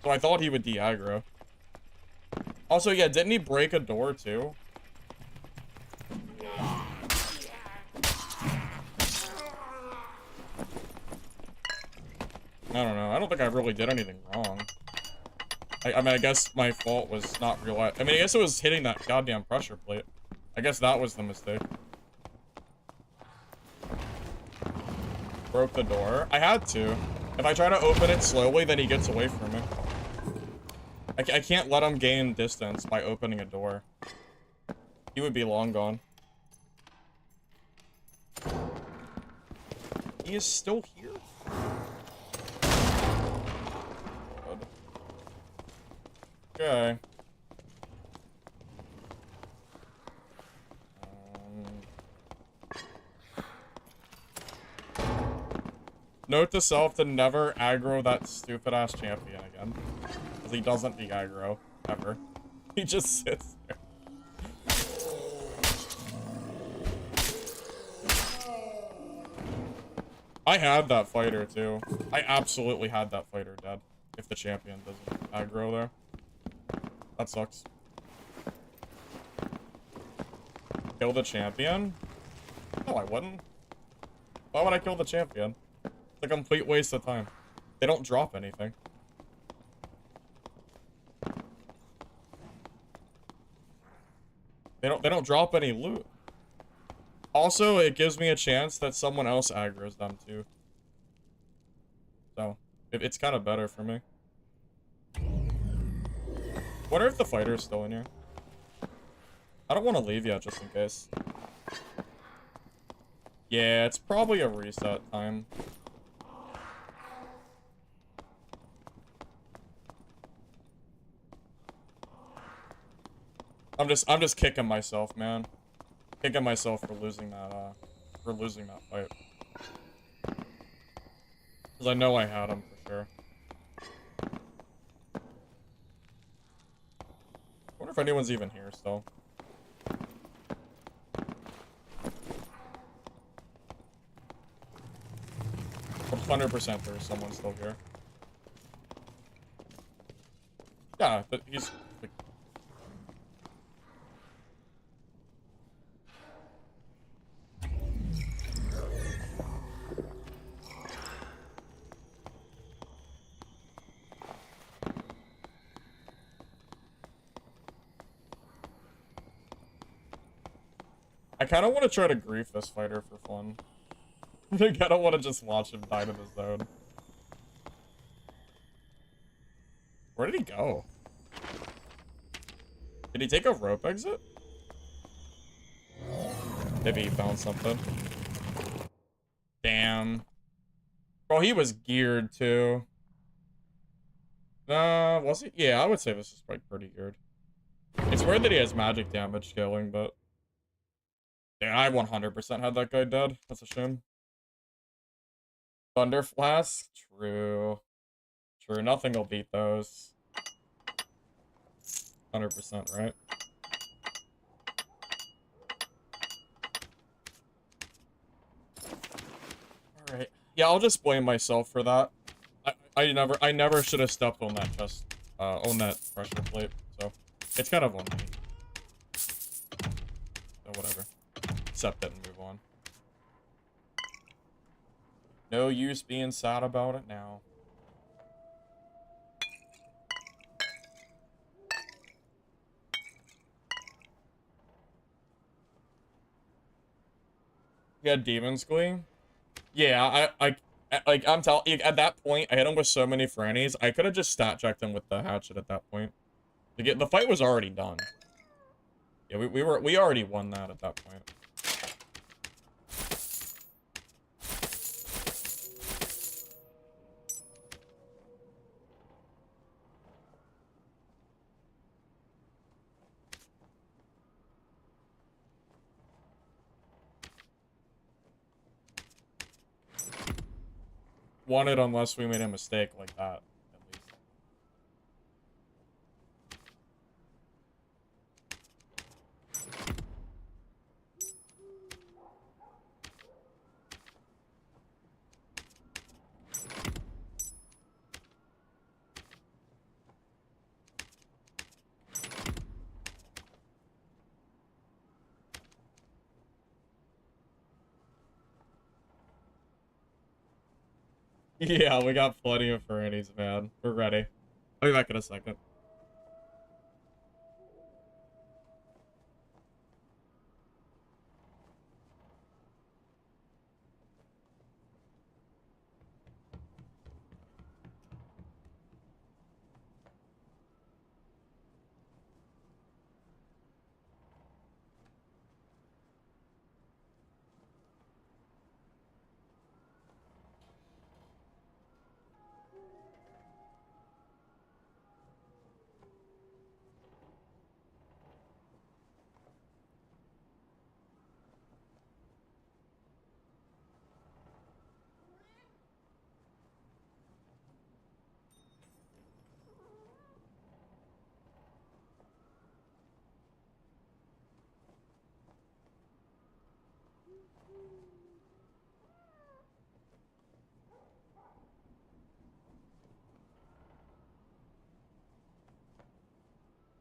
So I thought he would de-aggro. Also, yeah, didn't he break a door, too? I don't know. I don't think I really did anything wrong. I mean, I guess my fault was not real. I mean, I guess it was hitting that goddamn pressure plate. I guess that was the mistake. Broke the door. I had to. If I try to open it slowly, then he gets away from me. I can't let him gain distance by opening a door. He would be long gone. He is still here? Okay. Note to self to never aggro that stupid ass champion again. Because he doesn't de-aggro, ever. He just sits there. I had that fighter too. I absolutely had that fighter dead. If the champion doesn't aggro there. That sucks. Kill the champion? No, I wouldn't. Why would I kill the champion? It's a complete waste of time. They don't drop anything. They don't drop any loot. Also, it gives me a chance that someone else aggro's them too. So, it's kind of better for me. Wonder if the fighter's still in here. I don't want to leave yet, just in case. Yeah, it's probably a reset time. I'm just kicking myself, man. Kicking myself for losing that fight. Because I know I had him for sure. I wonder if anyone's even here still. 100% there's someone still here. Yeah, but he's like... I kind of want to try to grief this fighter for fun. I kind of want to just watch him die to the zone. Where did he go? Did he take a rope exit? Maybe he found something. Damn. Bro, he was geared too. Was he? Yeah, I would say this is like pretty geared. It's weird that he has magic damage scaling, but... Yeah, I 100% had that guy dead. That's a shame. Thunder Flask? True. True, nothing will beat those. 100%, right? Alright. Yeah, I'll just blame myself for that. I never should have stepped on that chest, on that pressure plate, so it's kind of on me. So whatever. Accept it and move on. No use being sad about it now. You had Demon's Glee? Yeah, like, I'm telling you, at that point, I hit him with so many Frannies, I could have just stat checked him with the hatchet at that point. The fight was already done. Yeah, we already won that at that point. Won it unless we made a mistake like that, at least. Yeah, we got plenty of Frannies, man. We're ready. I'll be back in a second.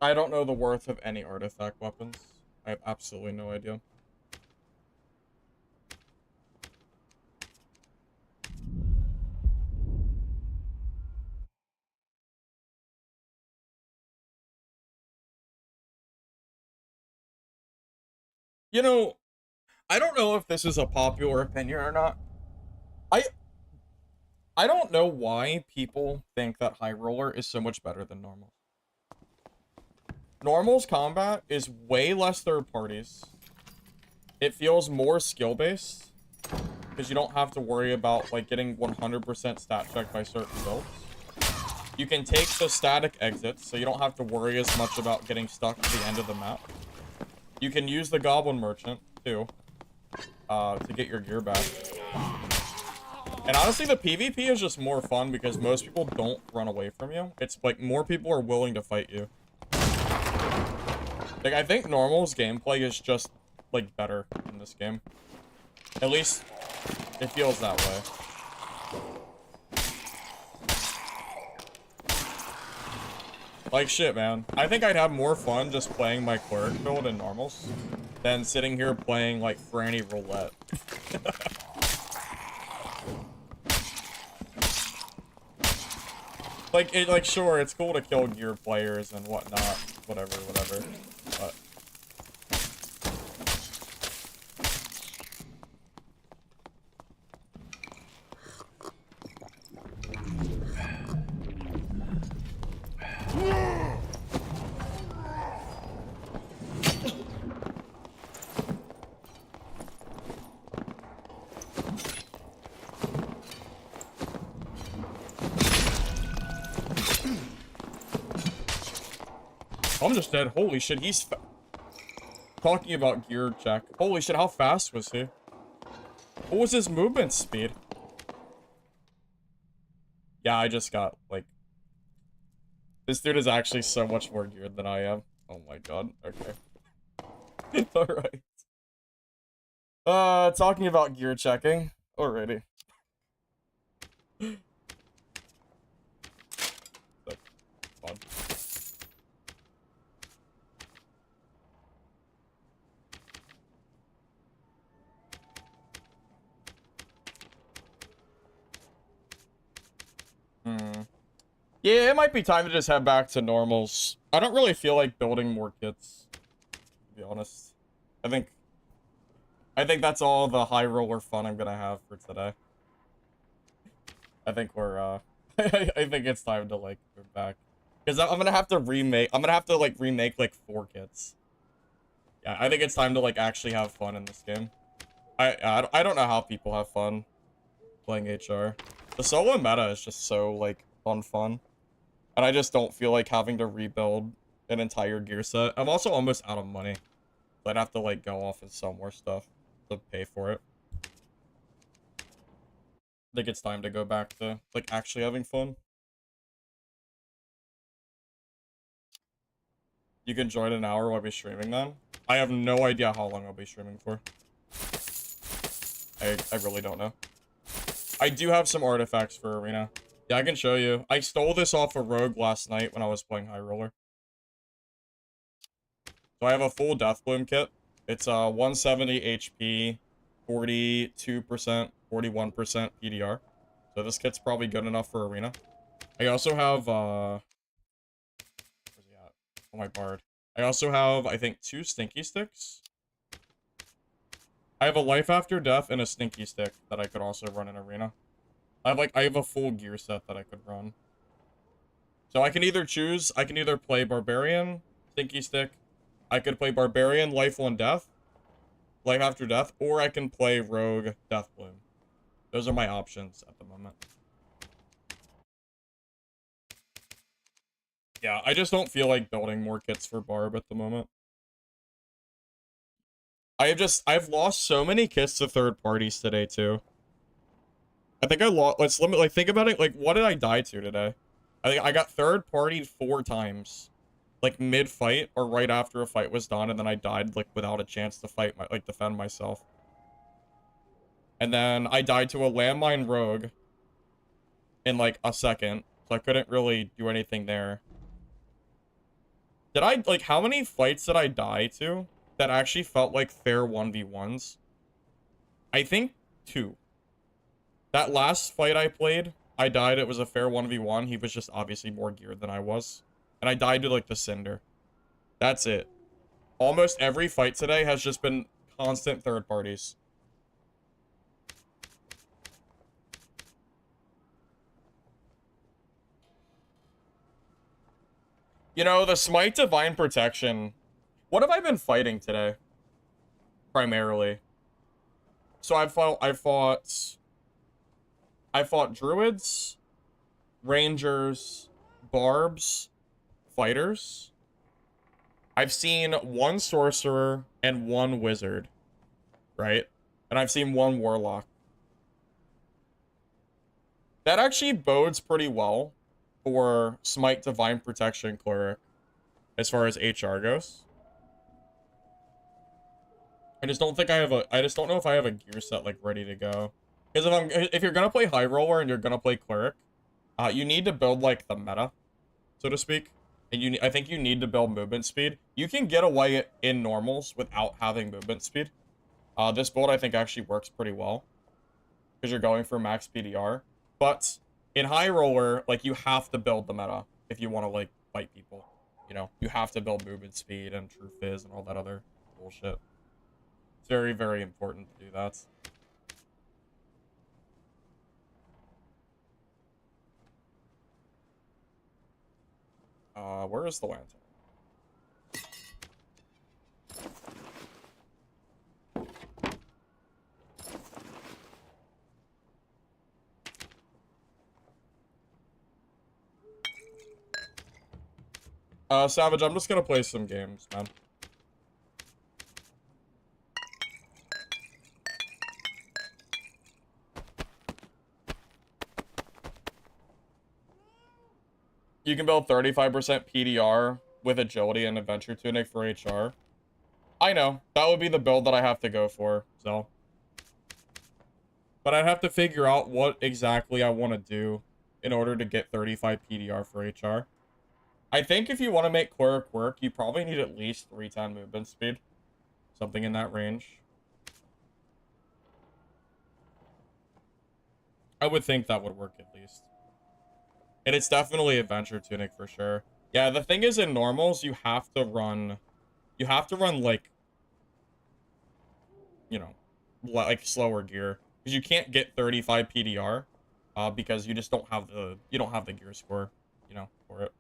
I don't know the worth of any artifact weapons. I have absolutely no idea. You know, I don't know if this is a popular opinion or not. I I don't know why people think that High Roller is so much better than normal. Normal's combat is way less third parties. It feels more skill-based. Because you don't have to worry about, like, getting 100% stat checked by certain builds. You can take the static exits, so you don't have to worry as much about getting stuck at the end of the map. You can use the Goblin Merchant, too, to get your gear back. And honestly, the PvP is just more fun because most people don't run away from you. It's like more people are willing to fight you. Like, I think normal's gameplay is just, like, better in this game. At least, it feels that way. Like, shit, man. I think I'd have more fun just playing my Cleric build in normals than sitting here playing, like, Franny roulette. Like, sure, it's cool to kill gear players and whatnot, whatever, but... I'm just dead. Holy shit, he's talking about gear check. Holy shit, how fast was he? What was his movement speed? Yeah, I just got, like... This dude is actually so much more geared than I am. Oh my god, okay. Alright. Talking about gear checking. Alrighty. Fun. Yeah, it might be time to just head back to normals. I don't really feel like building more kits, to be honest. I think that's all the high roller fun I'm gonna have for today. I think we're, I think it's time to, like, go back. Because I'm gonna have to like, remake, like, 4 kits. Yeah, I think it's time to, like, actually have fun in this game. I don't know how people have fun playing HR. The solo meta is just so, like, fun. And I just don't feel like having to rebuild an entire gear set. I'm also almost out of money. So I'd have to, like, go off and sell more stuff to pay for it. I think it's time to go back to, like, actually having fun. You can join an hour while I'll be streaming then. I have no idea how long I'll be streaming for. I really don't know. I do have some artifacts for Arena. Yeah, I can show you. I stole this off a rogue last night when I was playing High Roller. So I have a full Death Bloom kit. It's 170 HP, 42%, 41% PDR. So this kit's probably good enough for Arena. I also have, where's he at? Oh, my Bard. I also have, I think, 2 Stinky Sticks. I have a Life After Death and a Stinky Stick that I could also run in Arena. I have a full gear set that I could run. So I can either play Barbarian, Stinky Stick. I could play Barbarian, Life 1 Death, Life After Death, or I can play Rogue, Death Bloom. Those are my options at the moment. Yeah, I just don't feel like building more kits for Barb at the moment. I've lost so many kits to third parties today, too. I think I lost, think about it, like, what did I die to today? I think I got third-partied 4 times. Like, mid-fight, or right after a fight was done, and then I died, like, without a chance to fight, defend myself. And then I died to a landmine rogue in, like, a second, so I couldn't really do anything there. How many fights did I die to that actually felt like fair 1v1s? I think 2. That last fight I played, I died, it was a fair 1v1. He was just obviously more geared than I was. And I died to, like, the Cinder. That's it. Almost every fight today has just been constant third parties. You know, the Smite Divine Protection. What have I been fighting today? Primarily. So I fought druids, rangers, barbs, fighters. I've seen one sorcerer and one wizard, right? And I've seen one warlock. That actually bodes pretty well for Smite Divine Protection Cleric as far as HR goes. I just don't know if I have a gear set like ready to go. Because if you're gonna play High Roller and you're gonna play Cleric, you need to build like the meta, so to speak. And I think you need to build movement speed. You can get away in normals without having movement speed. This build I think actually works pretty well because you're going for max PDR. But in High Roller, like, you have to build the meta if you want to like fight people. You know, you have to build movement speed and true fizz and all that other bullshit. It's very, very important to do that. Where is the lantern? Savage, I'm just gonna play some games, man. You can build 35% PDR with agility and adventure tunic for HR. I know. That would be the build that I have to go for, so. But I'd have to figure out what exactly I want to do in order to get 35 PDR for HR. I think if you want to make Cleric work, you probably need at least 310 movement speed. Something in that range. I would think that would work at least. And it's definitely Adventure Tunic for sure. Yeah, the thing is, in normals, you have to run, like, you know, like slower gear. Because you can't get 35 PDR, because you just don't have the, gear score, you know, for it.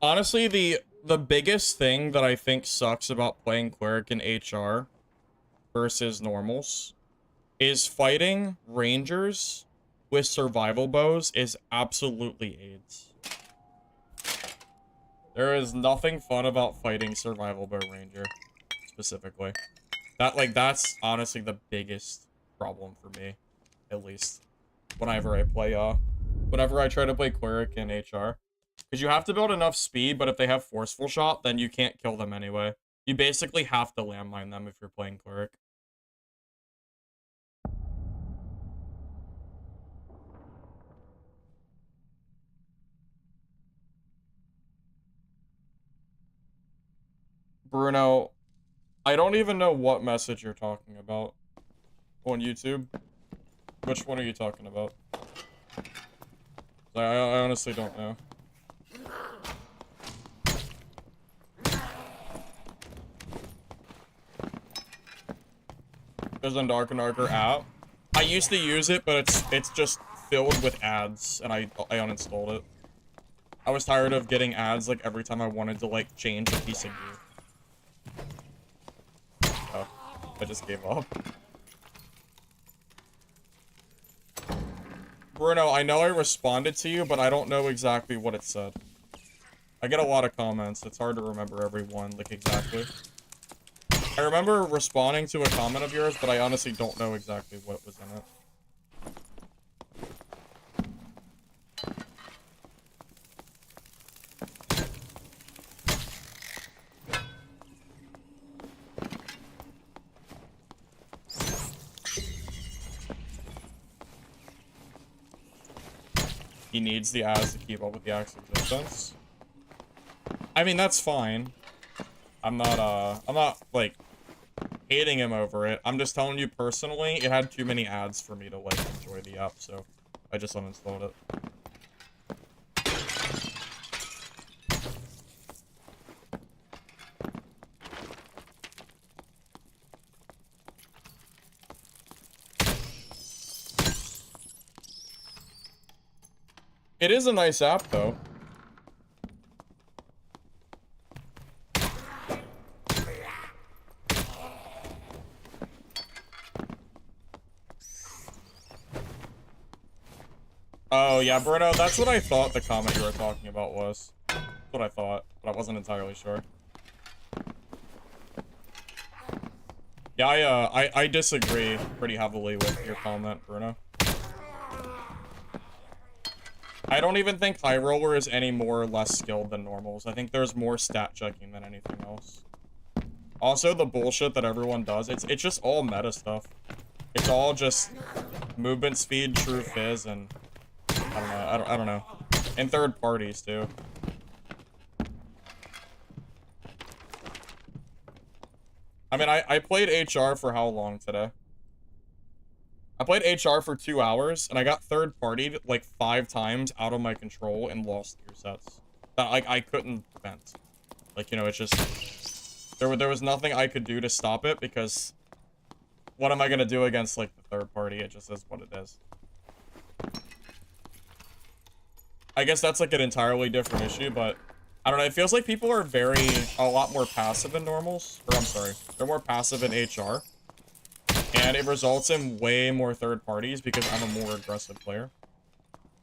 Honestly, the biggest thing that I think sucks about playing Cleric in HR versus normals is fighting rangers with survival bows is absolutely AIDS. There is nothing fun about fighting survival bow ranger, specifically. That's honestly the biggest problem for me, at least, whenever I try to play Cleric in HR. Because you have to build enough speed, but if they have Forceful Shot, then you can't kill them anyway. You basically have to landmine them if you're playing Cleric. Bruno, I don't even know what message you're talking about on YouTube. Which one are you talking about? I honestly don't know. There's a Dark and Darker app. I used to use it, but it's just filled with ads, and I uninstalled it. I was tired of getting ads like every time I wanted to like change a piece of gear. Oh, I just gave up. Bruno, I know I responded to you, but I don't know exactly what it said. I get a lot of comments. It's hard to remember every one, like, exactly. I remember responding to a comment of yours, but I honestly don't know exactly what was in it. He needs the ads to keep up with the Axe existence. I mean, that's fine. I'm not, like, hating him over it. I'm just telling you personally, it had too many ads for me to, like, enjoy the app, so I just uninstalled it. It is a nice app, though. Oh, yeah, Bruno, that's what I thought the comment you were talking about was. That's what I thought, but I wasn't entirely sure. Yeah, I disagree pretty heavily with your comment, Bruno. I don't even think High Roller is any more or less skilled than normals. I think there's more stat checking than anything else. Also, the bullshit that everyone does, it's just all meta stuff. It's all just movement speed, true fizz, and I don't know. And third parties too. I mean, I played HR for how long today? I played HR for 2 hours, and I got third-partied, like, 5 times out of my control and lost tier sets. That, like, I couldn't prevent. Like, you know, it's just... There was nothing I could do to stop it, because... What am I gonna do against, like, the third party? It just is what it is. I guess that's, like, an entirely different issue, but... I don't know, it feels like people are a lot more passive in normals. Or, I'm sorry, they're more passive in HR. And it results in way more third parties because I'm a more aggressive player.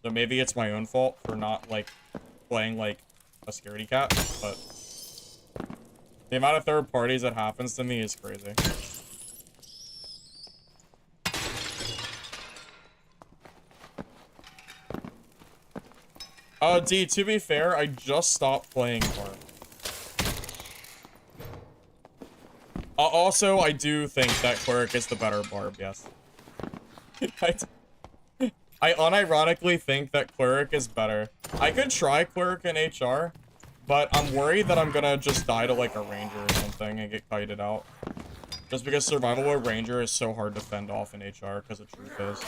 So maybe it's my own fault for not, like, playing, like, a scaredy cat, but... The amount of third parties that happens to me is crazy. D, to be fair, I just stopped playing Barb. Also, I do think that Cleric is the better Barb, yes. I unironically think that Cleric is better. I could try Cleric in HR, but I'm worried that I'm gonna just die to, like, a Ranger or something and get kited out. Just because Survival with Ranger is so hard to fend off in HR, because the truth is.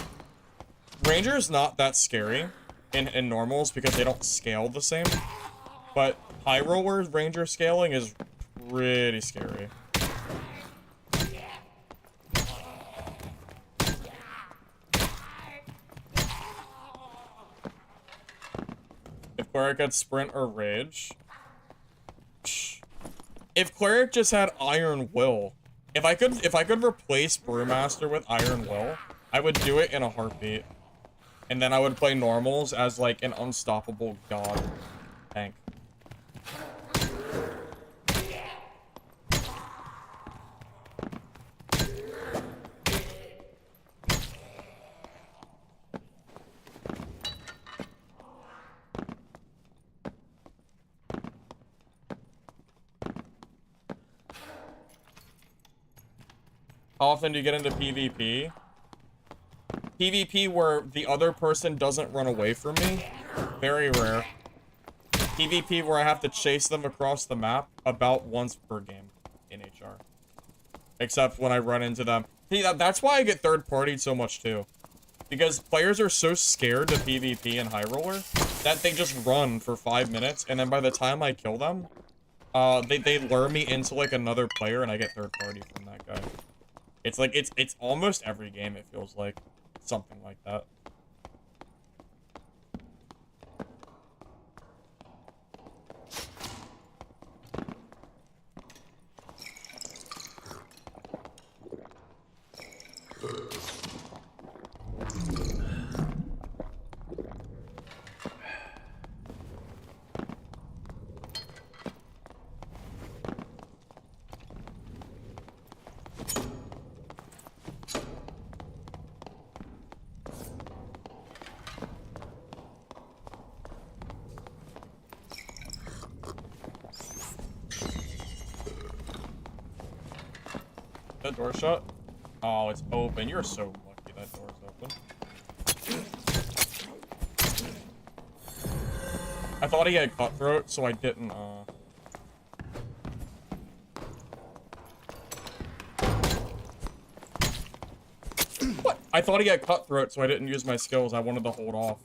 Ranger is not that scary in normals because they don't scale the same, but High Roller Ranger scaling is pretty scary. If Cleric had Sprint or Rage... If Cleric just had Iron Will... If I could replace Brewmaster with Iron Will, I would do it in a heartbeat. And then I would play normals as, like, an unstoppable god tank. How often do you get into PvP? PvP where the other person doesn't run away from me? Very rare. PvP where I have to chase them across the map about once per game in HR. Except when I run into them. See, that's why I get third-partied so much too. Because players are so scared to PvP in High Roller that they just run for 5 minutes, and then by the time I kill them, they lure me into, like, another player, and I get third-party from that guy. It's like, it's almost every game, it feels like. Something like that. That door shut? Oh, it's open. You're so lucky that door's open. I thought he had Cutthroat, so I didn't, What? I thought he had Cutthroat, so I didn't use my skills. I wanted to hold off.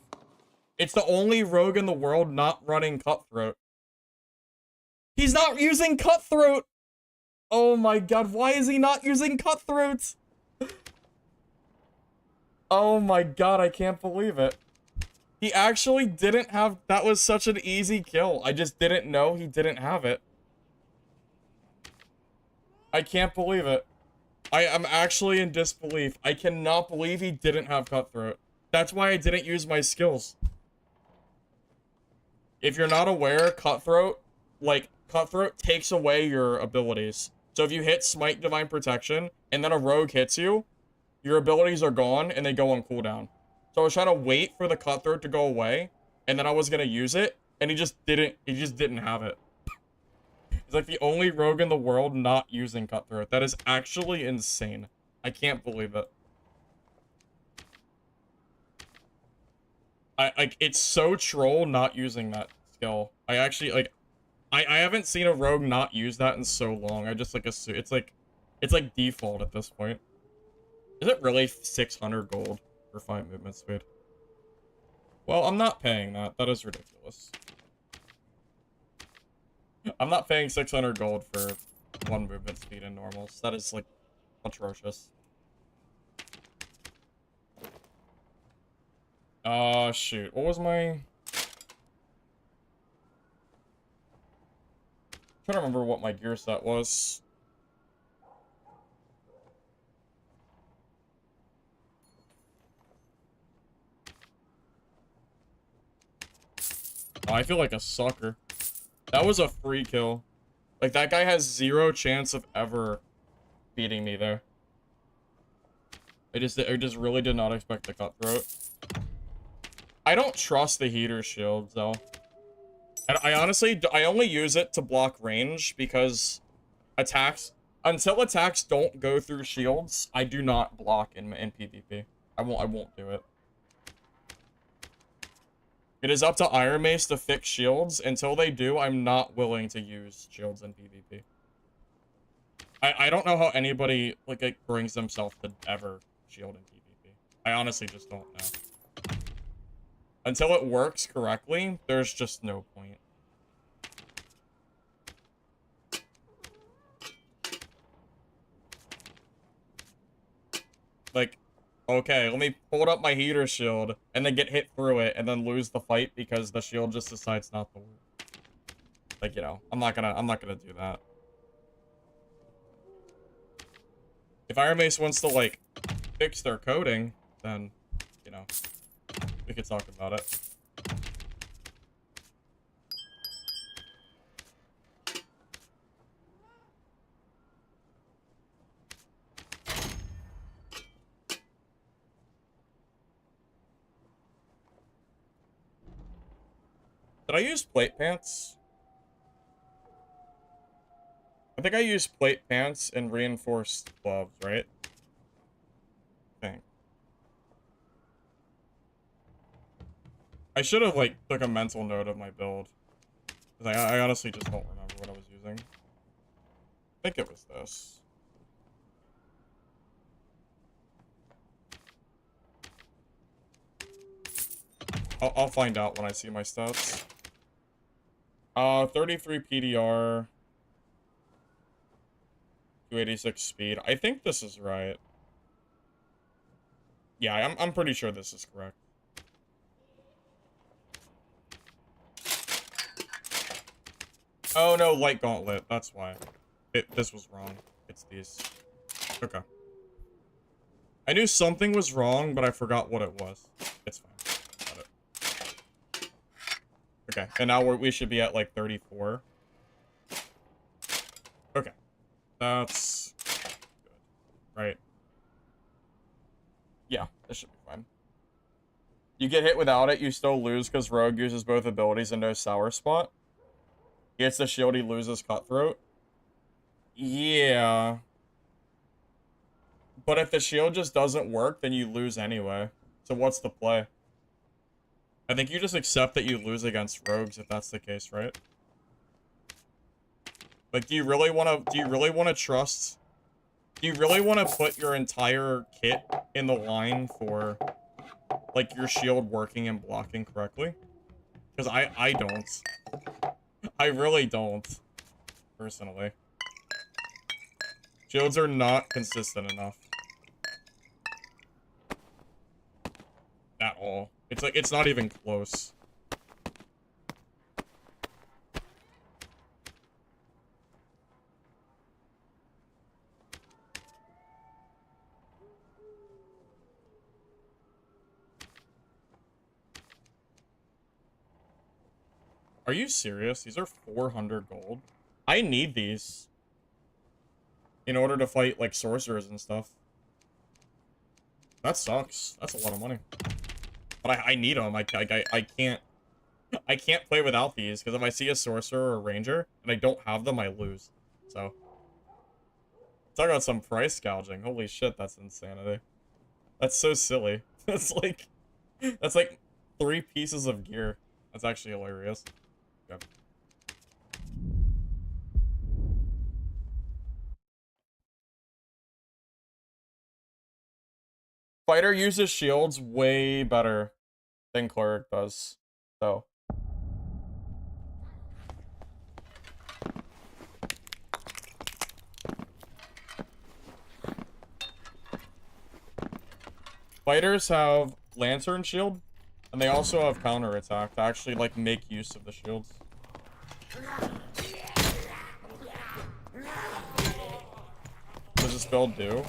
It's the only rogue in the world not running Cutthroat. He's not using Cutthroat! Oh my god, why is he not using Cutthroat? Oh my god, I can't believe it. He actually didn't have... That was such an easy kill. I just didn't know he didn't have it. I can't believe it. I am actually in disbelief. I cannot believe he didn't have Cutthroat. That's why I didn't use my skills. If you're not aware, Cutthroat takes away your abilities. So if you hit Smite Divine Protection, and then a rogue hits you, your abilities are gone, and they go on cooldown. So I was trying to wait for the Cutthroat to go away, and then I was gonna use it, and he just didn't have it. He's like the only rogue in the world not using Cutthroat. That is actually insane. I can't believe it. It's so troll not using that skill. I actually, like, I haven't seen a rogue not use that in so long. I just, like, assume, it's like default at this point. Is it really 600 gold for 5 movement speed? Well, I'm not paying that. That is ridiculous. I'm not paying 600 gold for 1 movement speed in normals. That is, like, atrocious. Shoot. What was my... I'm trying to remember what my gear set was. Oh, I feel like a sucker. That was a free kill. Like, that guy has 0 chance of ever beating me there. I just really did not expect the Cutthroat. I don't trust the heater shields, though. And I honestly, I only use it to block range because until attacks don't go through shields, I do not block in PvP. I won't do it. It is up to Iron Mace to fix shields. Until they do, I'm not willing to use shields in PvP. I don't know how anybody, like brings themselves to ever shield in PvP. I honestly just don't know. Until it works correctly, there's just no point. Like, okay, let me hold up my heater shield and then get hit through it and then lose the fight because the shield just decides not to work. Like, you know, I'm not gonna do that. If Iron Mace wants to, like, fix their coding, then, you know, we could talk about it. Did I use plate pants? I think I used plate pants and reinforced gloves, right? I think. I should have, like, took a mental note of my build. Because I honestly just don't remember what I was using. I think it was this. I'll find out when I see my stats. 33 PDR. 286 speed. I think this is right. Yeah, I'm pretty sure this is correct. Oh no, light gauntlet. That's why. This was wrong. It's these. Okay. I knew something was wrong, but I forgot what it was. It's fine. Got it. Okay, and now we should be at like 34. Okay. That's good. Right. Yeah, this should be fine. You get hit without it, you still lose because Rogue uses both abilities and no sour spot. He hits the shield, he loses Cutthroat. Yeah. But if the shield just doesn't work, then you lose anyway. So what's the play? I think you just accept that you lose against rogues if that's the case, right? Like, do you really want to trust... Do you really want to put your entire kit in the line for, like, your shield working and blocking correctly? Because I don't. I really don't. Personally. Shields are not consistent enough. At all. It's like, it's not even close. Are you serious? These are 400 gold. I need these in order to fight, like, sorcerers and stuff. That sucks. That's a lot of money. But I need them. I can't play without these, because if I see a sorcerer or a ranger, and I don't have them, I lose. So. Talk about some price gouging. Holy shit, that's insanity. That's so silly. That's like 3 pieces of gear. That's actually hilarious. Okay. Fighter uses shields way better than Cleric does, so. Fighters have Lantern Shield, and they also have counter attack to actually, like, make use of the shields. What does this build do?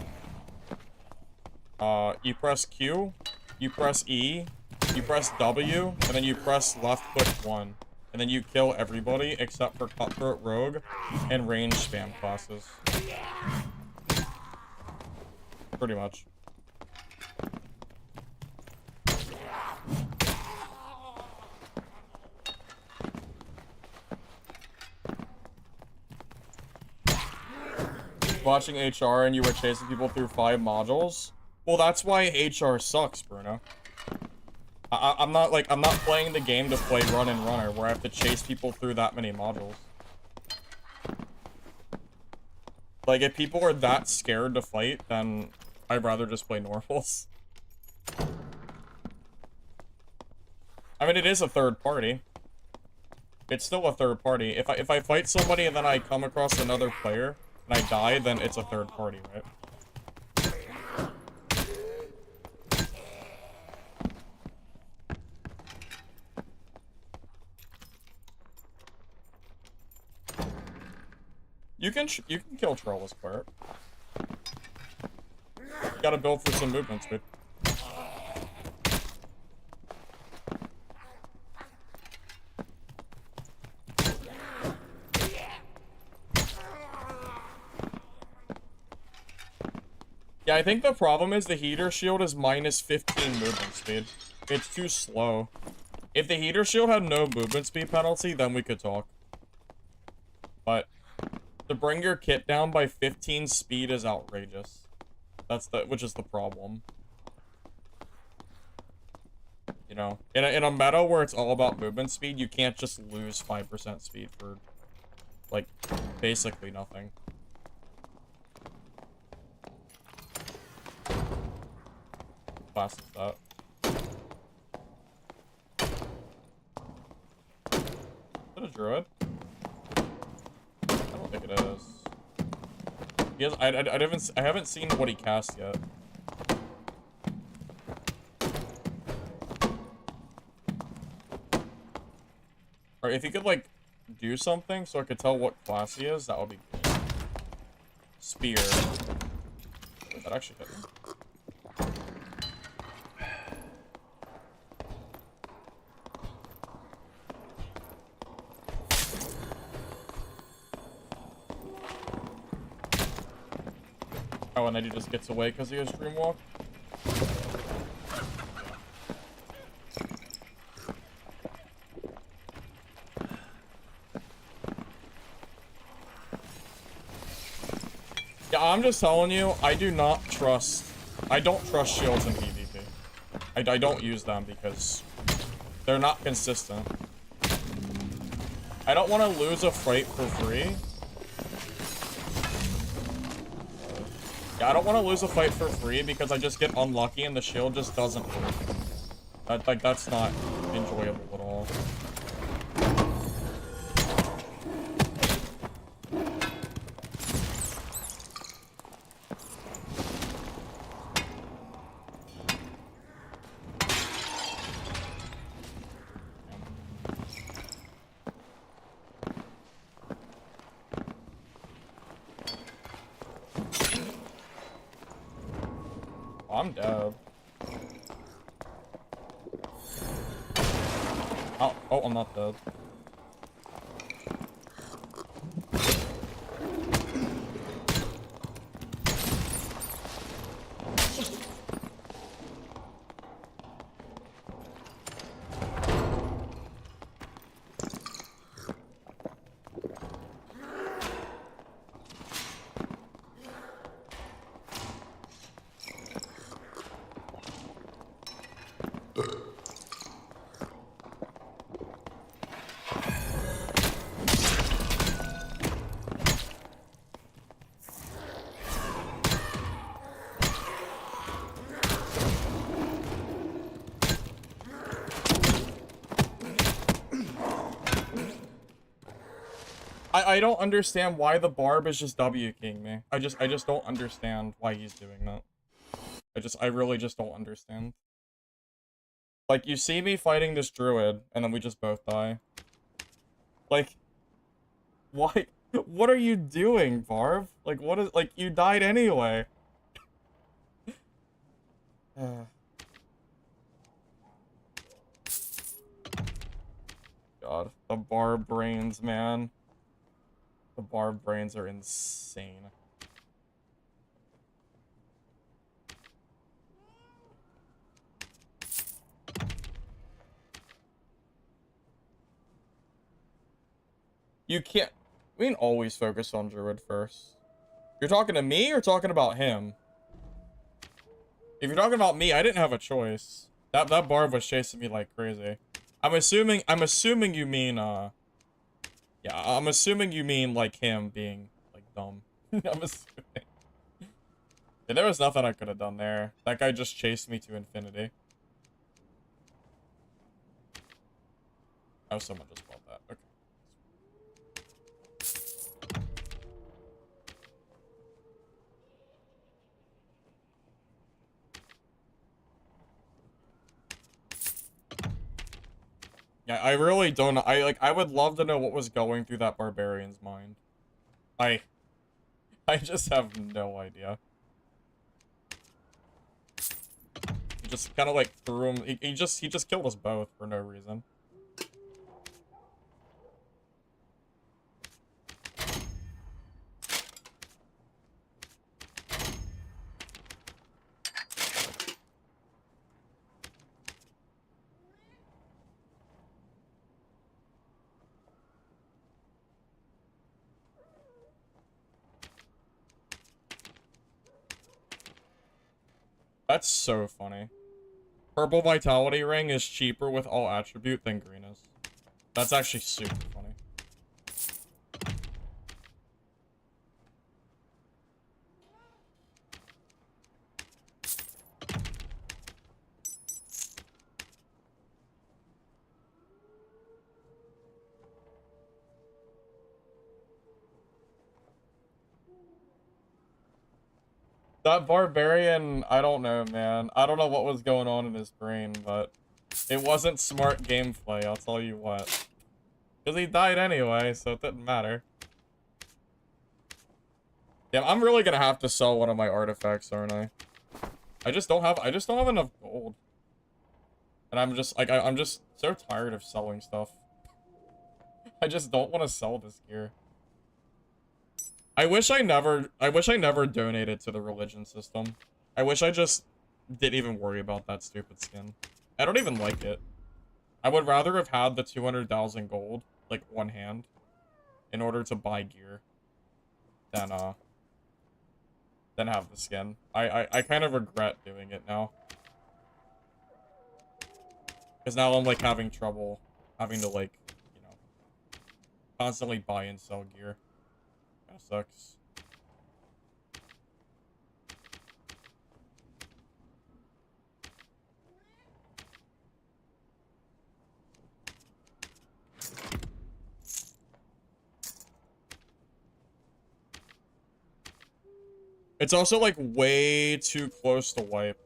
You press Q, you press E, you press W, and then you press left click 1. And then you kill everybody except for Cutthroat Rogue and range spam classes. Pretty much. Watching HR and you were chasing people through 5 modules? Well, that's why HR sucks, Bruno. I'm not playing the game to play Run and Runner, where I have to chase people through that many modules. Like, if people are that scared to fight, then I'd rather just play normals. I mean, it is a third party. It's still a third party. If I fight somebody and then I come across another player and I die, then it's a third party, right? You can kill Troll as Cleric. You gotta build for some movement speed. Yeah, I think the problem is the heater shield is minus 15 movement speed. It's too slow. If the heater shield had no movement speed penalty, then we could talk. But to bring your kit down by 15 speed is outrageous. Which is the problem. You know, in a meta where it's all about movement speed, you can't just lose 5% speed for, like, basically nothing. Class is that? Is it a druid? I don't think it is. He has, I haven't seen what he cast yet. Alright, if he could, like, do something so I could tell what class he is, that would be good. Spear. That actually hit me. Oh, and then he just gets away because he has Dreamwalk? Yeah, I'm just telling you, I don't trust shields in PvP. I don't use them because They're not consistent. I don't want to lose a fight for free. Yeah, I don't want to lose a fight for free because I just get unlucky and the shield just doesn't work. That's not enjoyable at all. I'm dead. Oh, I'm not dead. I don't understand why the Barb is just W-king me. I just don't understand why he's doing that. I really just don't understand. Like, you see me fighting this druid, and then we just both die. Like, why? What are you doing, Barb? Like, what is, like, you died anyway. God, the Barb brains, man. The Barb brains are insane. You can't... We can always focus on druid first. You're talking to me or talking about him? If you're talking about me, I didn't have a choice. That Barb was chasing me like crazy. I'm assuming you mean, yeah, I'm assuming you mean, like, him being, like, dumb. I'm assuming. Yeah, there was nothing I could have done there. That guy just chased me to infinity. Oh, someone just bought that. Okay. Yeah, I really don't... I would love to know what was going through that Barbarian's mind. I just have no idea. He just kind of, like, threw him... He just killed us both for no reason. That's so funny. Purple Vitality Ring is cheaper with all attribute than green is. That's actually super funny. That Barbarian, I don't know, man. I don't know what was going on in his brain, but it wasn't smart gameplay, I'll tell you what. Because he died anyway, so it didn't matter. Damn, I'm really gonna have to sell one of my artifacts, aren't I? I just don't have enough gold. And I'm just, like, I'm just so tired of selling stuff. I just don't want to sell this gear. I wish I never donated to the religion system. I wish I just didn't even worry about that stupid skin. I don't even like it. I would rather have had the 200,000 gold, like, one hand, in order to buy gear than have the skin. I kind of regret doing it now. Because now I'm like having trouble having to like, you know, constantly buy and sell gear. Kinda sucks. It's also like way too close to wipe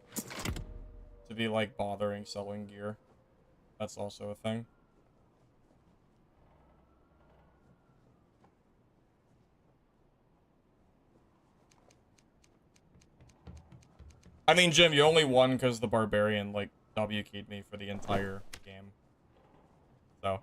to be like bothering selling gear. That's also a thing. I mean, Jim, you only won because the Barbarian like W keyed me for the entire game. So.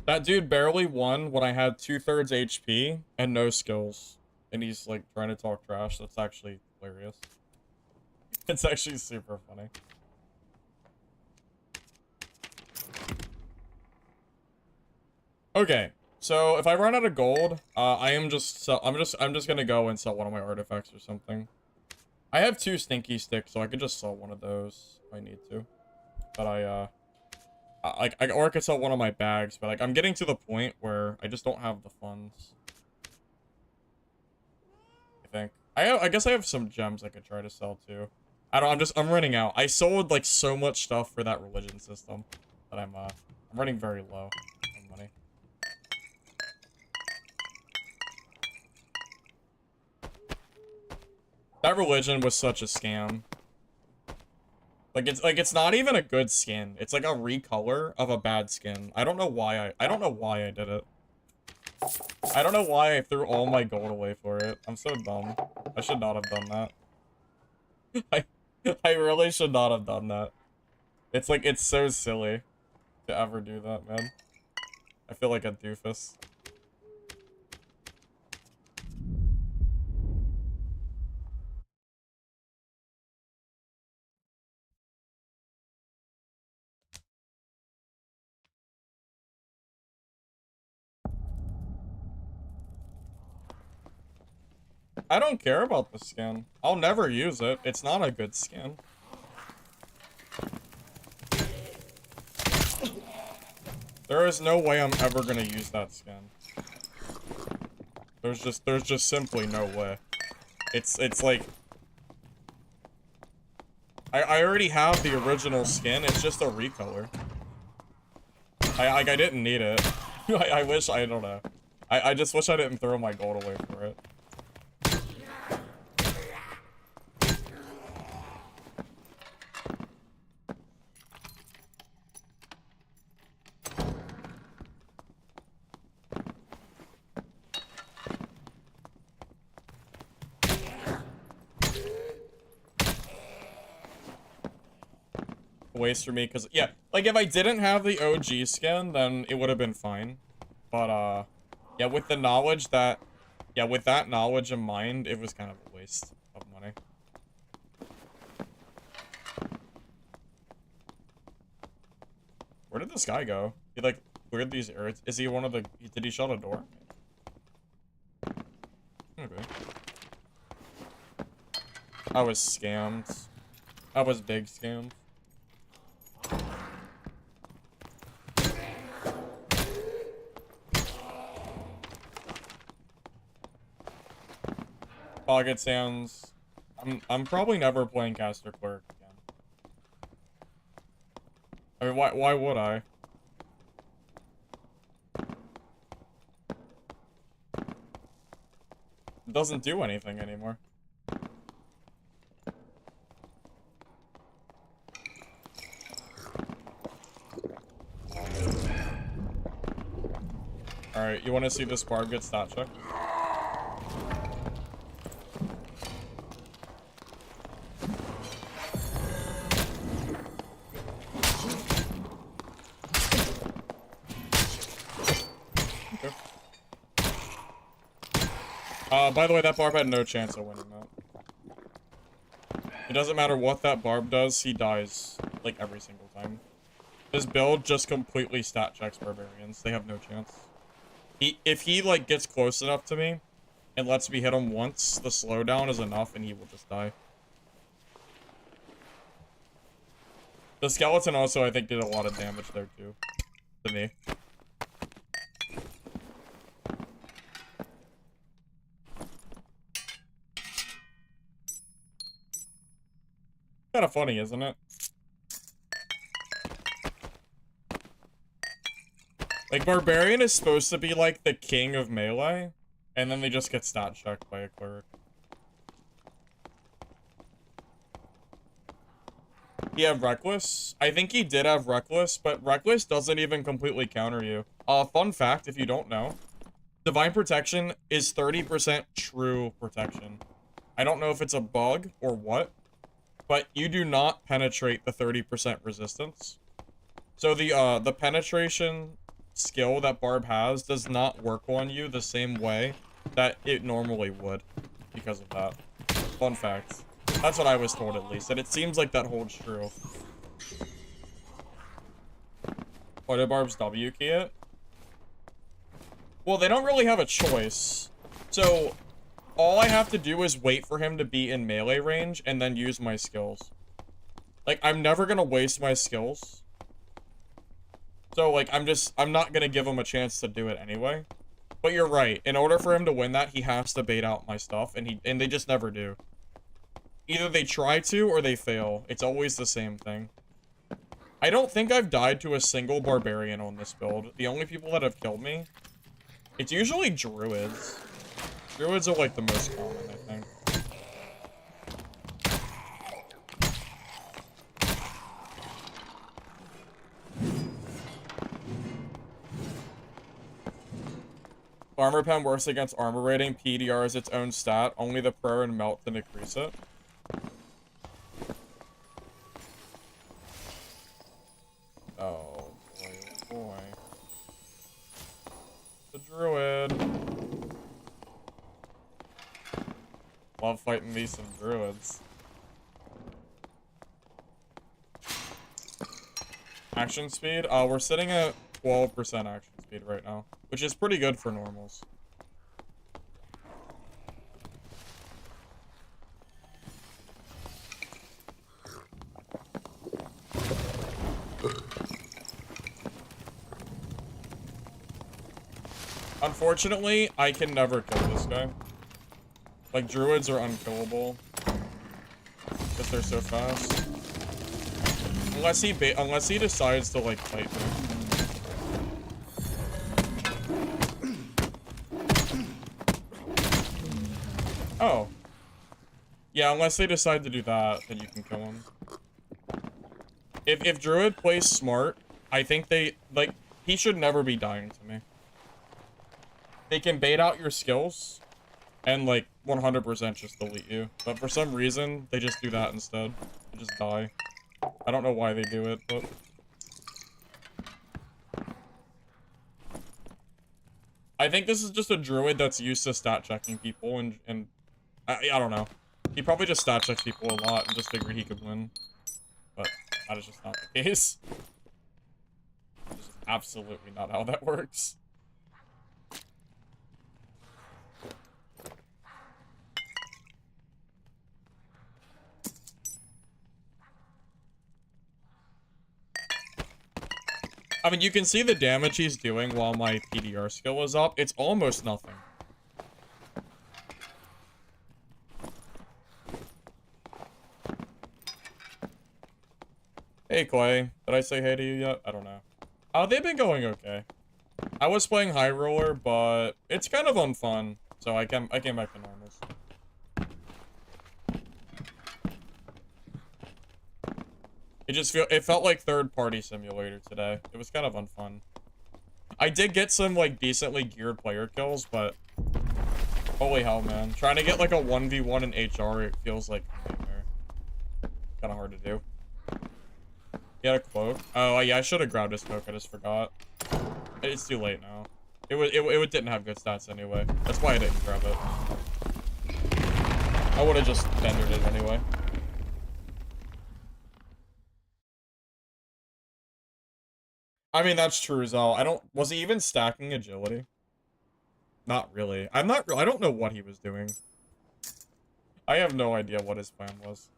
That dude barely won when I had 2/3 HP and no skills. And he's like trying to talk trash. That's actually hilarious. It's actually super funny. Okay, so if I run out of gold, I'm just gonna go and sell one of my artifacts or something. I have 2 stinky sticks, so I could just sell one of those if I need to. But or I could sell one of my bags, but like I'm getting to the point where I just don't have the funds. I think I guess I have some gems I could try to sell too. I'm running out. I sold like so much stuff for that religion system that I'm running very low on money. That religion was such a scam. It's not even a good skin. It's like a recolor of a bad skin. I don't know why I don't know why I did it. I don't know why I threw all my gold away for it. I'm so dumb. I should not have done that. I really should not have done that. It's like, it's so silly to ever do that, man. I feel like a doofus. I don't care about the skin. I'll never use it. It's not a good skin. There is no way I'm ever gonna use that skin. There's just simply no way. It's like I already have the original skin. It's just a recolor. I didn't need it. I wish, I don't know. I just wish I didn't throw my gold away for it. Waste for me, because yeah, like if I didn't have the OG skin, then it would have been fine. But yeah, with the knowledge that, yeah, with that knowledge in mind, it was kind of a waste of money. Where did this guy go? He like cleared these areas. Is he one of the, did he shut a door? Okay. I was scammed. I was big scammed. Pocket Sands. I'm probably never playing Caster Cleric again. I mean, why would I? It doesn't do anything anymore. Alright, you want to see this Barb get stat checked? Okay. By the way, that Barb had no chance of winning that. It doesn't matter what that Barb does, he dies, like, every single time. His build just completely stat checks Barbarians. They have no chance. If he, like, gets close enough to me and lets me hit him once, the slowdown is enough and he will just die. The skeleton also, I think, did a lot of damage there, too. To me. Kind of funny, isn't it? Like, Barbarian is supposed to be, like, the king of melee, and then they just get stat checked by a Cleric. He had Reckless? I think he did have Reckless, but Reckless doesn't even completely counter you. Fun fact, if you don't know, Divine Protection is 30% true protection. I don't know if it's a bug or what, but you do not penetrate the 30% resistance. So the penetration skill that Barb has does not work on you the same way that it normally would because of that. Fun fact. That's what I was told, at least, and it seems like that holds true. Why did Barb's W key it? Well, they don't really have a choice. So, all I have to do is wait for him to be in melee range and then use my skills. Like, I'm never gonna waste my skills. So, like, I'm not gonna give him a chance to do it anyway. But you're right. In order for him to win that, he has to bait out my stuff, and they just never do. Either they try to, or they fail. It's always the same thing. I don't think I've died to a single Barbarian on this build. The only people that have killed me, it's usually druids. Druids are, like, the most common, I think. Armor pen works against armor rating. PDR is its own stat. Only the prayer and melt to decrease it. Oh boy, oh boy. The druid. Love fighting these some druids. Action speed? We're sitting at 12% action speed right now, which is pretty good for normals. Unfortunately, I can never kill this guy. Like, druids are unkillable. Because they're so fast. Unless he decides to, like, fight me. Oh. Yeah, unless they decide to do that, then you can kill him. If Druid plays smart, I think he should never be dying to me. They can bait out your skills and, like, 100% just delete you. But for some reason, they just do that instead. They just die. I don't know why they do it, but... I think this is just a druid that's used to stat checking people, and I don't know. He probably just stat checks people a lot and just figured he could win. But that is just not the case. This is absolutely not how that works. I mean, you can see the damage he's doing while my PDR skill is up. It's almost nothing. Hey, Clay. Did I say hey to you yet? I don't know. They've been going okay. I was playing High Roller, but it's kind of unfun. So I came back to normals. It felt like third-party simulator today. It was kind of unfun. I did get some like decently geared player kills, but holy hell, man. Trying to get like a 1v1 in HR, it feels like a nightmare. Kind of hard to do. He had a cloak. Oh yeah, I should have grabbed his cloak. I just forgot. It's too late now. It didn't have good stats anyway. That's why I didn't grab it. I would have just tendered it anyway. I mean, that's true as well. Was he even stacking agility? Not really. I don't know what he was doing. I have no idea what his plan was.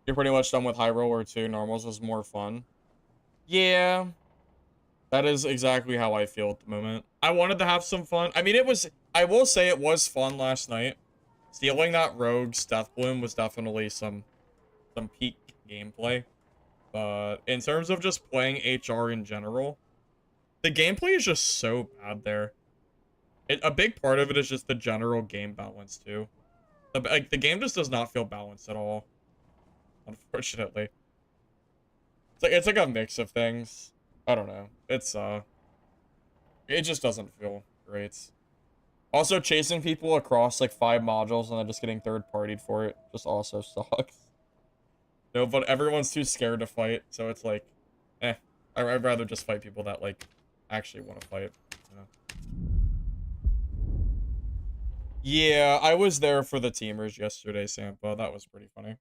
You're pretty much done with high roller too. Normals was more fun. Yeah. That is exactly how I feel at the moment. I wanted to have some fun. I mean, I will say it was fun last night. Stealing that rogue's death bloom was definitely some peak gameplay. But in terms of just playing HR in general, the gameplay is just so bad there. A big part of it is just the general game balance too. The game just does not feel balanced at all. Unfortunately. It's like a mix of things. I don't know. It just doesn't feel great. Also, chasing people across like 5 modules and then just getting third-partied for it just also sucks. No, but everyone's too scared to fight, so it's like, I'd rather just fight people that like actually want to fight. You know? Yeah, I was there for the teamers yesterday, Sampa. That was pretty funny.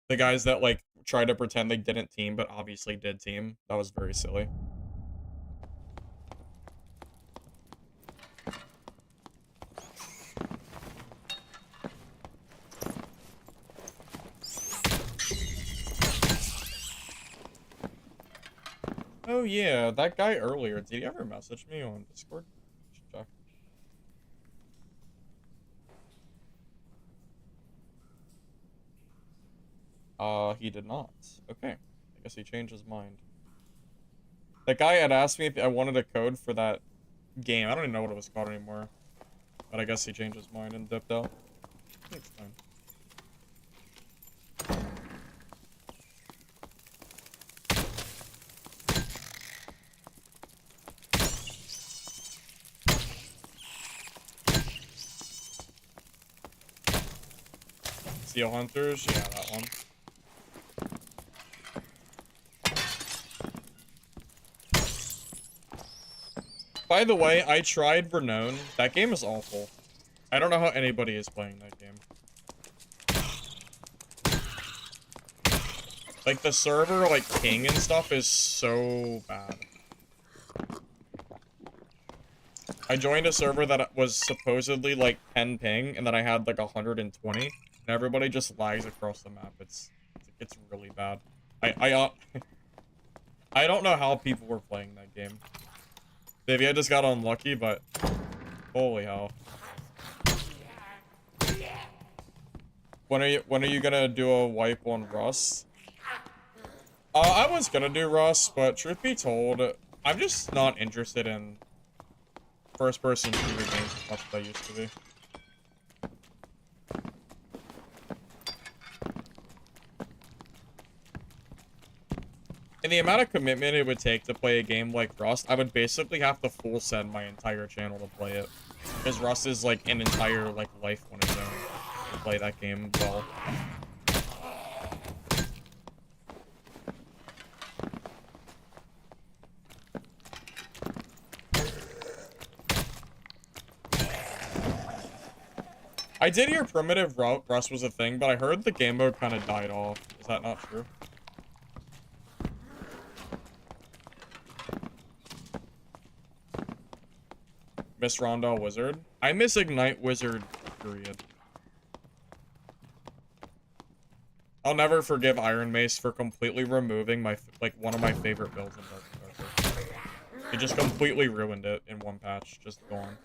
The guys that like tried to pretend they didn't team, but obviously did team. That was very silly. Oh yeah, that guy earlier, did he ever message me on Discord? Should check. He did not. Okay. I guess he changed his mind. That guy had asked me if I wanted a code for that game. I don't even know what it was called anymore. But I guess he changed his mind and dipped out. It's fine. Steel Hunters? Yeah, that one. By the way, I tried Renown. That game is awful. I don't know how anybody is playing that game. Like, the server, like, ping and stuff is so bad. I joined a server that was supposedly, like, 10 ping, and then I had, like, 120. And everybody just lags across the map. It's really bad. I don't know how people were playing that game. Maybe I just got unlucky, but holy hell. When are you gonna do a wipe on Rust? I was gonna do Rust, but truth be told, I'm just not interested in first-person shooter games as much as I used to be. And the amount of commitment it would take to play a game like Rust, I would basically have to full send my entire channel to play it. Because Rust is like an entire like life on its own to play that game well. I did hear primitive Rust was a thing, but I heard the game mode kind of died off. Is that not true? Miss Rondell Wizard? I miss Ignite Wizard, period. I'll never forgive Iron Mace for completely removing my, like, one of my favorite builds in Dark. It just completely ruined it in one patch. Just gone.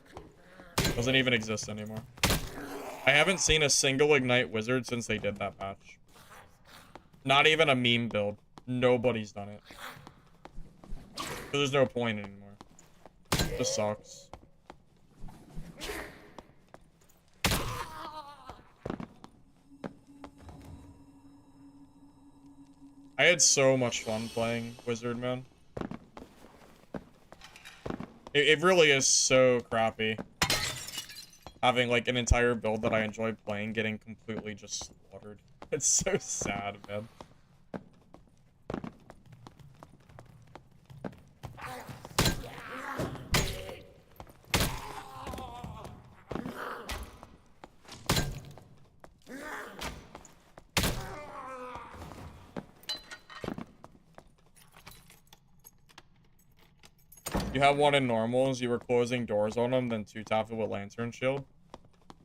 Doesn't even exist anymore. I haven't seen a single Ignite Wizard since they did that patch. Not even a meme build. Nobody's done it. So there's no point anymore. It just sucks. I had so much fun playing Wizard, man. It really is so crappy. Having, like, an entire build that I enjoyed playing getting completely just slaughtered. It's so sad, man. You have one in normals, you were closing doors on them, then two-tapped it with Lantern Shield.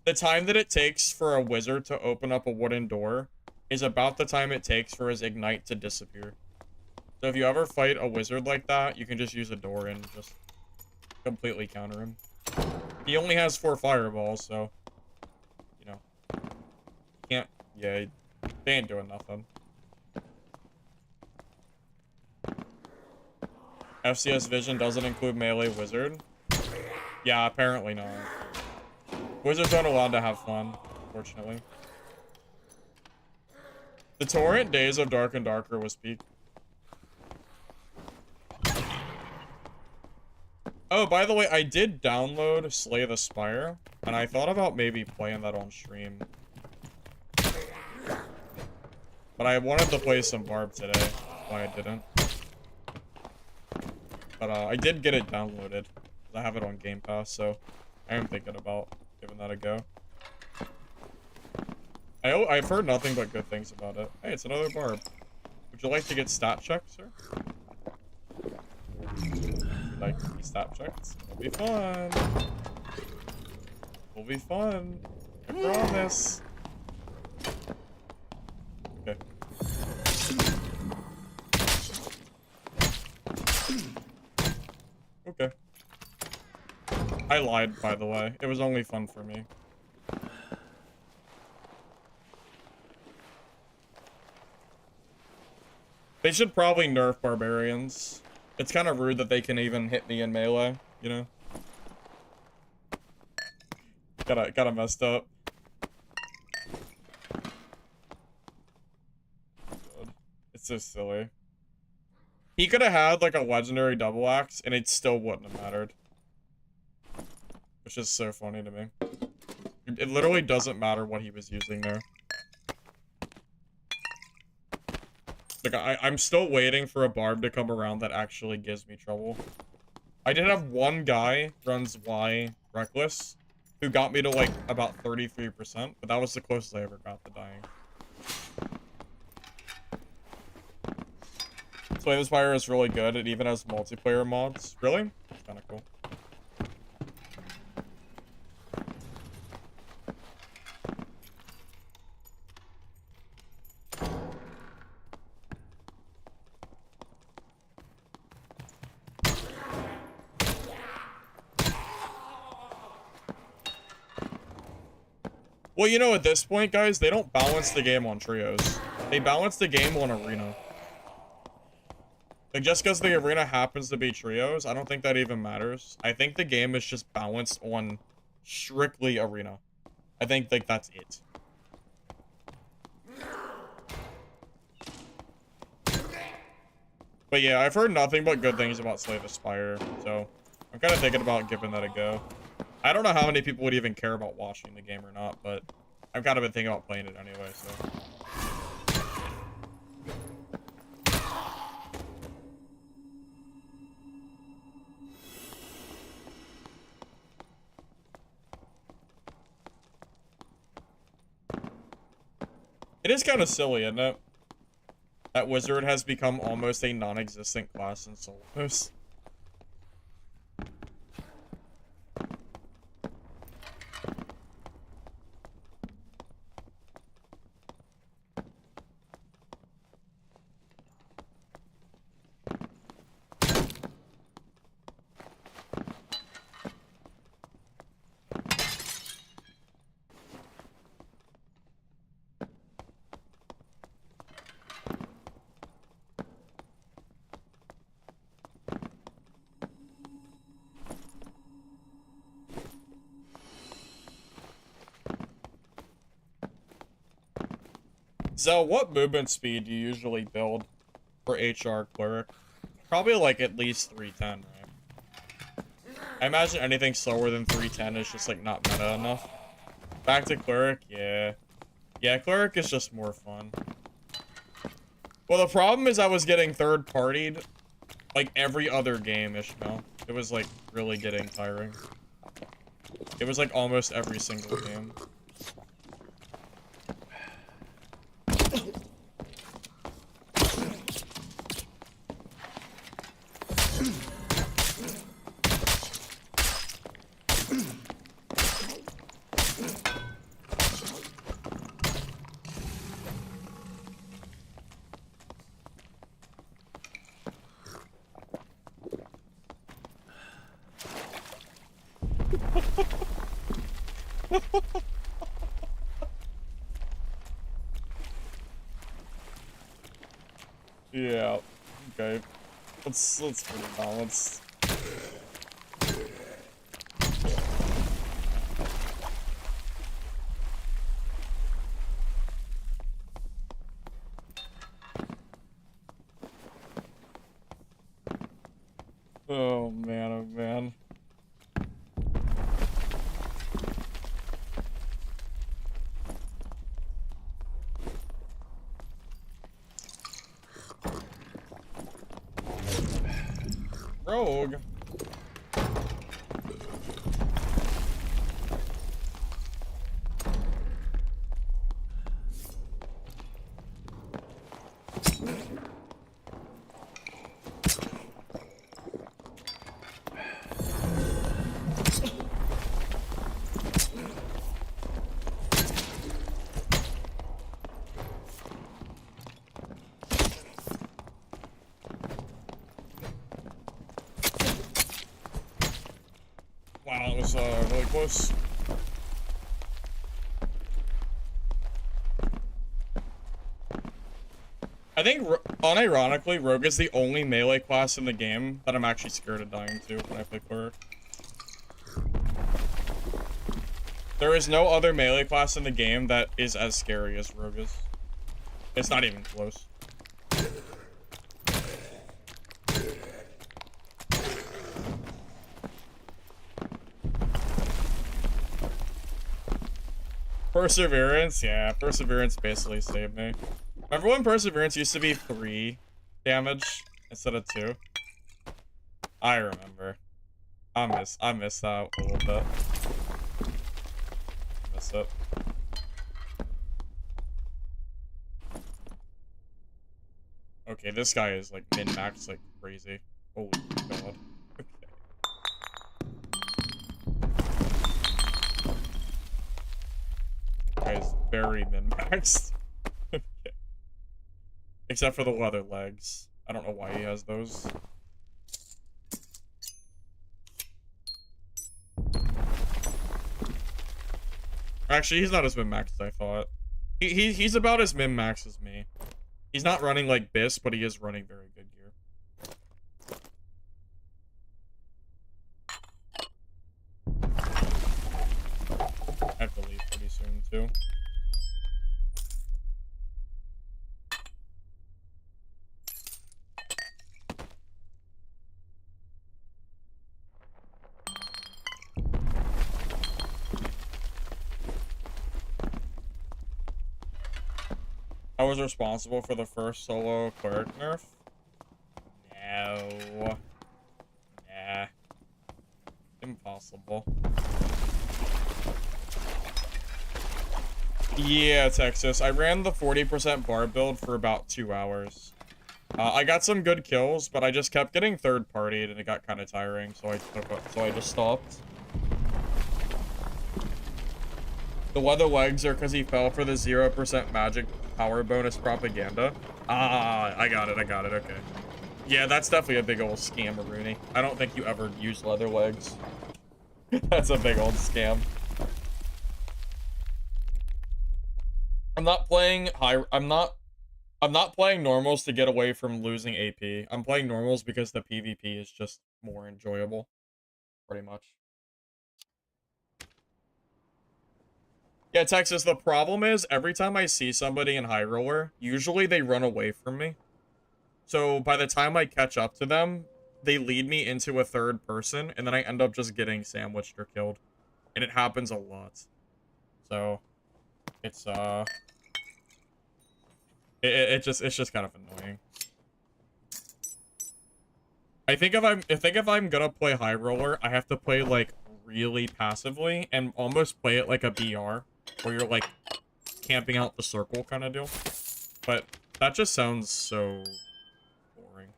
The time that it takes for a wizard to open up a wooden door is about the time it takes for his Ignite to disappear. So if you ever fight a wizard like that, you can just use a door and just completely counter him. He only has 4 fireballs, so, you know, can't, yeah, they ain't doing nothing. FCS Vision doesn't include melee wizard? Yeah, apparently not. Wizards aren't allowed to have fun, unfortunately. The torrent days of Dark and Darker was peak. Oh, by the way, I did download Slay the Spire, and I thought about maybe playing that on stream. But I wanted to play some Barb today, that's why I didn't. But I did get it downloaded. I have it on Game Pass, so I am thinking about giving that a go. I've heard nothing but good things about it. Hey, it's another Barb. Would you like to get stat checked, sir? Would you like to be stat checked? It'll be fun. It'll be fun. I promise. Okay. Okay. I lied, by the way. It was only fun for me. They should probably nerf barbarians. It's kind of rude that they can even hit me in melee, you know? Got messed up. God. It's so silly. He could have had, like, a legendary double axe, and it still wouldn't have mattered. Which is so funny to me. It literally doesn't matter what he was using there. Like, I'm still waiting for a Barb to come around that actually gives me trouble. I did have one guy, runs Y Reckless, who got me to, like, about 33%, but that was the closest I ever got to dying. Slay the Spire is really good. It even has multiplayer mods. Really? That's kind of cool. Well, you know, at this point, guys, they don't balance the game on trios. They balance the game on arena. Like, just because the arena happens to be trios, I don't think that even matters. I think the game is just balanced on strictly arena. I think, like, that's it. But yeah, I've heard nothing but good things about Slay the Spire, so I'm kind of thinking about giving that a go. I don't know how many people would even care about watching the game or not, but I've kind of been thinking about playing it anyway, so. It is kind of silly, isn't it? That wizard has become almost a non-existent class in solos. So, what movement speed do you usually build for HR Cleric? Probably like at least 310, right? I imagine anything slower than 310 is just like not meta enough. Back to Cleric, yeah. Yeah, Cleric is just more fun. Well, the problem is I was getting third-partied like every other game, Ishmael. It was like really getting tiring. It was like almost every single game. Yeah. Okay. Let's put it balanced. Oh man, oh man. Rogue. Wow, that was really close. I think, unironically, Rogue is the only melee class in the game that I'm actually scared of dying to when I play Cleric. There is no other melee class in the game that is as scary as Rogue is. It's not even close. Perseverance? Yeah, Perseverance basically saved me. Remember when Perseverance used to be 3 damage instead of 2? I remember. I miss that a little bit. I miss it. Okay, this guy is like min-max like crazy. Holy god. Guy's very min-maxed. Okay. Except for the leather legs. I don't know why he has those. Actually, he's not as min-max as I thought. He's about as min-max as me. He's not running like Biss, but he is running very good gear. I have to leave pretty soon, too. I was responsible for the first solo cleric nerf. No. Nah. Impossible. Yeah, Texas. I ran the 40% Barb build for about 2 hours. I got some good kills, but I just kept getting third-partied, and it got kind of tiring, so I just stopped. The leather legs are because he fell for the 0% magic power bonus propaganda. Ah, I got it, okay. Yeah, that's definitely a big old scam, Rooney. I don't think you ever use leather legs. That's a big old scam. I'm not playing normals to get away from losing AP. I'm playing normals because the PvP is just more enjoyable. Pretty much. Yeah, Texas, the problem is every time I see somebody in High Roller, usually they run away from me. So by the time I catch up to them, they lead me into a third person, and then I end up just getting sandwiched or killed. And it happens a lot. So it's it's just kind of annoying. I think if I'm gonna play High Roller, I have to play like really passively and almost play it like a BR, where you're like camping out the circle kind of deal. But that just sounds so boring.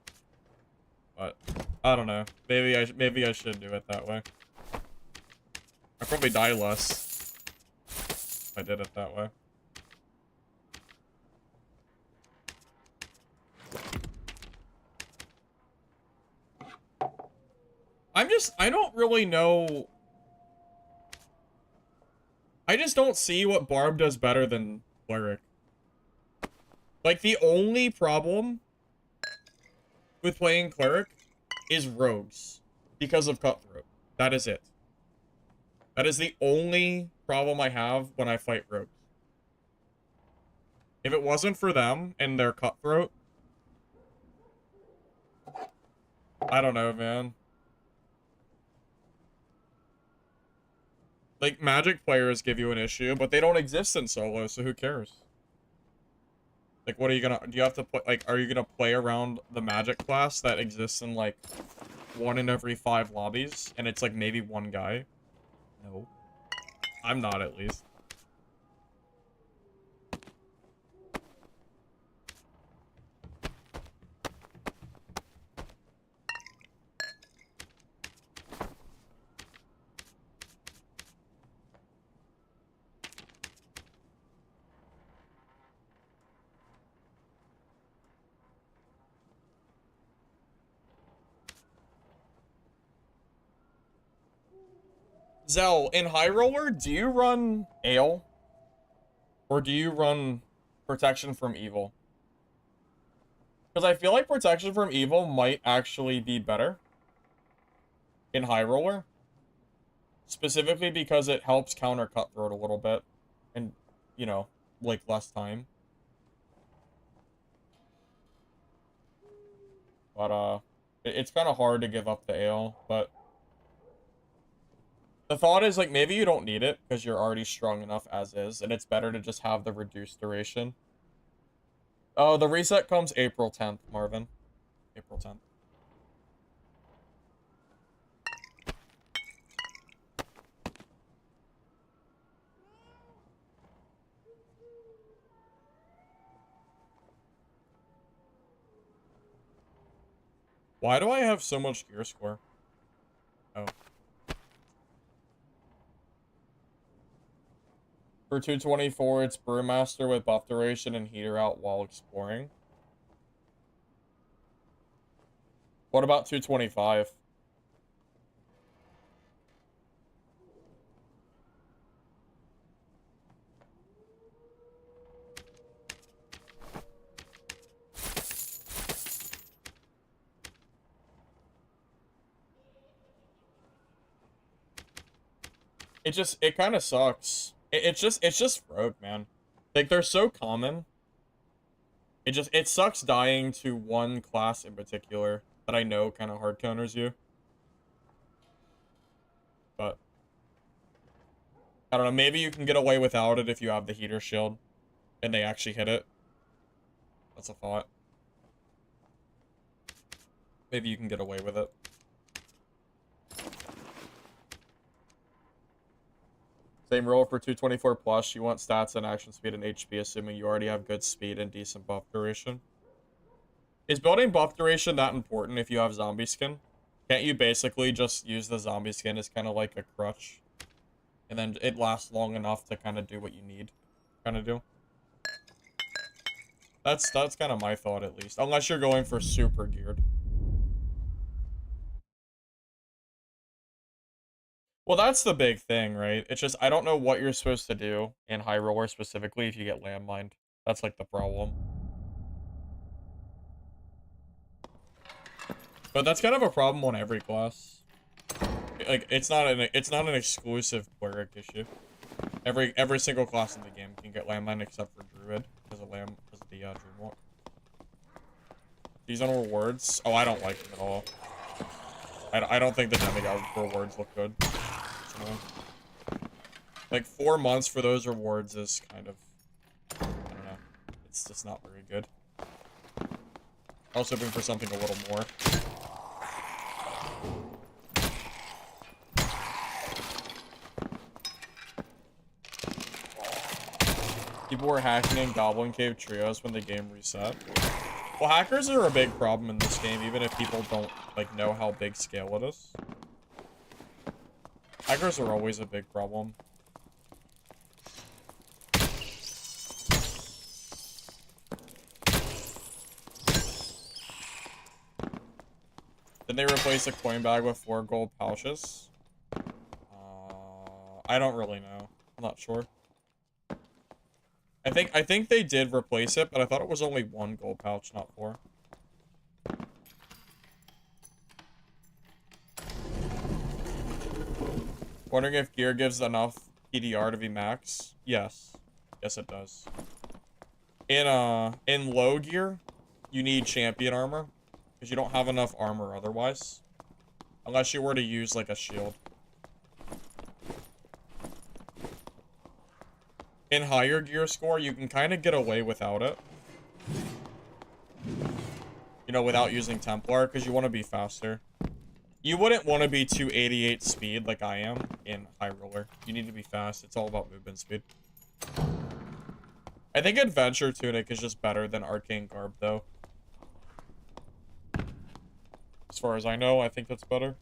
But I don't know. Maybe I should do it that way. I'd probably die less if I did it that way. I don't really know. I just don't see what Barb does better than Cleric. Like, the only problem with playing Cleric is rogues because of Cutthroat. That is it. That is the only problem I have when I fight rogues. If it wasn't for them and their Cutthroat, I don't know, man. Like, magic players give you an issue, but they don't exist in solo, so who cares? Like, what are you gonna... Do you have to play... Like, are you gonna play around the magic class that exists in, like, 1 in every 5 lobbies? And it's, like, maybe one guy? No. I'm not, at least. Zell, in High Roller, do you run Ale? Or do you run Protection from Evil? Because I feel like Protection from Evil might actually be better in High Roller. Specifically because it helps counter Cutthroat a little bit. And, you know, like, less time. But, it's kind of hard to give up the Ale, but... The thought is, like, maybe you don't need it because you're already strong enough as is, and it's better to just have the reduced duration. Oh, the reset comes April 10th, Marvin. April 10th. Why do I have so much gear score? Oh. For 224, it's Brewmaster with buff duration and heater out while exploring. What about 225? it kind of sucks. It's just rogue, man. Like, they're so common. It sucks dying to one class in particular that I know kind of hard counters you. But I don't know, maybe you can get away without it if you have the heater shield and they actually hit it. That's a thought. Maybe you can get away with it. Same roll for 224 plus. You want stats and action speed and HP, assuming you already have good speed and decent buff duration. Is building buff duration that important if you have zombie skin? Can't you basically just use the zombie skin as kind of like a crutch? And then it lasts long enough to kind of do what you need. Kind of do. That's kind of my thought, at least. Unless you're going for super geared. Well, that's the big thing, right? It's just, I don't know what you're supposed to do in High Roller specifically if you get landmined. That's, like, the problem. But that's kind of a problem on every class. Like, it's not an exclusive Cleric issue. Every single class in the game can get landmine except for druid because of the dream walk. These on rewards, oh, I don't like them at all. I don't think the demigod rewards look good. So, like 4 months for those rewards is kind of, I don't know. It's just not very good. I was hoping for something a little more. People were hacking in Goblin Cave trios when the game reset. Well, hackers are a big problem in this game, even if people don't, like, know how big scale it is. Hackers are always a big problem. Did they replace a coin bag with 4 gold pouches? I don't really know. I'm not sure. I think they did replace it, but I thought it was only 1 gold pouch, not 4. Wondering if gear gives enough PDR to be max? Yes. Yes, it does. In low gear, you need champion armor, because you don't have enough armor otherwise. Unless you were to use, like, a shield. In higher gear score, you can kind of get away without it. You know, without using Templar, because you want to be faster. You wouldn't want to be 288 speed like I am in High Roller. You need to be fast. It's all about movement speed. I think Adventure Tunic is just better than Arcane Garb, though. As far as I know, I think that's better.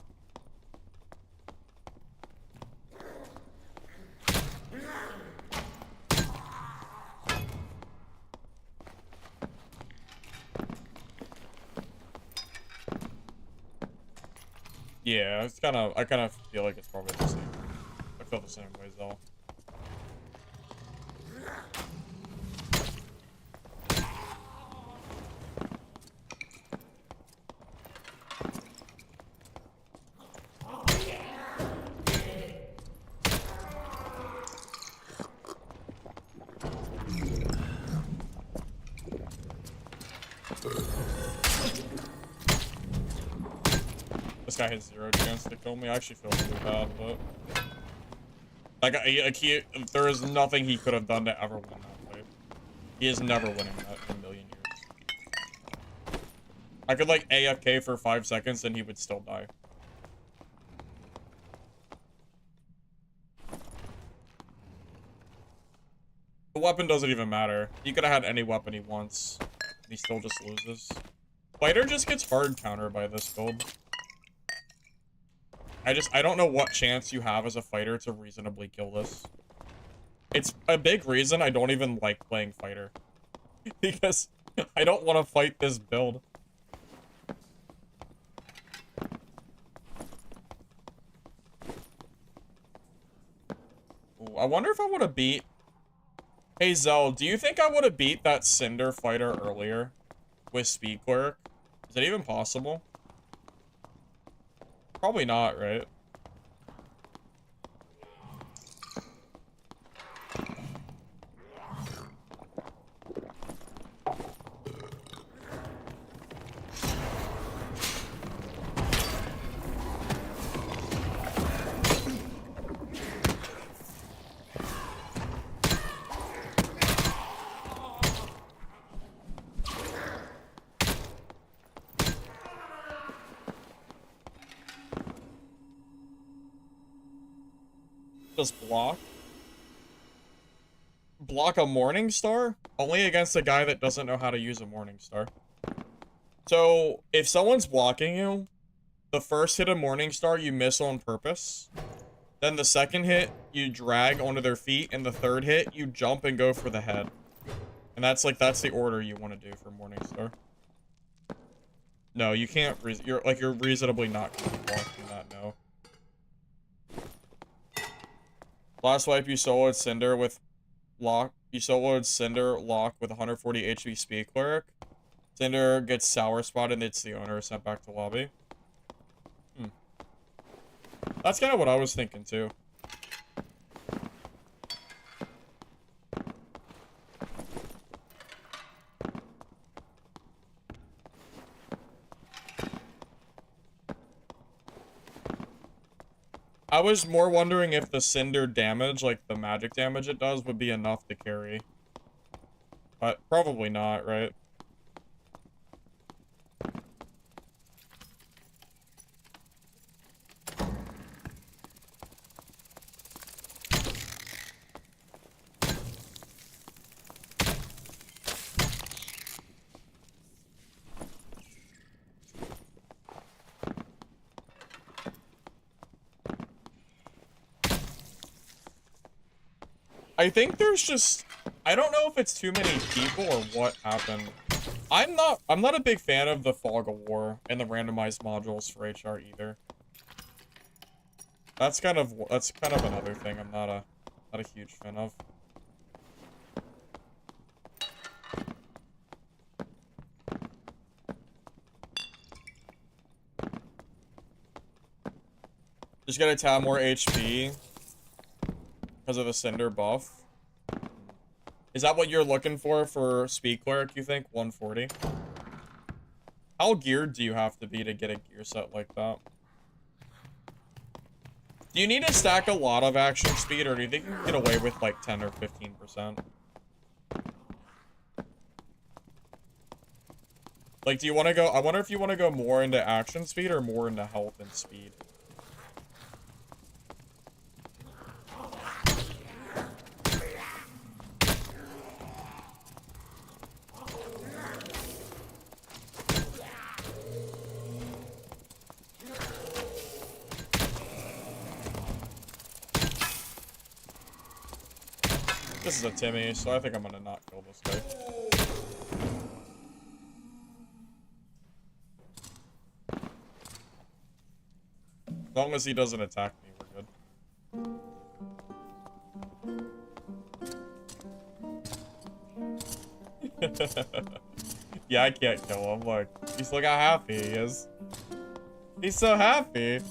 Yeah, it's kind of, I kind of feel like it's probably the same. I feel the same way, though. This guy has 0 chance to kill me. I actually feel really bad, but like there is nothing he could have done to ever win that fight. He is never winning that in a million years. I could like AFK for 5 seconds and he would still die. The weapon doesn't even matter. He could have had any weapon he wants. He still just loses. Fighter just gets hard counter by this build. I don't know what chance you have as a fighter to reasonably kill this. It's a big reason I don't even like playing fighter. Because I don't want to fight this build. Ooh, I wonder if I would have beat... Hey, Zell, do you think I would have beat that Cinder fighter earlier with Speed Cleric? Is it even possible? Probably not, right? Just block. Block a Morning Star? Only against a guy that doesn't know how to use a Morning Star. So, if someone's blocking you, the first hit of Morning Star you miss on purpose. Then the second hit, you drag onto their feet, and the third hit, you jump and go for the head. And that's the order you want to do for Morning Star. No, you can't, you're reasonably not going to be blocking that, no. Last wipe, you soloed Cinder with lock. You soloed Cinder lock with 140 HP speed cleric. Cinder gets sour spot and it's the owner sent back to lobby. That's kind of what I was thinking too. I was more wondering if the Cinder damage, like the magic damage it does, would be enough to carry. But probably not, right? I think there's just, I don't know if it's too many people or what happened. I'm not a big fan of the Fog of War and the randomized modules for HR either. That's kind of another thing I'm not a huge fan of. Just gotta tab more HP because of the Cinder buff. Is that what you're looking for Speed Cleric, you think? 140? How geared do you have to be to get a gear set like that? Do you need to stack a lot of action speed, or do you think you can get away with like 10 or 15%? Like, do you want to go... I wonder if you want to go more into action speed or more into health and speed. This is a Timmy, so I think I'm gonna not kill this guy. As long as he doesn't attack me, we're good. Yeah, I can't kill him. Look, look how happy he is. He's so happy.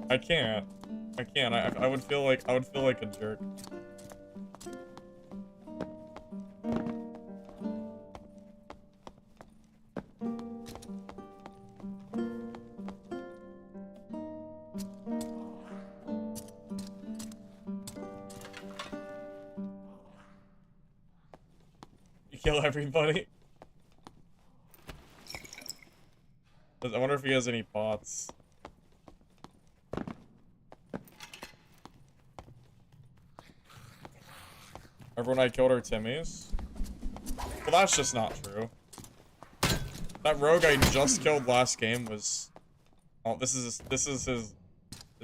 I can't. I would feel like a jerk. You kill everybody. I wonder if he has any bots. Everyone I killed are Timmys? Well, that's just not true. That rogue I just killed last game was... Oh, this is his... Is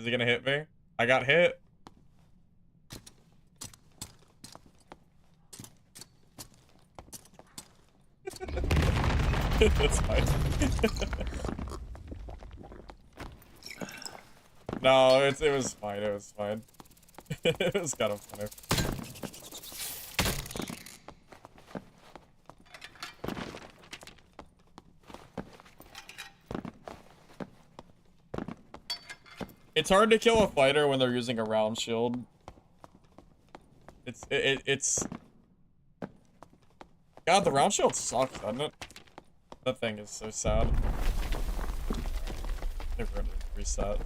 he gonna hit me? I got hit. That's fine. No, it was fine. It was fine. It was kind of funny. It's hard to kill a fighter when they're using a round shield. It's... God, the round shield sucks, doesn't it? That thing is so sad. They're ready to reset.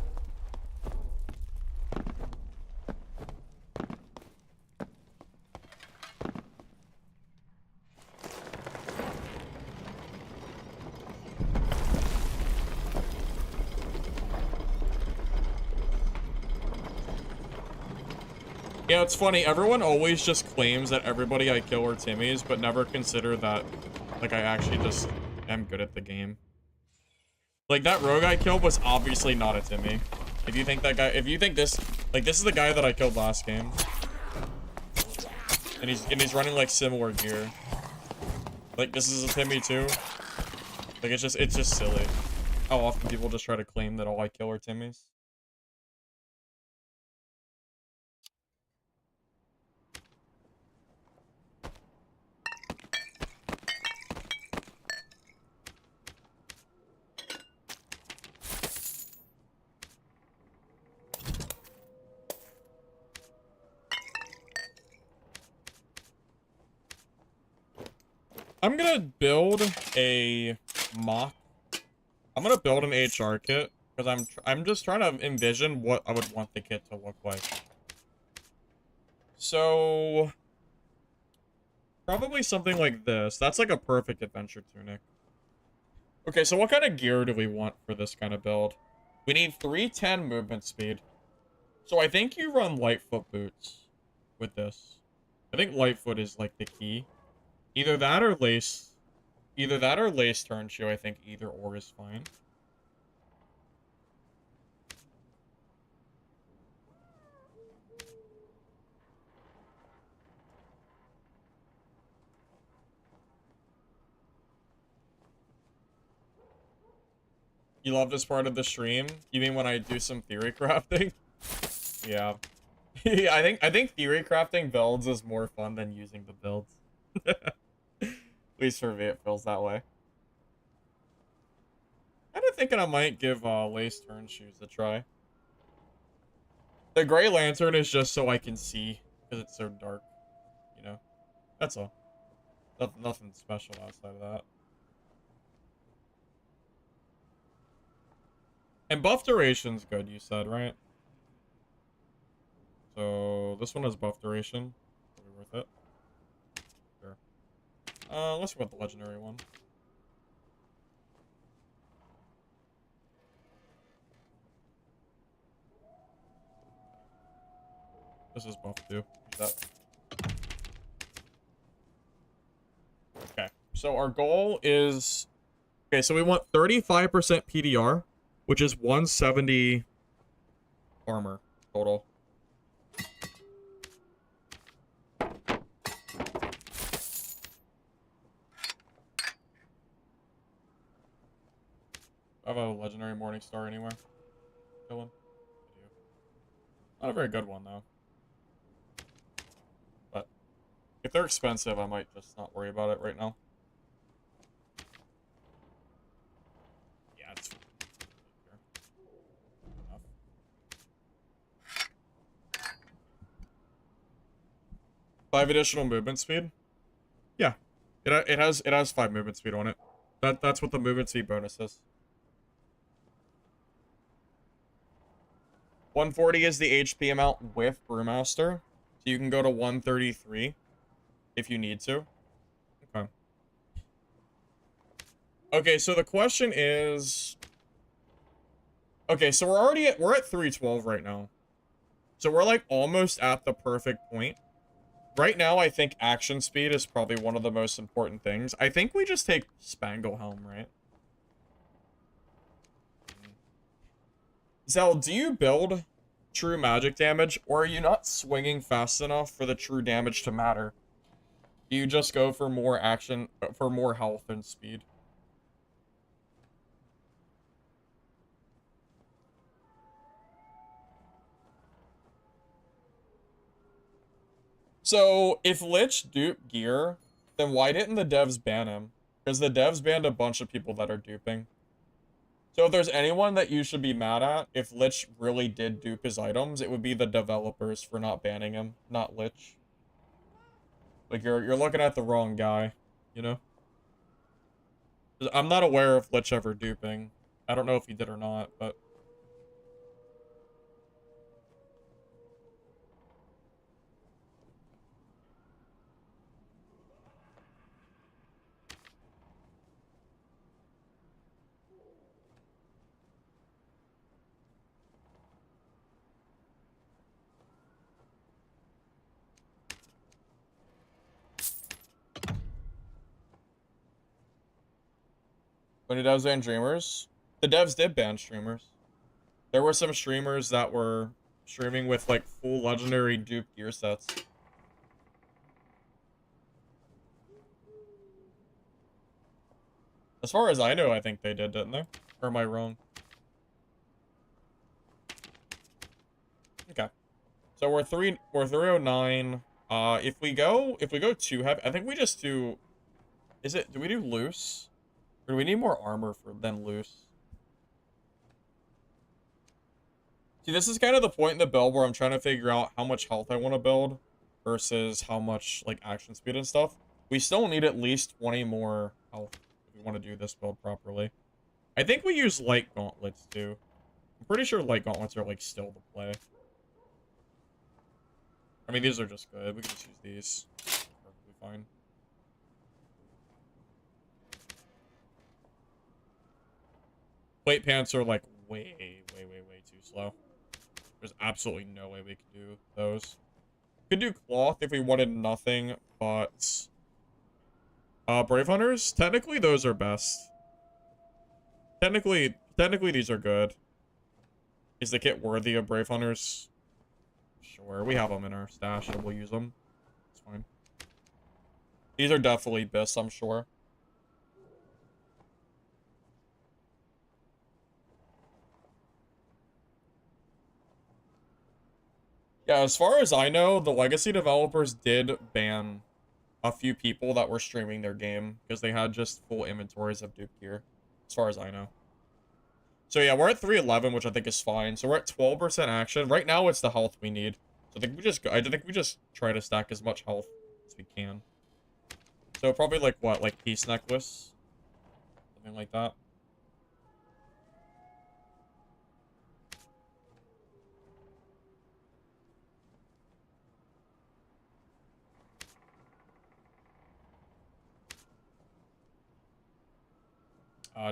Yeah, it's funny. Everyone always just claims that everybody I kill are Timmys, but never consider that, like, I actually just am good at the game. Like, that rogue I killed was obviously not a Timmy. If you think that guy, if you think this, like, this is the guy that I killed last game. And he's running, like, similar gear. Like, this is a Timmy, too. Like, it's just silly. How often people just try to claim that all I kill are Timmys. I'm gonna build a mock. I'm gonna build an HR kit because I'm just trying to envision what I would want the kit to look like. So probably something like this. That's like a perfect adventure tunic. Okay, so what kind of gear do we want for this kind of build? We need 310 movement speed. So I think you run Lightfoot boots with this. I think Lightfoot is like the key. Either that or lace. Either that or lace turn shoe. I think either or is fine. You love this part of the stream? You mean when I do some theory crafting? Yeah. Yeah, I think theory crafting builds is more fun than using the builds. At least for me, it feels that way. Kind of thinking I might give lace turn shoes a try. The gray lantern is just so I can see because it's so dark, you know. That's all. Nothing special outside of that. And buff duration's good, you said, right? So this one has buff duration. Probably worth it. Sure. Let's go with the legendary one. This is buff too. Use that. Okay, so our goal is... Okay, so we want 35% PDR, which is 170 armor total. I have a legendary morning star anywhere. Kill one. I do. Not a very good one, though. But if they're expensive, I might just not worry about it right now. Yeah, it's enough. 5 additional movement speed? Yeah. It has 5 movement speed on it. That's what the movement speed bonus is. 140 is the HP amount with Brewmaster. So you can go to 133 if you need to. Okay. Okay, so the question is... Okay, so we're at 312 right now. So we're like almost at the perfect point. Right now, I think action speed is probably one of the most important things. I think we just take Spangle Helm, right? Zell, do you build true magic damage, or are you not swinging fast enough for the true damage to matter? Do you just go for more action, for more health and speed? So, if Lich dupe gear, then why didn't the devs ban him? Because the devs banned a bunch of people that are duping. So if there's anyone that you should be mad at, if Lich really did dupe his items, it would be the developers for not banning him, not Lich. Like, you're looking at the wrong guy, you know? I'm not aware of Lich ever duping. I don't know if he did or not, but... When the devs ban streamers, the devs did ban streamers. There were some streamers that were streaming with like full legendary dupe gear sets. As far as I know, I think they did, didn't they? Or am I wrong? Okay. So we're 309. If we go too heavy, I think we just do. Do we do loose? Or do we need more armor than loose? See, this is kind of the point in the build where I'm trying to figure out how much health I want to build versus how much, like, action speed and stuff. We still need at least 20 more health if we want to do this build properly. I think we use light gauntlets, too. I'm pretty sure light gauntlets are, like, still the play. I mean, these are just good. We can just use these. Perfectly fine. Plate pants are, like, way too slow. There's absolutely no way we could do those. Could do cloth if we wanted nothing but Brave Hunters. Technically, those are best. Technically these are good. Is the kit worthy of Brave Hunters? Sure, we have them in our stash and we'll use them. It's fine. These are definitely best, I'm sure. Yeah, as far as I know, the legacy developers did ban a few people that were streaming their game because they had just full inventories of dupe gear, as far as I know. So yeah, we're at 311, which I think is fine. So we're at 12% action. Right now, it's the health we need. So I think we just try to stack as much health as we can. So probably like what, like peace necklace, something like that.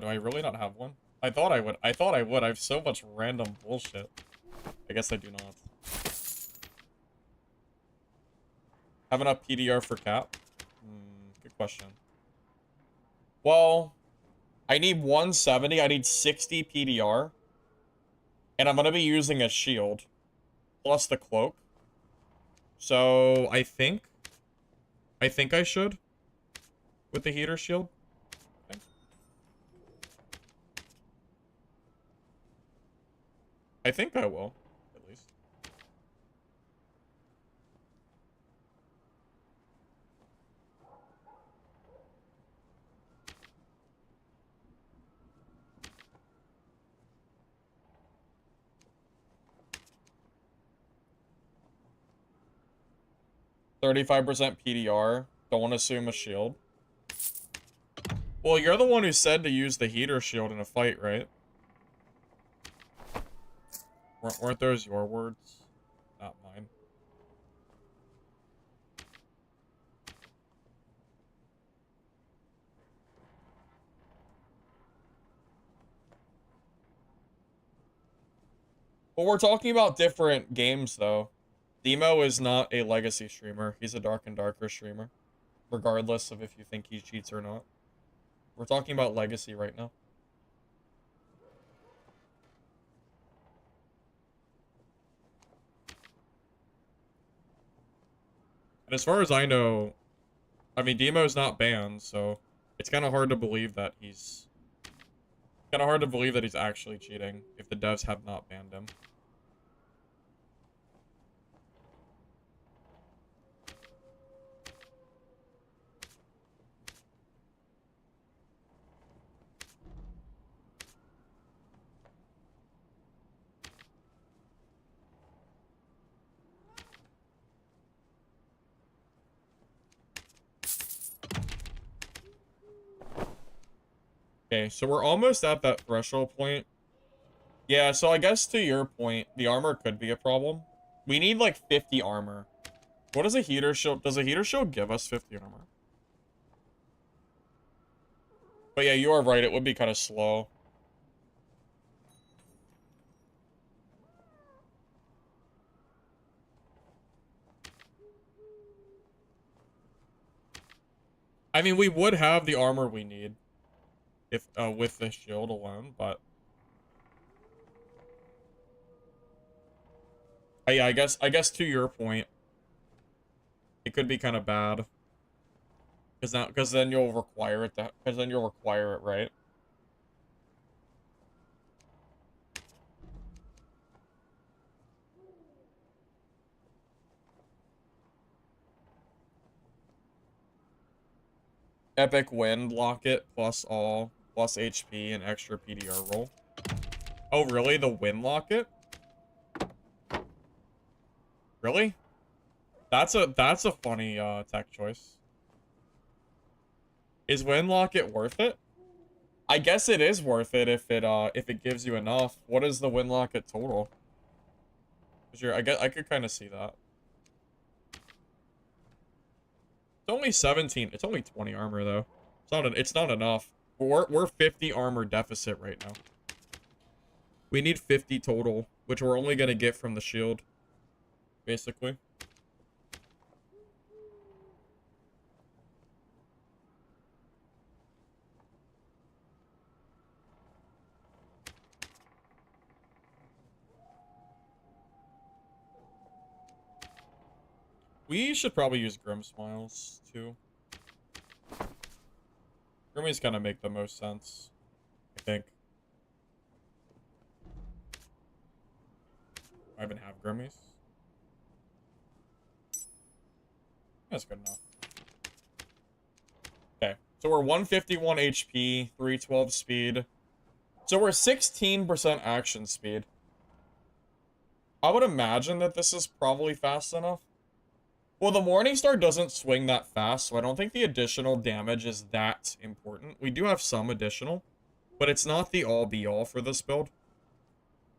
Do I really not have one? I thought I would. I thought I would. I have so much random bullshit. I guess I do not. Have enough PDR for cap? Good question. Well, I need 170. I need 60 PDR. And I'm going to be using a shield. Plus the cloak. So, I think I should. With the heater shield. Okay. I think I will. At least. %35 PDR. Don't assume a shield. Well, you're the one who said to use the heater shield in a fight, right? Weren't those your words? Not mine. Well, we're talking about different games, though. Demo is not a legacy streamer. He's a Dark and Darker streamer. Regardless of if you think he cheats or not. We're talking about legacy right now. And as far as I know, I mean, Demo's not banned, so it's kind of hard to believe that he's... kind of hard to believe that he's actually cheating if the devs have not banned him. Okay, so we're almost at that threshold point. Yeah, so I guess to your point, the armor could be a problem. We need like 50 armor. What does a heater shield? Does a heater shield give us 50 armor? But yeah, you are right. It would be kind of slow. I mean, we would have the armor we need. if with the shield alone, but yeah, I guess to your point, it could be kind of bad because then you'll require it that because then you'll require it, right? Epic Wind Locket plus all plus HP and extra PDR roll. Oh, really? The Wind Locket? Really? That's a funny tech choice. Is Wind Locket worth it? I guess it is worth it if it gives you enough. What is the Wind Locket total? 'Cause I could kind of see that. It's only 17. It's only 20 armor though. It's not enough. We're 50 armor deficit right now. We need 50 total, which we're only gonna get from the shield, basically. We should probably use Grim Smiles too. Grimmies kind of make the most sense, I think. I even have Grimmies. That's good enough. Okay, so we're 151 HP, 312 speed. So we're 16% action speed. I would imagine that this is probably fast enough. Well, the Morningstar doesn't swing that fast, so I don't think the additional damage is that important. We do have some additional, but it's not the all-be-all for this build.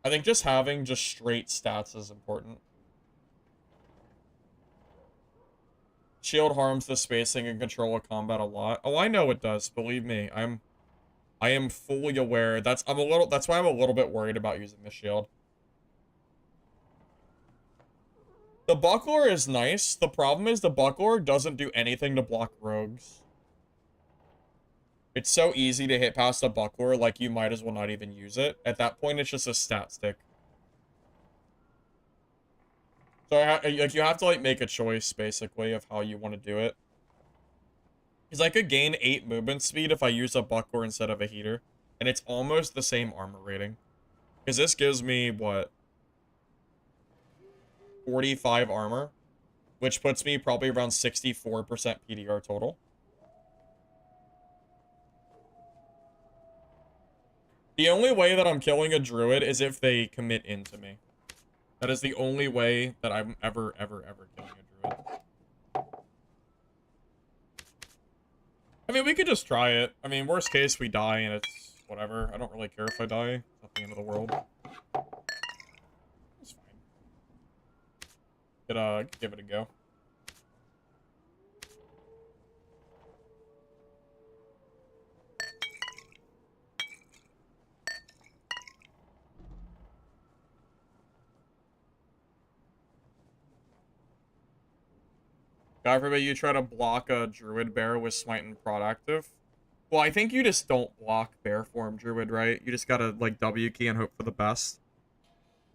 I think just having just straight stats is important. Shield harms the spacing and control of combat a lot. Oh, I know it does. Believe me, I am fully aware. That's why I'm a little bit worried about using the shield. The buckler is nice. The problem is the buckler doesn't do anything to block rogues. It's so easy to hit past a buckler, like you might as well not even use it. At that point, it's just a stat stick. So like you have to like make a choice basically of how you want to do it. Because I could gain 8 movement speed if I use a buckler instead of a heater, and it's almost the same armor rating. Because this gives me what, 45 armor, which puts me probably around 64% PDR total. The only way that I'm killing a druid is if they commit into me. That is the only way that I'm ever killing a druid. I mean, we could just try it. I mean, worst case, we die and it's whatever. I don't really care if I die. It's not the end of the world. It's fine. Could, give it a go. God forbid you try to block a druid bear with smite and prod active. Well, I think you just don't block bear form druid, right? You just gotta like W key and hope for the best.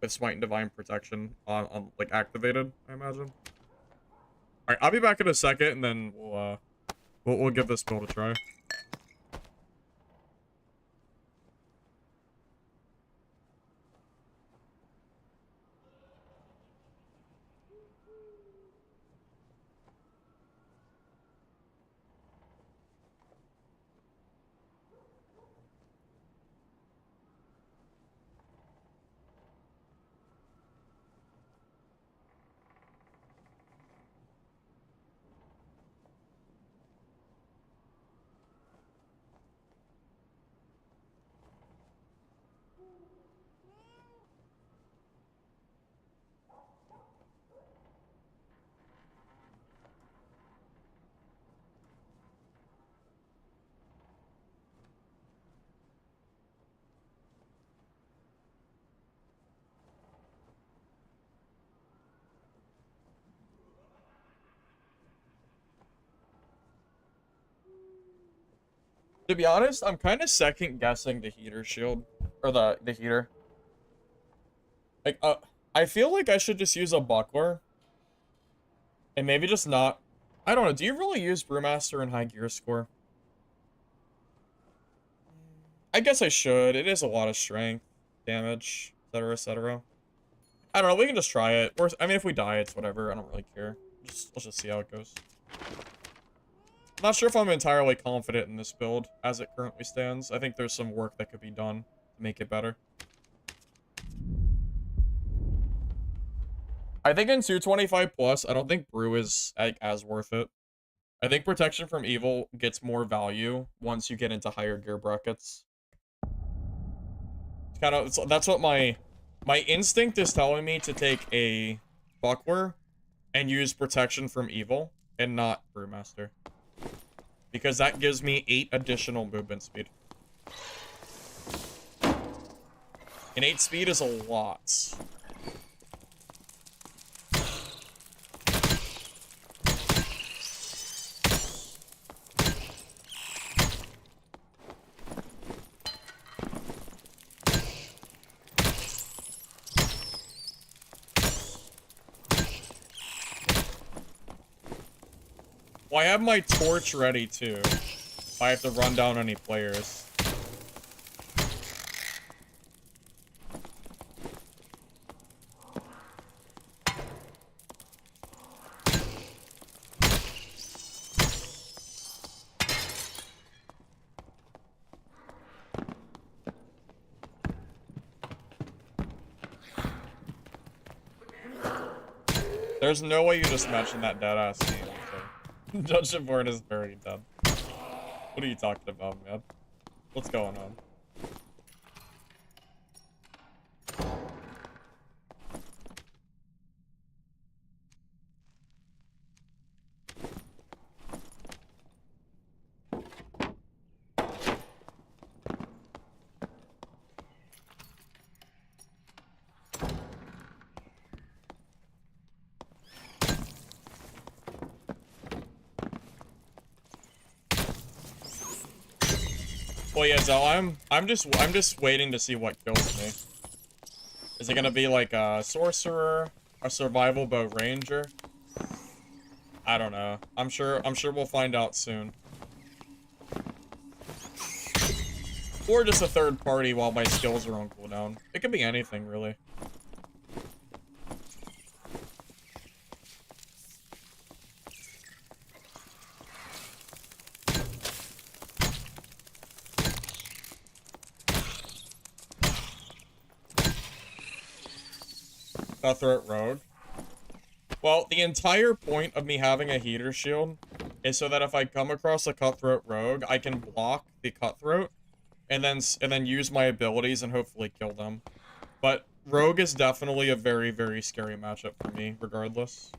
With smite and divine protection on like activated, I imagine. Alright, I'll be back in a second and then we'll give this build a try. To be honest, I'm kind of second guessing the heater shield. Or the heater. Like, I feel like I should just use a buckler. And maybe just not... I don't know, do you really use Brewmaster in high gear score? I guess I should. It is a lot of strength, damage, etc., etc. I don't know, we can just try it. I mean, if we die, it's whatever. I don't really care. Let's just see how it goes. I'm not sure if I'm entirely confident in this build as it currently stands. I think there's some work that could be done to make it better. I think in 225 plus, I don't think Brew is like, as worth it. I think Protection from Evil gets more value once you get into higher gear brackets. It's kind of, that's what my instinct is telling me, to take a buckler and use Protection from Evil and not Brewmaster. Because that gives me 8 additional movement speed. And 8 speed is a lot. Well, I have my torch ready, too. If I have to run down any players. There's no way you just mentioned that dead-ass name. So. Dungeon Board is very dead. What are you talking about, man? What's going on? Well, yeah, so I'm just waiting to see what kills me. Is it gonna be like a sorcerer, a survival bow ranger? I don't know. I'm sure we'll find out soon. Or just a third party while my skills are on cooldown. It could be anything, really. Cutthroat rogue. Well, the entire point of me having a heater shield is so that if I come across a Cutthroat rogue, I can block the Cutthroat and then use my abilities and hopefully kill them. But rogue is definitely a very, very scary matchup for me, regardless.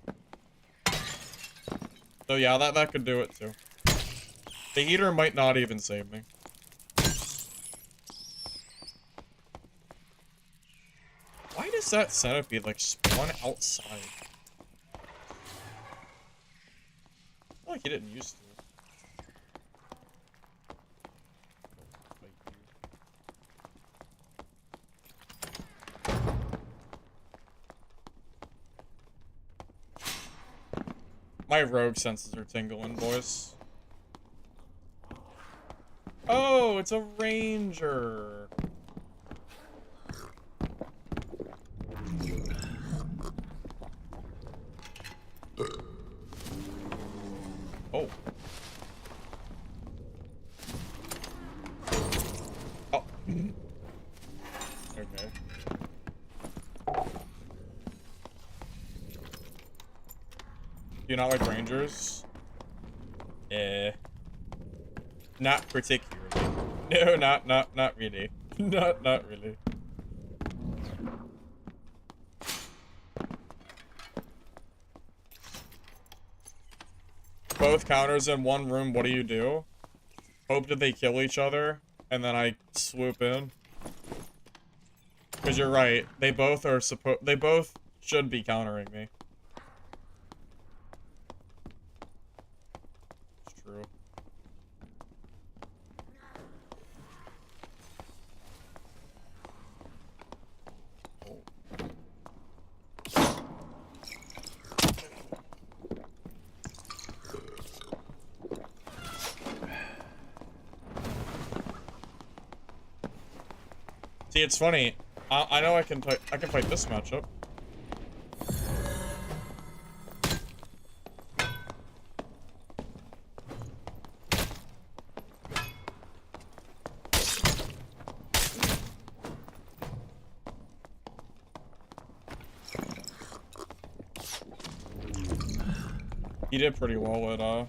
So yeah, that could do it too. The heater might not even save me. Why does that centipede, like, spawn outside? I feel like he didn't used to. My rogue senses are tingling, boys. Oh, it's a ranger. Oh. Oh. Okay. Do you not like rangers? Not particularly. No, not really. Not really. Both counters in one room, what do? Hope that they kill each other, and then I swoop in. Because you're right, they both should be countering me. It's true. See, it's funny. I know I can fight this matchup. He did pretty well at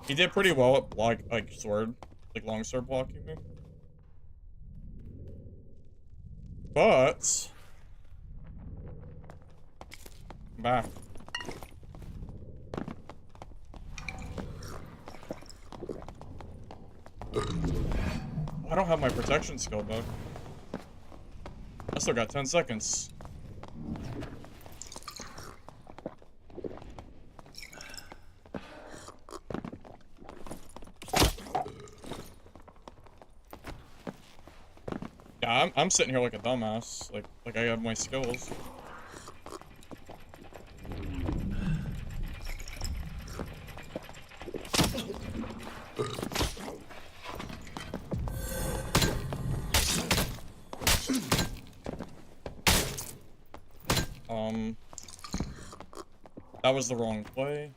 he did pretty well at like sword, like longsword blocking me. But I'm back. I don't have my protection skill back. I still got 10 seconds. Yeah, I'm sitting here like a dumbass. Like I have my skills. That was the wrong play.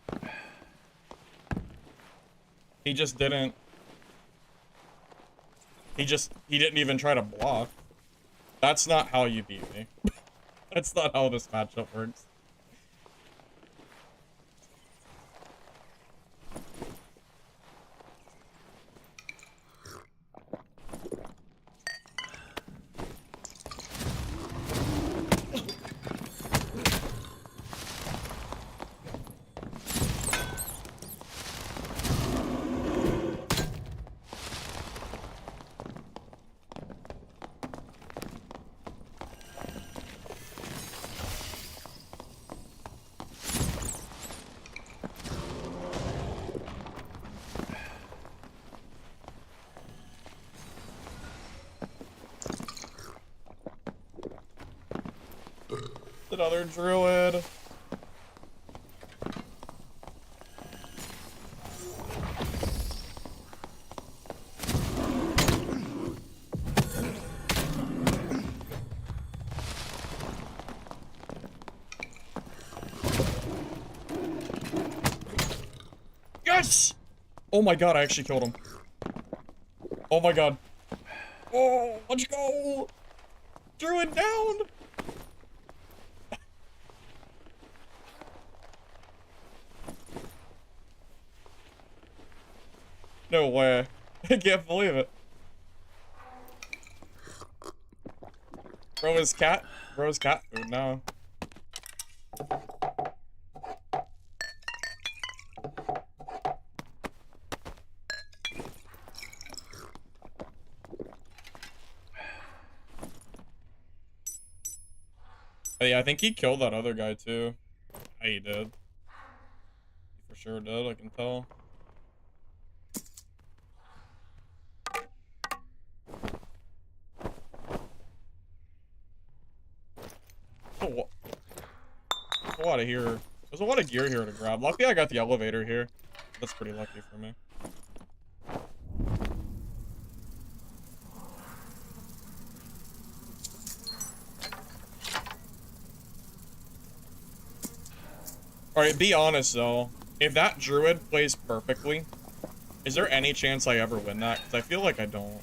He just didn't. He didn't even try to block. That's not how you beat me. That's not how this matchup works. Another druid. Yes! Oh my god, I actually killed him. Oh my god. Oh, let's go! Druid down! No way. I can't believe it. Bro is cat food now. Yeah, I think he killed that other guy too. Yeah, he did. He for sure did, I can tell. Oh, a lot of here. There's a lot of gear here to grab. Luckily, I got the elevator here. That's pretty lucky for me. Alright, be honest though. If that druid plays perfectly, is there any chance I ever win that? Because I feel like I don't.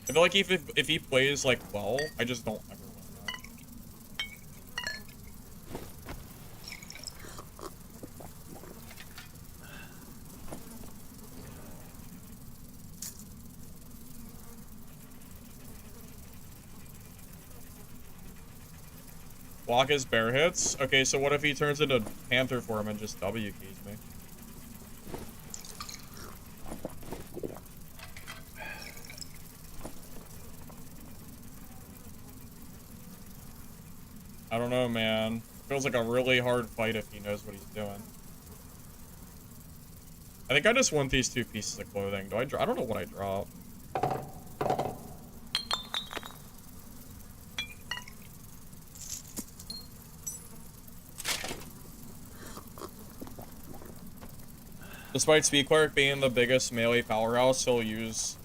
I feel like if he plays like well, I just don't ever win that. Block his bear hits? Okay, so what if he turns into Panther form and just W keys me? I don't know, man. Feels like a really hard fight if he knows what he's doing. I think I just want these 2 pieces of clothing. I don't know what I drop. Despite Speed Cleric being the biggest melee powerhouse, he's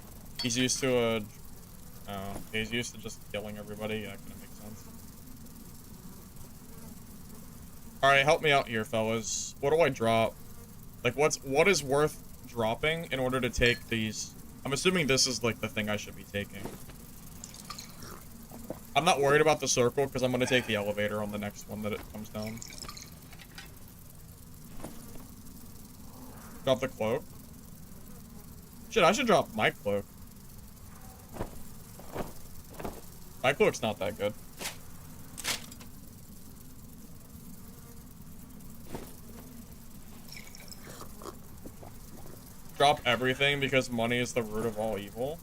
used to he's used to just killing everybody. Yeah, that kind of makes sense. Alright, help me out here, fellas. What do I drop? Like, what is worth dropping in order to take these? I'm assuming this is, like, the thing I should be taking. I'm not worried about the circle, because I'm going to take the elevator on the next one that it comes down. Drop the cloak. Shit, I should drop my cloak. My cloak's not that good. Drop everything because money is the root of all evil.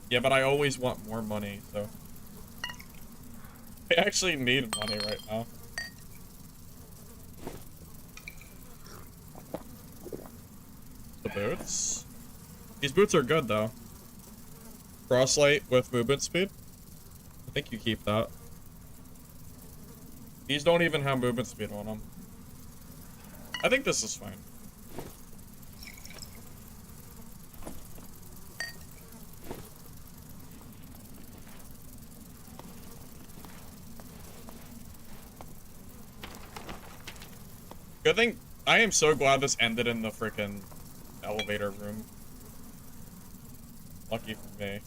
Yeah, but I always want more money, so... I actually need money right now. The boots? These boots are good, though. Crosslight with movement speed? I think you keep that. These don't even have movement speed on them. I think this is fine. Good thing, I am so glad this ended in the frickin' elevator room. Lucky for me.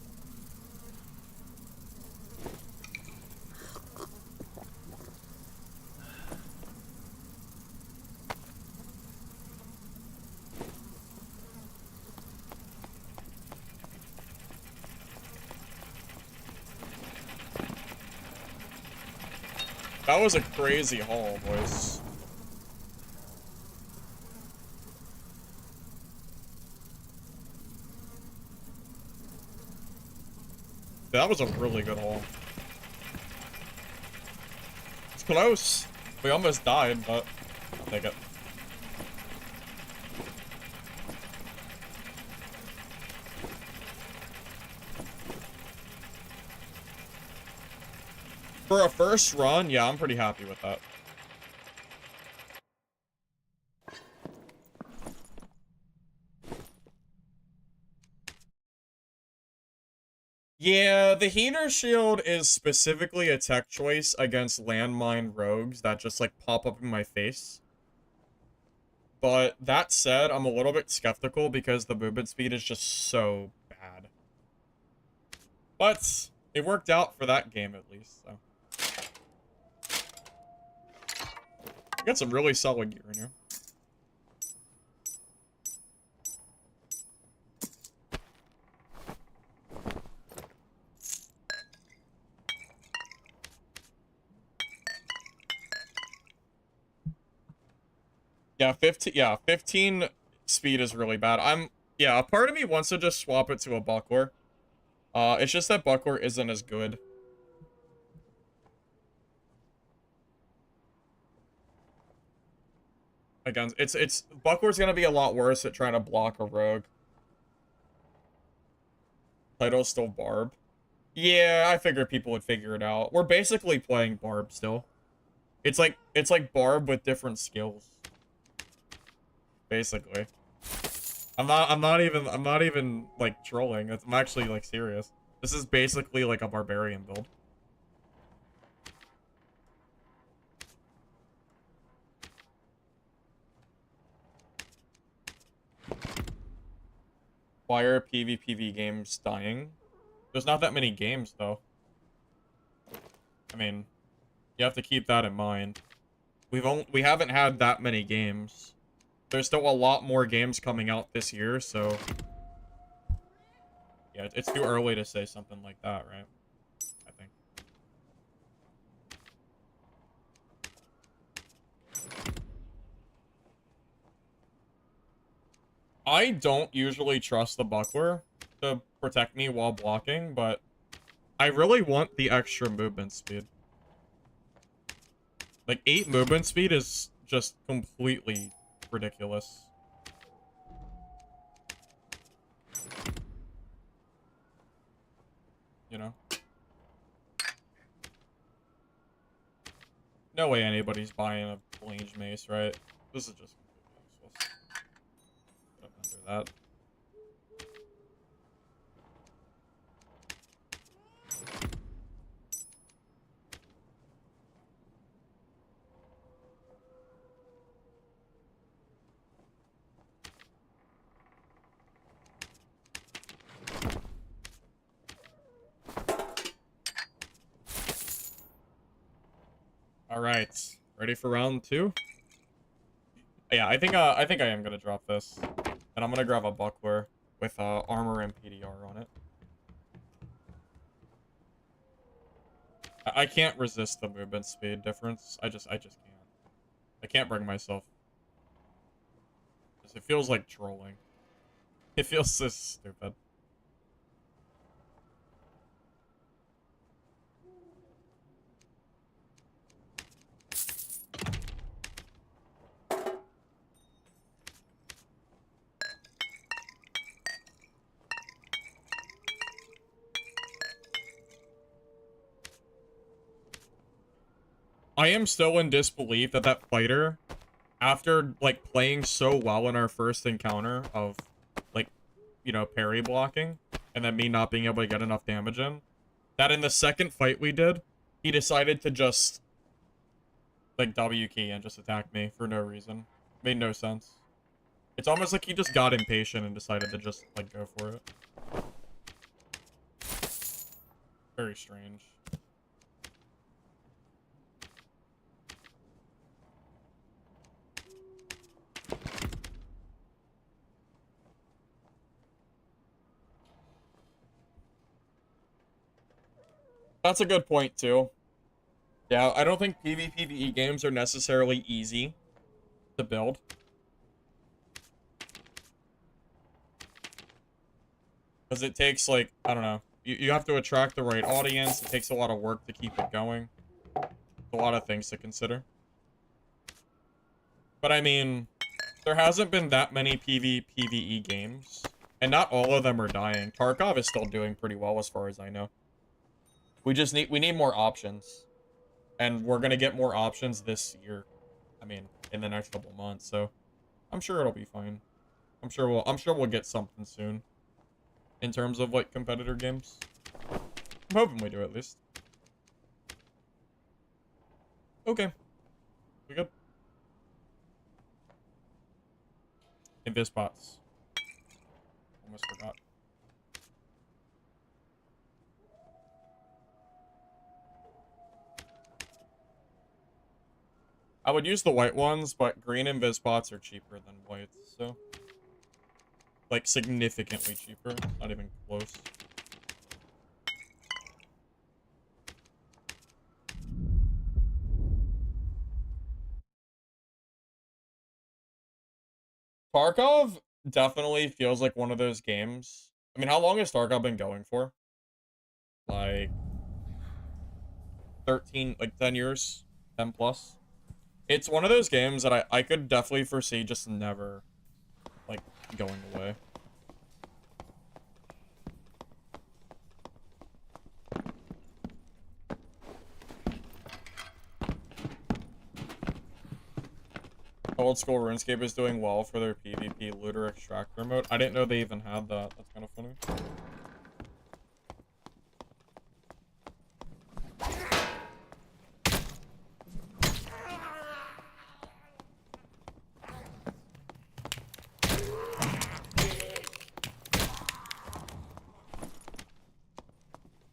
That was a crazy haul, boys. That was a really good haul. It's close. We almost died, but I'll take it. For a first run, yeah, I'm pretty happy with that. Yeah, the heater shield is specifically a tech choice against landmine rogues that just, like, pop up in my face. But that said, I'm a little bit skeptical because the movement speed is just so bad. But it worked out for that game, at least, so. Got some really solid gear in here. Yeah, 15 speed is really bad. Yeah, a part of me wants to just swap it to a buckler. It's just that buckler isn't as good. Again, buckler's gonna be a lot worse at trying to block a rogue. Title's still Barb. Yeah, I figured people would figure it out. We're basically playing Barb still. It's like Barb with different skills. Basically. I'm not even like trolling. I'm actually like serious. This is basically like a barbarian build. Why are PvPv games dying? There's not that many games though. I mean, you have to keep that in mind. We haven't had that many games. There's still a lot more games coming out this year, so yeah, it's too early to say something like that, right? I think. I don't usually trust the buckler to protect me while blocking, but I really want the extra movement speed. Like, 8 movement speed is just completely ridiculous. You know? No way anybody's buying a range mace, right? This is just completely useless. that. All right, ready for round 2? Yeah, I think I am gonna drop this, and I'm gonna grab a buckler with armor and PDR on it. I can't resist the movement speed difference. I just can't. I can't bring myself. It feels like trolling. It feels so stupid. I am still in disbelief that that fighter, after, like, playing so well in our first encounter of, like, you know, parry blocking, and then me not being able to get enough damage in, that in the second fight we did, he decided to just, like, W key and just attack me for no reason. Made no sense. It's almost like he just got impatient and decided to just, like, go for it. Very strange. That's a good point, too. Yeah, I don't think PvPvE games are necessarily easy to build. Because it takes, like, I don't know. You have to attract the right audience. It takes a lot of work to keep it going. A lot of things to consider. But, I mean, there hasn't been that many PvPvE games. And not all of them are dying. Tarkov is still doing pretty well as far as I know. We need more options. And we're gonna get more options this year. I mean, in the next couple months, so I'm sure it'll be fine. I'm sure we'll get something soon. In terms of, like, competitor games. I'm hoping we do, at least. Okay. We good? Invis bots. Almost forgot. I would use the white ones, but green invis bots are cheaper than white, so... Like, significantly cheaper. Not even close. Tarkov definitely feels like one of those games. I mean, how long has Tarkov been going for? Like 13, like 10 years? 10 plus? It's one of those games that I could definitely foresee just never, like, going away. Old school RuneScape is doing well for their PvP looter extractor mode. I didn't know they even had that. That's kind of funny.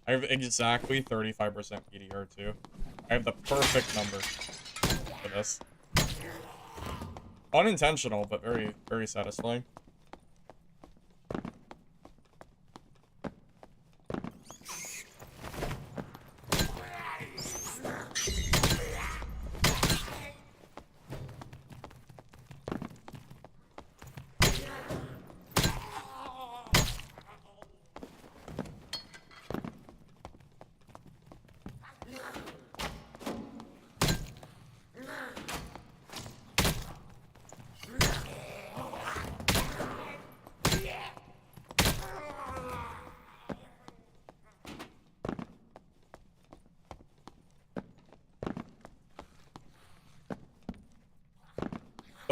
I have exactly 35% PDR too. I have the perfect number for this. Unintentional, but very, very satisfying.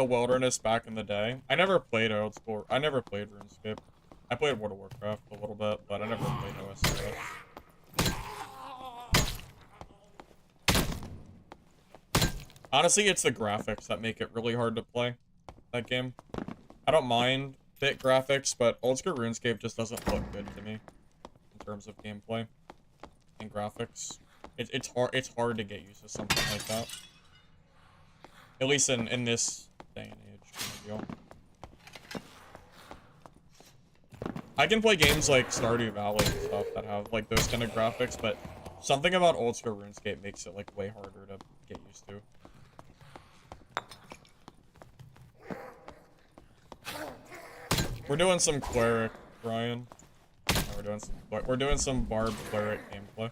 the wilderness back in the day. I never played old school. I never played RuneScape. I played World of Warcraft a little bit, but I never played OSS. Honestly, it's the graphics that make it really hard to play that game. I don't mind bit graphics, but old school RuneScape just doesn't look good to me in terms of gameplay and graphics. It's hard to get used to something like that. At least in this day and age. Kind of deal. I can play games like Stardew Valley and stuff that have like those kind of graphics, but something about old school RuneScape makes it like way harder to get used to. We're doing some Cleric, Brian. No, we're doing some Barb Cleric gameplay.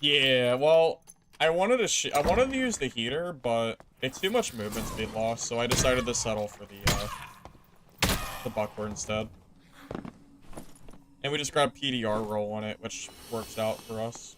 Yeah, well, I wanted to use the heater, but it's too much movement speed loss, so I decided to settle for the buckler instead. And we just grabbed PDR roll on it, which works out for us.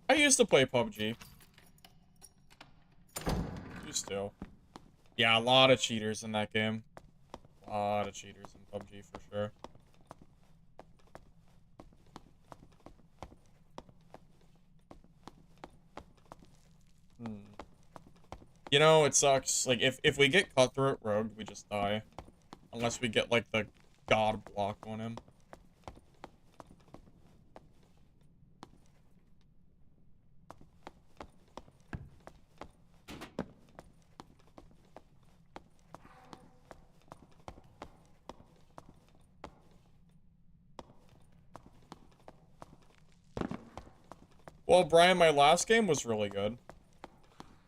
I used to play PUBG. Used to. Yeah, a lot of cheaters in that game. A lot of cheaters in PUBG for sure. You know, it sucks. Like, if we get Cutthroat rogued, we just die. Unless we get, like, the god block on him. Well, Brian, my last game was really good.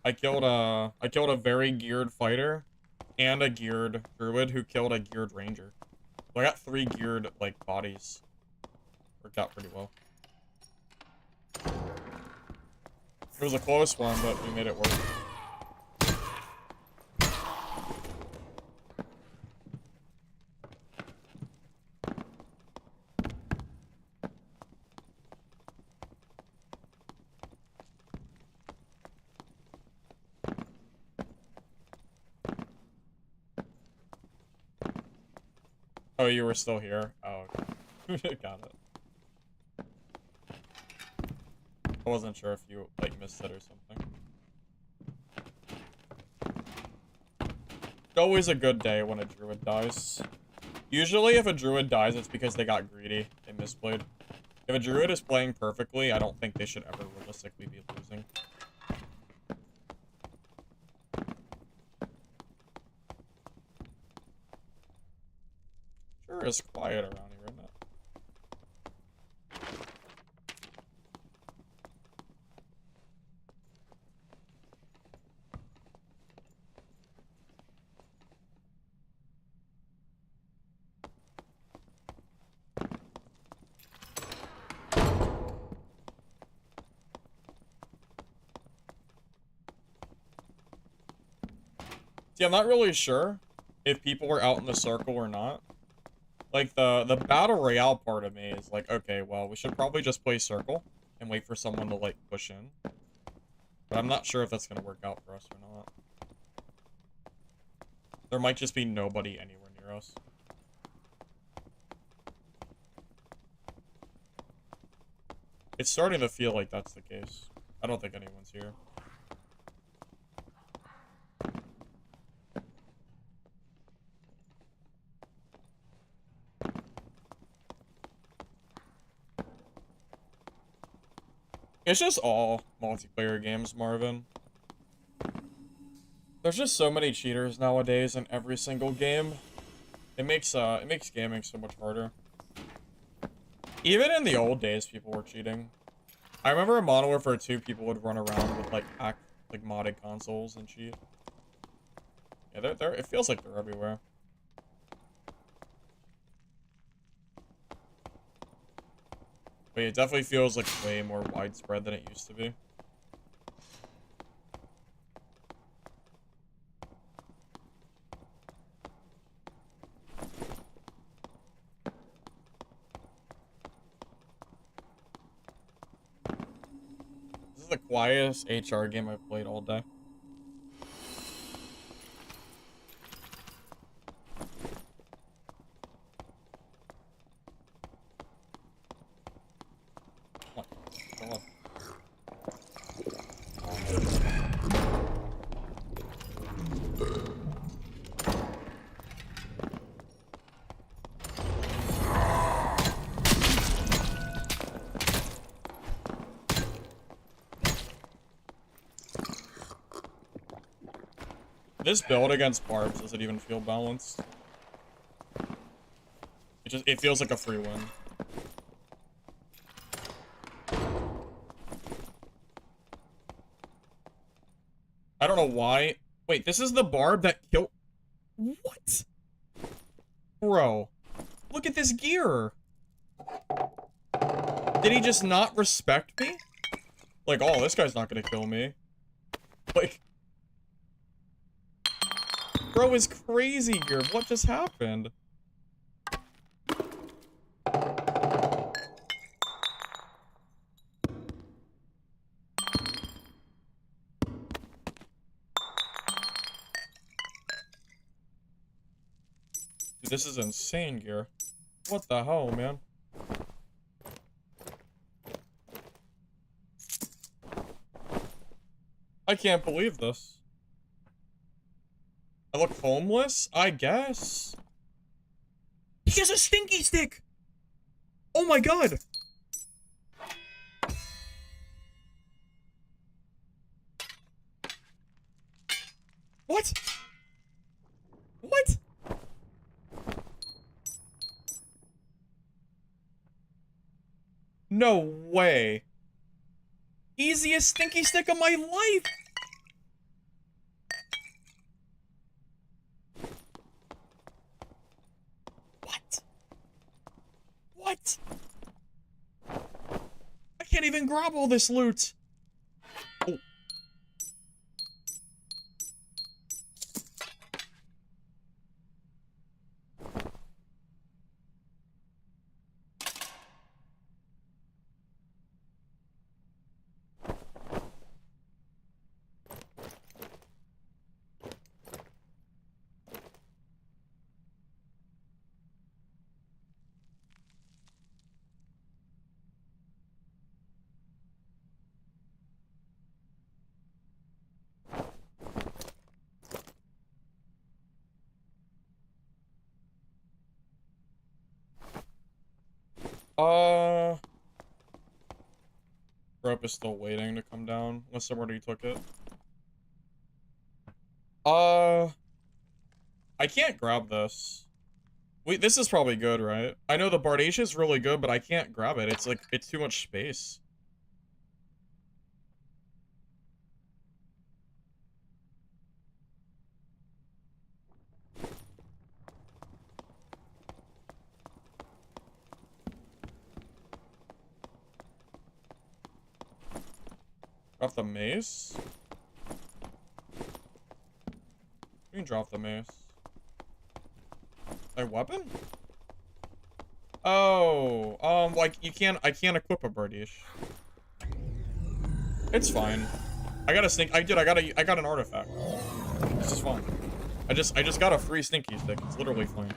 I killed a very geared fighter and a geared druid who killed a geared ranger. So I got 3 geared, like, bodies. Worked out pretty well. It was a close one, but we made it work. Oh, you were still here? Oh, okay. Got it. I wasn't sure if you, like, missed it or something. It's always a good day when a druid dies. Usually, if a druid dies, it's because they got greedy. They misplayed. If a druid is playing perfectly, I don't think they should ever realistically be losing. Sure is quiet around here, isn't it? See, I'm not really sure if people were out in the circle or not. Like, the battle royale part of me is like, okay, well, we should probably just play circle and wait for someone to, like, push in. But I'm not sure if that's gonna work out for us or not. There might just be nobody anywhere near us. It's starting to feel like that's the case. I don't think anyone's here. It's just all multiplayer games, Marvin. There's just so many cheaters nowadays in every single game. It makes gaming so much harder. Even in the old days, people were cheating. I remember in Modern Warfare 2, people would run around with like modded consoles and cheat. Yeah, it feels like they're everywhere. But it definitely feels like way more widespread than it used to be. This is the quietest HR game I've played all day. This build against Barb, does it even feel balanced? It feels like a free win. I don't know why. Wait, this is the Barb that killed... What? Bro, look at this gear. Did he just not respect me? Like, oh, this guy's not gonna kill me. Like... Bro is crazy here. What just happened? Dude, this is insane gear. What the hell, man? I can't believe this. I look homeless? I guess. He has a stinky stick! Oh my god! What? What? No way. Easiest stinky stick of my life! What? I can't even grab all this loot. Oh. Rope is still waiting to come down, unless somebody took it. I can't grab this. Wait, this is probably good, right? I know the Bardacia is really good, but I can't grab it. It's like, it's too much space. Drop the mace? You can drop the mace. A weapon? Oh, like I can't equip a Bardiche. It's fine. I got an artifact. This is fine. I just got a free stinky stick. It's literally fine.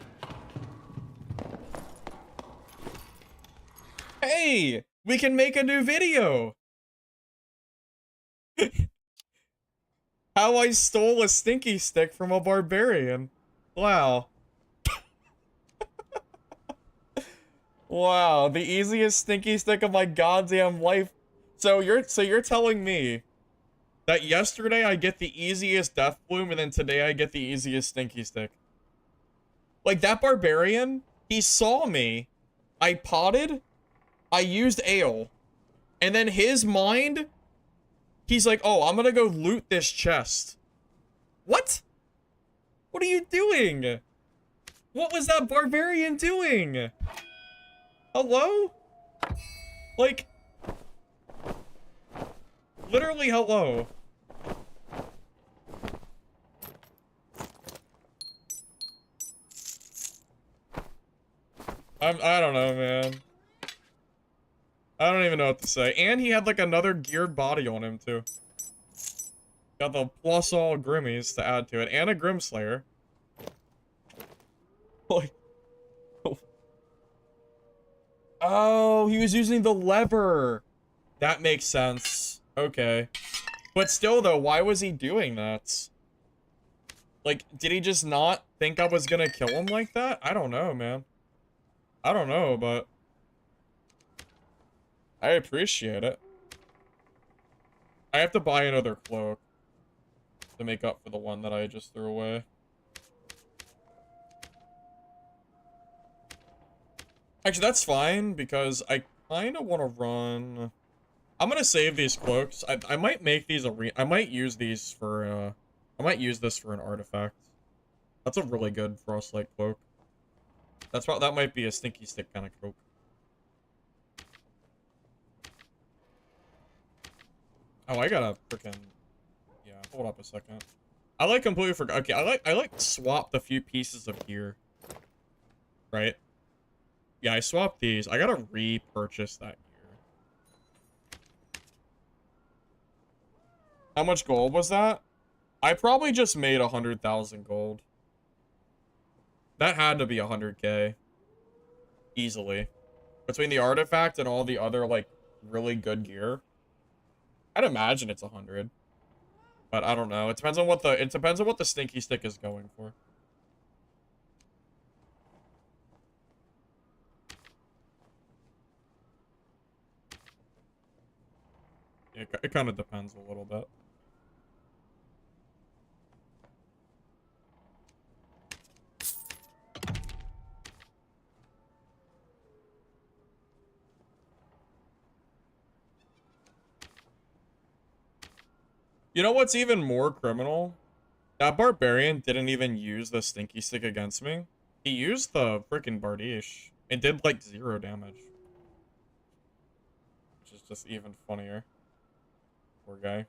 Hey, we can make a new video. How I stole a stinky stick from a barbarian. Wow. Wow, the easiest stinky stick of my goddamn life. So you're telling me That yesterday I get the easiest death bloom, and then today I get the easiest stinky stick. Like, that barbarian, he saw me. I potted. I used ale. And then his mind, he's like, oh, I'm gonna go loot this chest. What? What are you doing? What was that barbarian doing? Hello? Like, literally hello. I don't know, man. I don't even know what to say. And he had like another geared body on him too. Got the plus all Grimmies to add to it, and a Grimslayer. Like, oh, he was using the lever. That makes sense. Okay. But still though, why was he doing that? Like, did he just not think I was gonna kill him like that? I don't know, man. I don't know, but I appreciate it. I have to buy another cloak to make up for the one that I just threw away. Actually, that's fine, because I kind of want to run... I'm going to save these cloaks. I might make these I might use these for, I might use this for an artifact. That's a really good frostlight cloak. That might be a stinky stick kind of cloak. Oh, I gotta freaking... Yeah, hold up a second. I like completely forgot. Okay, I like swapped a few pieces of gear. Right? Yeah, I swapped these. I gotta repurchase that gear. How much gold was that? I probably just made 100,000 gold. That had to be 100k. Easily. Between the artifact and all the other, like, really good gear. I'd imagine it's 100. But I don't know. It depends on what the stinky stick is going for. It kind of depends a little bit. You know what's even more criminal? That barbarian didn't even use the stinky stick against me. He used the freaking Bardiche. It did like 0 damage. Which is just even funnier. Poor guy.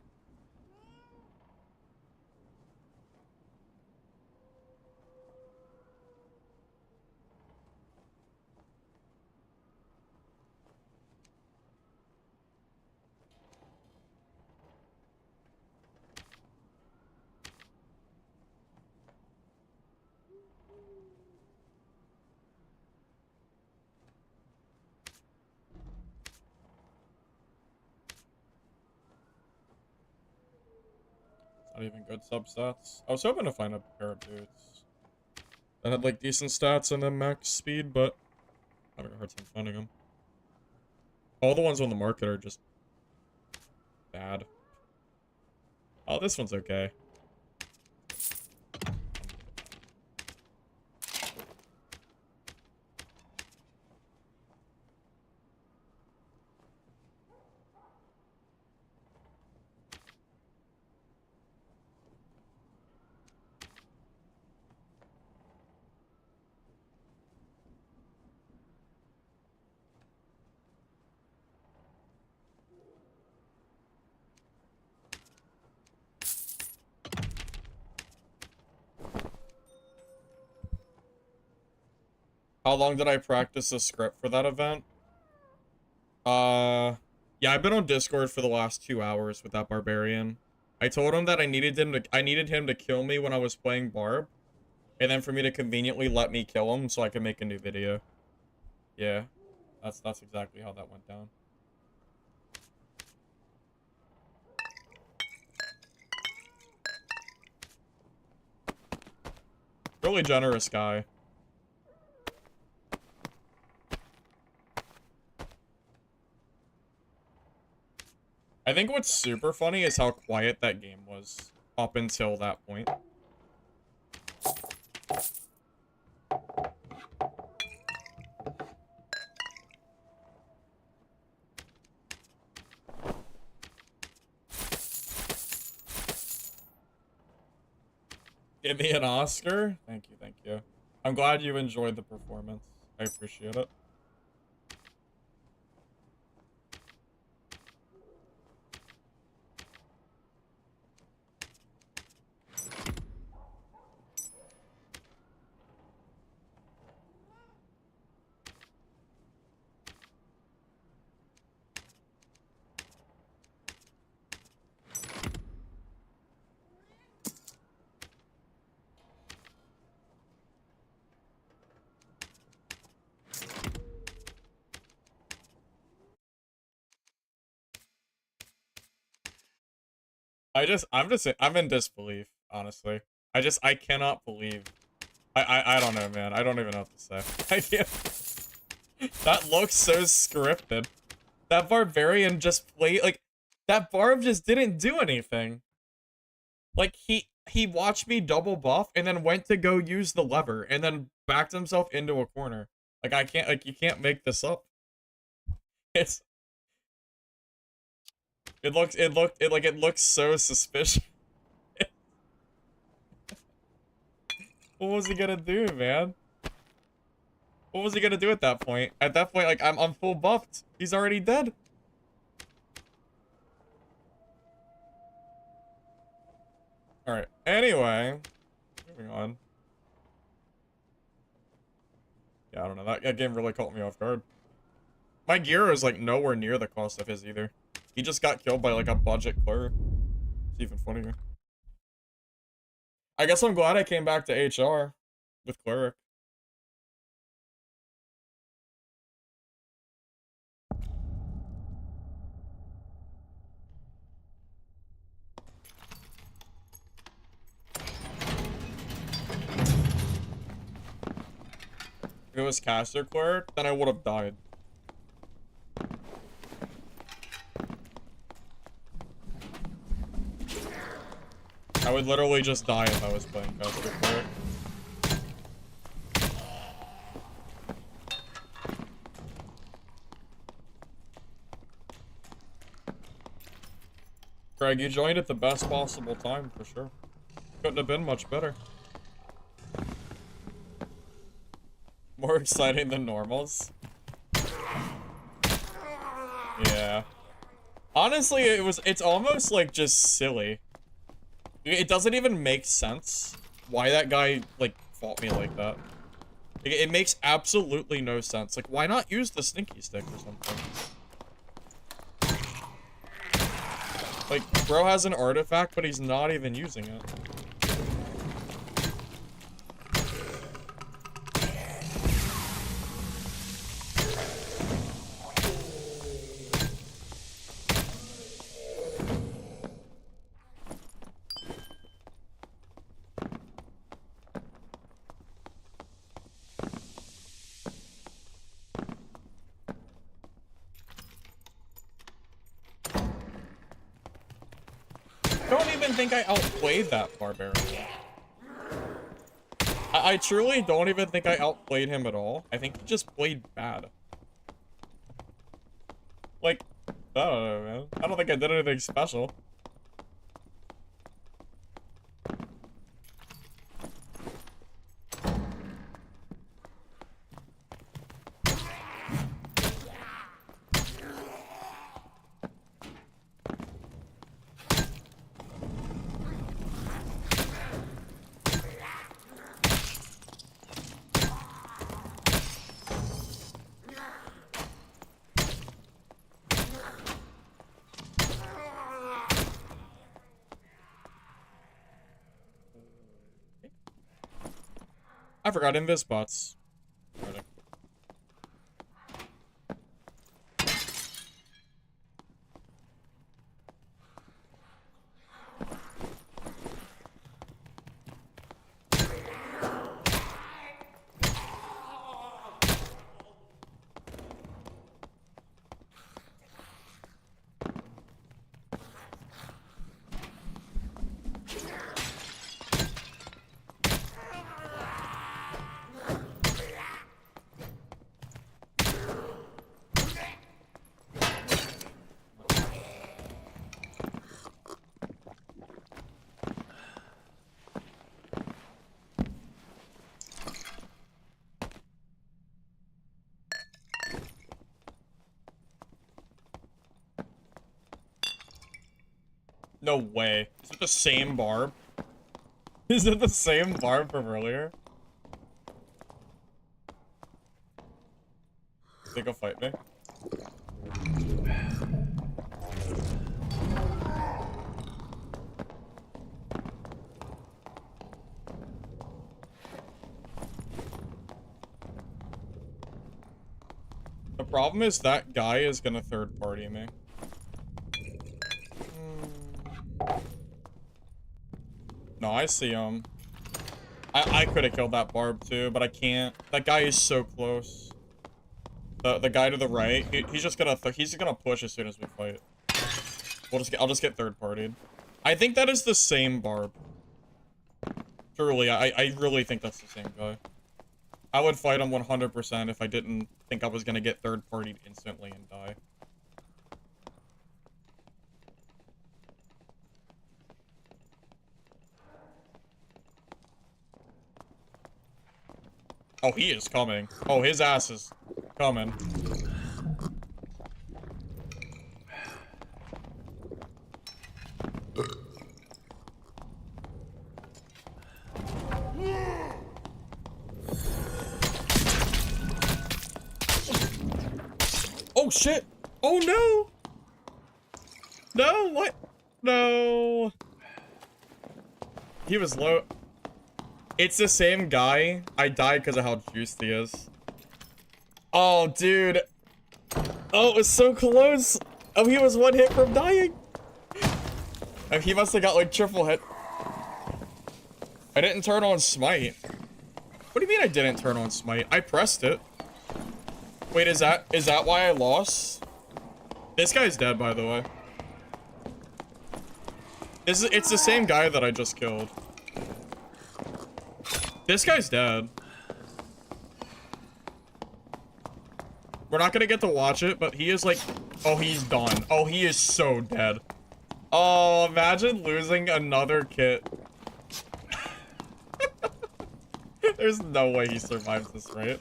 Not even good substats. I was hoping to find a pair of boots that had like decent stats and then max speed, but I'm having a hard time finding them. All the ones on the market are just bad. Oh, this one's okay. How long did I practice the script for that event? Yeah, I've been on Discord for the last 2 hours with that barbarian. I told him that I needed him to kill me when I was playing Barb, and then for me to conveniently let me kill him so I could make a new video. Yeah, that's exactly how that went down. Really generous guy. I think what's super funny is how quiet that game was up until that point. Give me an Oscar? Thank you, thank you. I'm glad you enjoyed the performance. I appreciate it. I'm in disbelief, honestly. I cannot believe. I don't know, man. I don't even know what to say. I can't. That looks so scripted. That Barbarian just played, like, that Barb just didn't do anything. Like, he watched me double buff and then went to go use the lever and then backed himself into a corner. Like, I can't, like, you can't make this up. It's, it looks so suspicious. What was he gonna do, man? What was he gonna do at that point? At that point, like, I'm full buffed. He's already dead. Alright, anyway. Moving on. Yeah, I don't know. That game really caught me off guard. My gear is, like, nowhere near the cost of his either. He just got killed by, like, a budget cleric. It's even funnier. I guess I'm glad I came back to HR with Cleric. If it was Caster Cleric, then I would have died. I would literally just die if I was playing Caster Cleric. Craig, you joined at the best possible time, for sure. Couldn't have been much better. More exciting than normals. Yeah. Honestly, it's almost like just silly. It doesn't even make sense why that guy, like, fought me like that. It makes absolutely no sense. Like, why not use the sneaky stick or something? Like, bro has an artifact, but he's not even using it. Think I outplayed that Barbarian. I truly don't even think I outplayed him at all. I think he just played bad. Like, I don't know, man. I don't think I did anything special. I forgot invis bots. No way. Is it the same Barb? Is it the same Barb from earlier? Think he'll fight me? The problem is that guy is gonna third party me. No, I see him. I could have killed that Barb too, but I can't. That guy is so close. The guy to the right, he's just gonna push as soon as we fight. I'll just get third partied. I think that is the same Barb. Truly, I really think that's the same guy. I would fight him 100% if I didn't think I was gonna get third partied instantly and die. Oh, he is coming. Oh, his ass is coming. Oh, shit. Oh, no. No, what? No. He was low. It's the same guy. I died because of how juiced he is. Oh, dude. Oh, it was so close. Oh, he was one hit from dying. Oh, he must have got like triple hit. I didn't turn on smite. What do you mean I didn't turn on smite? I pressed it. Wait, is that why I lost? This guy's dead, by the way. It's the same guy that I just killed. This guy's dead. We're not gonna get to watch it, but he is like... Oh, he's done. Oh, he is so dead. Oh, imagine losing another kit. There's no way he survives this, right?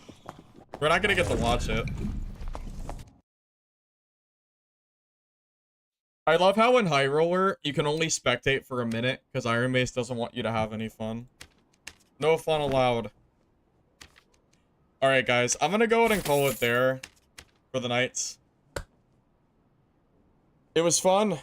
We're not gonna get to watch it. I love how in High Roller, you can only spectate for a minute, because Iron Mace doesn't want you to have any fun. No fun allowed. Alright, guys. I'm gonna go ahead and call it there for the nights. It was fun.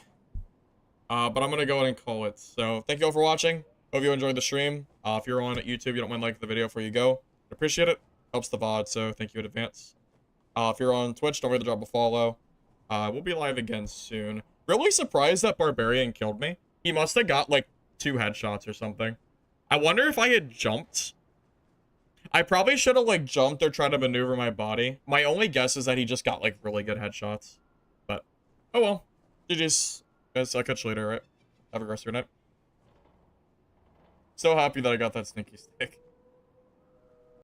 But I'm gonna go ahead and call it. So, thank you all for watching. Hope you enjoyed the stream. If you're on YouTube, you don't mind liking the video before you go. I appreciate it. Helps the VOD, so thank you in advance. If you're on Twitch, don't forget to drop a follow. We'll be live again soon. Really surprised that Barbarian killed me. He must have got, like, 2 headshots or something. I wonder if I had jumped. I probably should have, like, jumped or tried to maneuver my body. My only guess is that he just got, like, really good headshots. But, oh well. GG's. Guys, I'll catch you later, right? Have a great rest of your night. So happy that I got that sneaky stick.